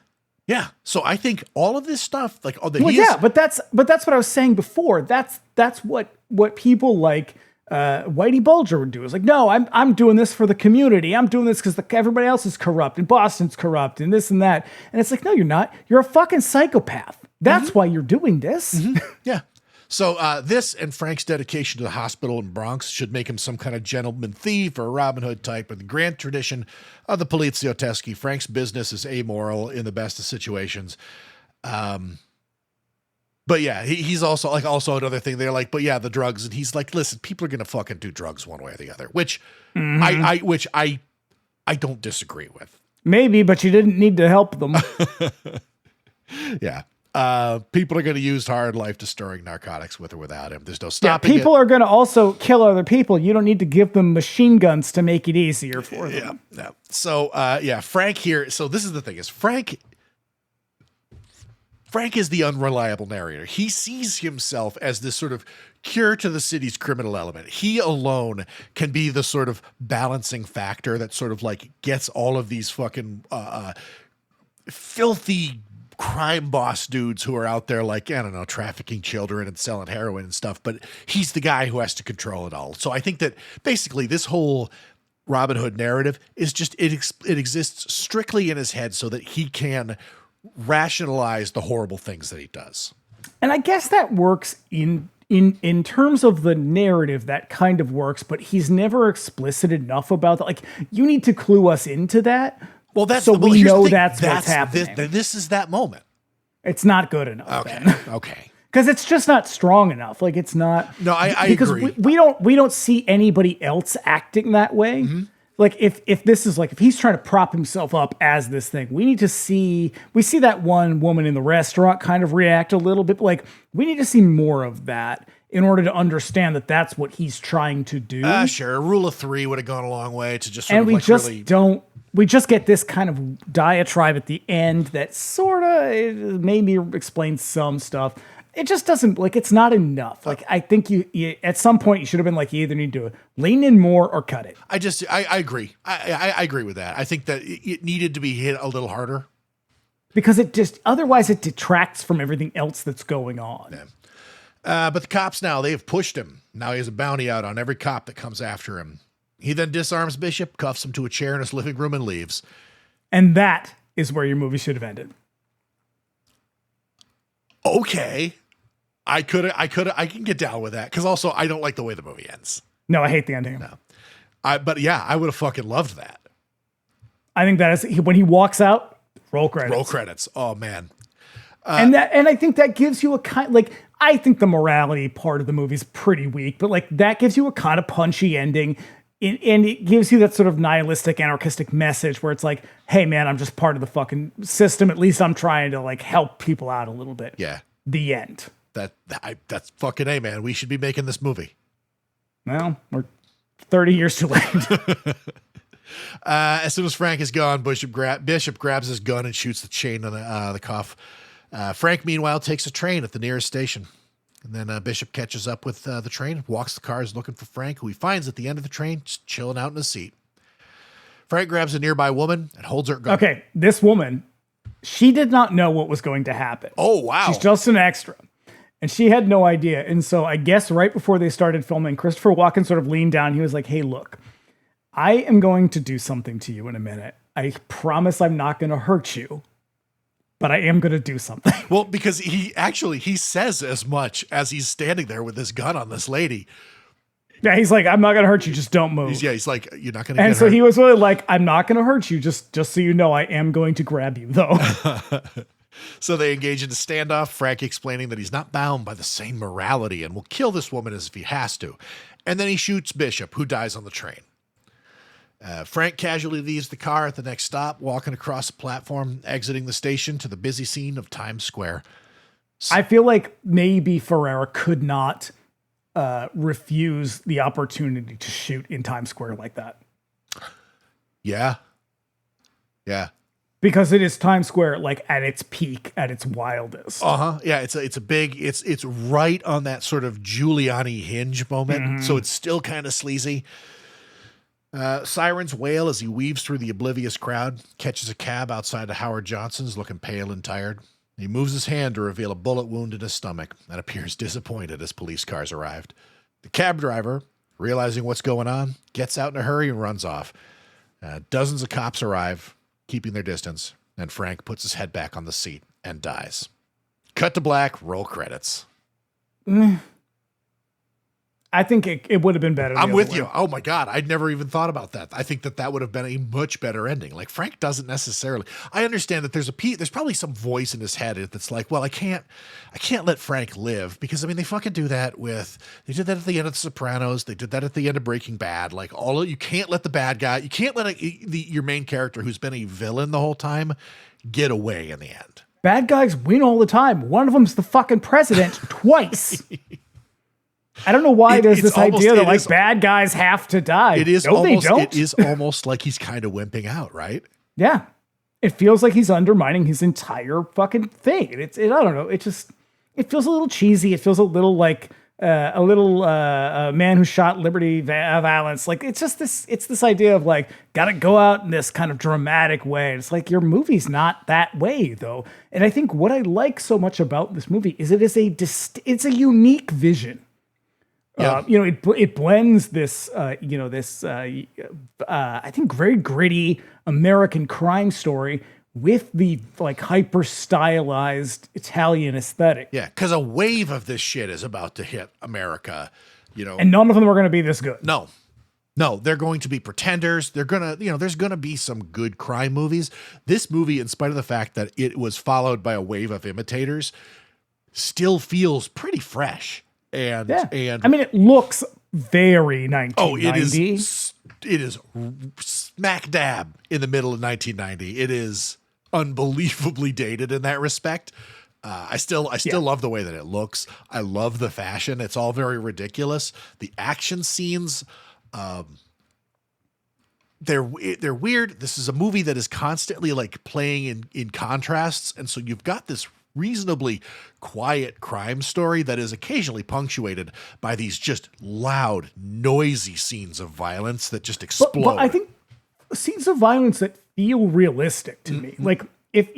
Yeah. So I think all of this stuff, like, but that's what I was saying before. That's what people like Whitey Bulger would do. It's like, no, I'm doing this for the community. I'm doing this because everybody else is corrupt and Boston's corrupt and this and that. And it's like, no, you're not. You're a fucking psychopath. That's why you're doing this. Mm-hmm. Yeah. So this and Frank's dedication to the hospital in Bronx should make him some kind of gentleman thief or a Robin Hood type. In the grand tradition of the Polizziotteschi, Frank's business is amoral in the best of situations. But yeah, he's also another thing. They're like, but yeah, the drugs. And he's like, listen, people are going to fucking do drugs one way or the other, which I don't disagree with. Maybe, but you didn't need to help them. Yeah. People are going to use hard life destroying narcotics with or without him. There's no stopping people are going to also kill other people. You don't need to give them machine guns to make it easier for them. Yeah. So, Frank here. So this is the thing is Frank is the unreliable narrator. He sees himself as this sort of cure to the city's criminal element. He alone can be the sort of balancing factor that sort of like gets all of these fucking, filthy crime boss dudes who are out there like, I don't know, trafficking children and selling heroin and stuff, but he's the guy who has to control it all. So I think that basically this whole Robin Hood narrative is just, it exists strictly in his head so that he can rationalize the horrible things that he does. And I guess that works in terms of the narrative, that kind of works, but he's never explicit enough about that. Like, you need to clue us into that. Well, that's we know that's what's happening. This is that moment. It's not good enough. Okay. Because it's just not strong enough. Like, it's not. No, I agree. Because we don't see anybody else acting that way. Mm-hmm. Like, if this is like, if he's trying to prop himself up as this thing, we see that one woman in the restaurant kind of react a little bit. Like, we need to see more of that in order to understand that that's what he's trying to do. Sure. A rule of three would have gone a long way to just we just get this kind of diatribe at the end that sort of maybe explains some stuff. It just doesn't, like, it's not enough. Like, I think you at some point you should have been like, you either need to lean in more or cut it. I agree. I agree with that. I think that it needed to be hit a little harder. Because otherwise it detracts from everything else that's going on. But the cops now, they've pushed him. Now he has a bounty out on every cop that comes after him. He then disarms Bishop, cuffs him to a chair in his living room, and leaves. And that is where your movie should have ended. Okay. I can get down with that. Because also, I don't like the way the movie ends. No, I hate the ending. No. But yeah, I would have fucking loved that. I think that is, when he walks out, roll credits. Roll credits. Oh, man. And I think that gives you a kind, like, I think the morality part of the movie is pretty weak, but like that gives you a kind of punchy ending. And it gives you that sort of nihilistic, anarchistic message where it's like, hey man, I'm just part of the fucking system. At least I'm trying to like help people out a little bit. Yeah. The end. That's fucking A, man. We should be making this movie. Well, we're 30 years too late. As soon as Frank is gone, Bishop grabs his gun and shoots the chain on the cuff. Frank, meanwhile, takes a train at the nearest station. And then Bishop catches up with the train, walks the cars looking for Frank, who he finds at the end of the train, just chilling out in his seat. Frank grabs a nearby woman and holds her gun. Okay, this woman, she did not know what was going to happen. Oh, wow. She's just an extra. And she had no idea. And so I guess right before they started filming, Christopher Walken sort of leaned down. He was like, hey, look, I am going to do something to you in a minute. I promise I'm not going to hurt you. But I am going to do something. Well, because he says as much as he's standing there with his gun on this lady. Yeah, he's like, I'm not going to hurt you. Just don't move. He's like, you're not going to get And so hurt. he was really like, I'm not going to hurt you. Just so you know, I am going to grab you, though. So they engage in a standoff, Frank explaining that he's not bound by the same morality and will kill this woman as if he has to. And then he shoots Bishop, who dies on the train. Frank casually leaves the car at the next stop, walking across the platform, exiting the station to the busy scene of Times Square. I feel like maybe Ferrara could not refuse the opportunity to shoot in Times Square like that. Yeah. Yeah. Because it is Times Square, like at its peak, at its wildest. Yeah, it's right on that sort of Giuliani hinge moment. Mm-hmm. So it's still kind of sleazy. Sirens wail as he weaves through the oblivious crowd, catches a cab outside of Howard Johnson's, looking pale and tired. He moves his hand to reveal a bullet wound in his stomach and appears disappointed as police cars arrived. The cab driver, realizing what's going on, gets out in a hurry and runs off. Dozens of cops arrive, keeping their distance, and Frank puts his head back on the seat and dies. Cut to black, roll credits. I think it would have been better. I'm with you. Oh my God. I'd never even thought about that. I think that would have been a much better ending. Like Frank doesn't necessarily, I understand that there's probably some voice in his head that's like, well, I can't let Frank live because I mean, they fucking do that they did that at the end of The Sopranos. They did that at the end of Breaking Bad. Like you can't let the bad guy, you can't let your main character who's been a villain the whole time get away in the end. Bad guys win all the time. One of them's the fucking president twice. I don't know why there's this idea that like bad guys have to die. It is no, almost, they don't. It is almost like he's kind of wimping out, right? Yeah. It feels like he's undermining his entire fucking thing. I don't know. It feels a little cheesy. It feels a little like a man who shot liberty violence. Like it's this idea of like, gotta go out in this kind of dramatic way. It's like your movie's not that way though. And I think what I like so much about this movie is it's a unique vision. Yeah. It blends this, I think very gritty American crime story with the like hyper stylized Italian aesthetic. Yeah, because a wave of this shit is about to hit America, and none of them are going to be this good. No, they're going to be pretenders. They're gonna, there's gonna be some good crime movies. This movie, in spite of the fact that it was followed by a wave of imitators, still feels pretty fresh. And I mean, it looks very 1990. It is smack dab in the middle of 1990. It is unbelievably dated in that respect. I still love the way that it looks. I love the fashion. It's all very ridiculous. The action scenes, they're weird. This is a movie that is constantly like playing in contrasts, and so you've got this reasonably quiet crime story that is occasionally punctuated by these just loud, noisy scenes of violence that just explode. But I think scenes of violence that feel realistic to me. Like if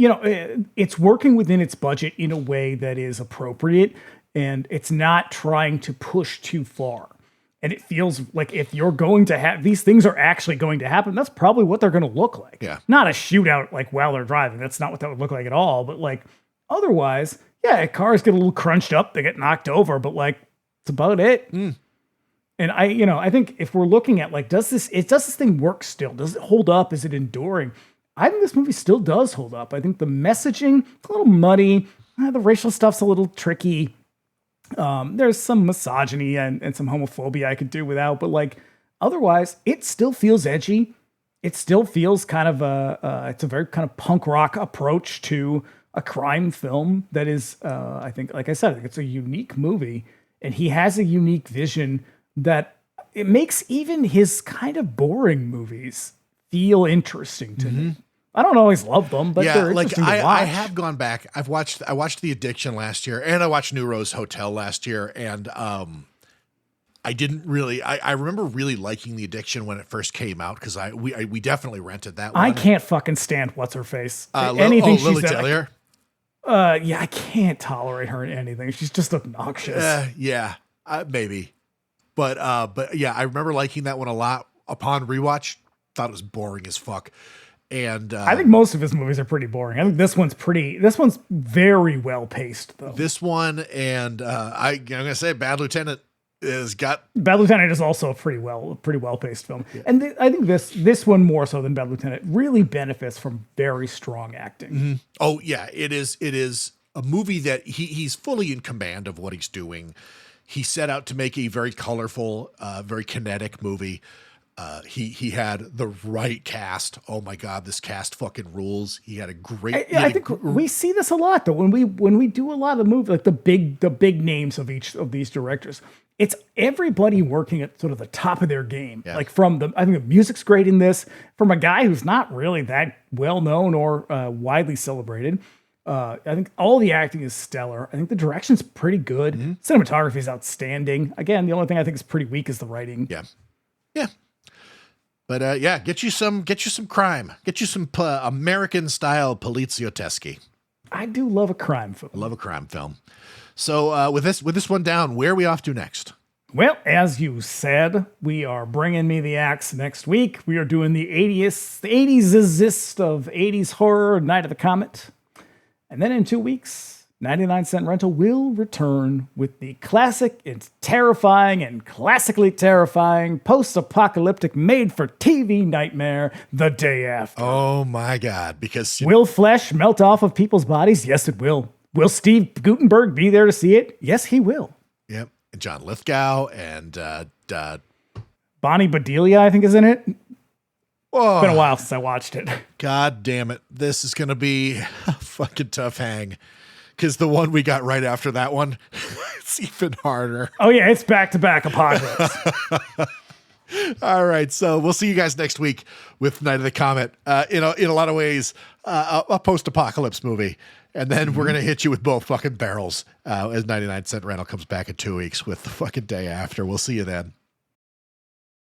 it's working within its budget in a way that is appropriate. and it's not trying to push too far. And it feels like if you're going to have these things are actually going to happen, that's probably what they're going to look like. Yeah. Not a shootout like while they're driving. That's not what that would look like at all. But like otherwise, yeah, cars get a little crunched up, they get knocked over, but like it's about it. And I think if we're looking at like, does this thing work still? Does it hold up? Is it enduring? I think this movie still does hold up. I think the messaging, a little muddy. The racial stuff's a little tricky. There's some misogyny and some homophobia I could do without, but like otherwise, it still feels edgy. It still feels kind of it's a very kind of punk rock approach to a crime film that is, I think, like I said, I think it's a unique movie, and he has a unique vision that it makes even his kind of boring movies feel interesting to me. I don't always love them, but they're interesting to watch. I have gone back. I watched The Addiction last year, and I watched New Rose Hotel last year, and I didn't really. I remember really liking The Addiction when it first came out because we definitely rented that one. I can't fucking stand what's her face. Anything Lily Taylor. Yeah, I can't tolerate her in anything. She's just obnoxious. Maybe, but yeah, I remember liking that one a lot. Upon rewatch, thought it was boring as fuck. And I think most of his movies are pretty boring. I think this one's very well paced though. This one, and I'm gonna say Bad Lieutenant Bad Lieutenant is also a pretty well paced film. Yeah. And I think this one more so than Bad Lieutenant really benefits from very strong acting. Oh yeah, it is a movie that he's fully in command of what he's doing. He set out to make a very colorful, very kinetic movie. He had the right cast. Oh my God, this cast fucking rules. He had a great. I think we see this a lot though when we do a lot of movies, like the big names of each of these directors. It's everybody working at sort of the top of their game. Yeah. Like I think the music's great in this. From a guy who's not really that well known or widely celebrated. I think all the acting is stellar. I think the direction's pretty good. Cinematography is outstanding. Again, the only thing I think is pretty weak is the writing. Yeah. But get you some crime. Get you some American style Polizziotteschi. I do love a crime film. I love a crime film. So with this one down, where are we off to next? Well, as you said, we are bringing me the axe next week. We are doing the 80s of 80s horror, Night of the Comet. And then in 2 weeks, 99-cent Rental will return with the classic, it's terrifying and classically terrifying post-apocalyptic made-for-TV nightmare, The Day After. Oh my God, because... Will flesh melt off of people's bodies? Yes, it will. Will Steve Guttenberg be there to see it? Yes, he will. Yep. And John Lithgow and... Bonnie Bedelia, I think, is in it. Whoa. It's been a while since I watched it. God damn it. This is going to be a fucking tough hang. Because the one we got right after that one, it's even harder. Oh, yeah, it's back-to-back apocalypse. All right, so we'll see you guys next week with Night of the Comet. In a lot of ways, a post-apocalypse movie. And then we're going to hit you with both fucking barrels as 99-cent Rental comes back in 2 weeks with the fucking Day After. We'll see you then.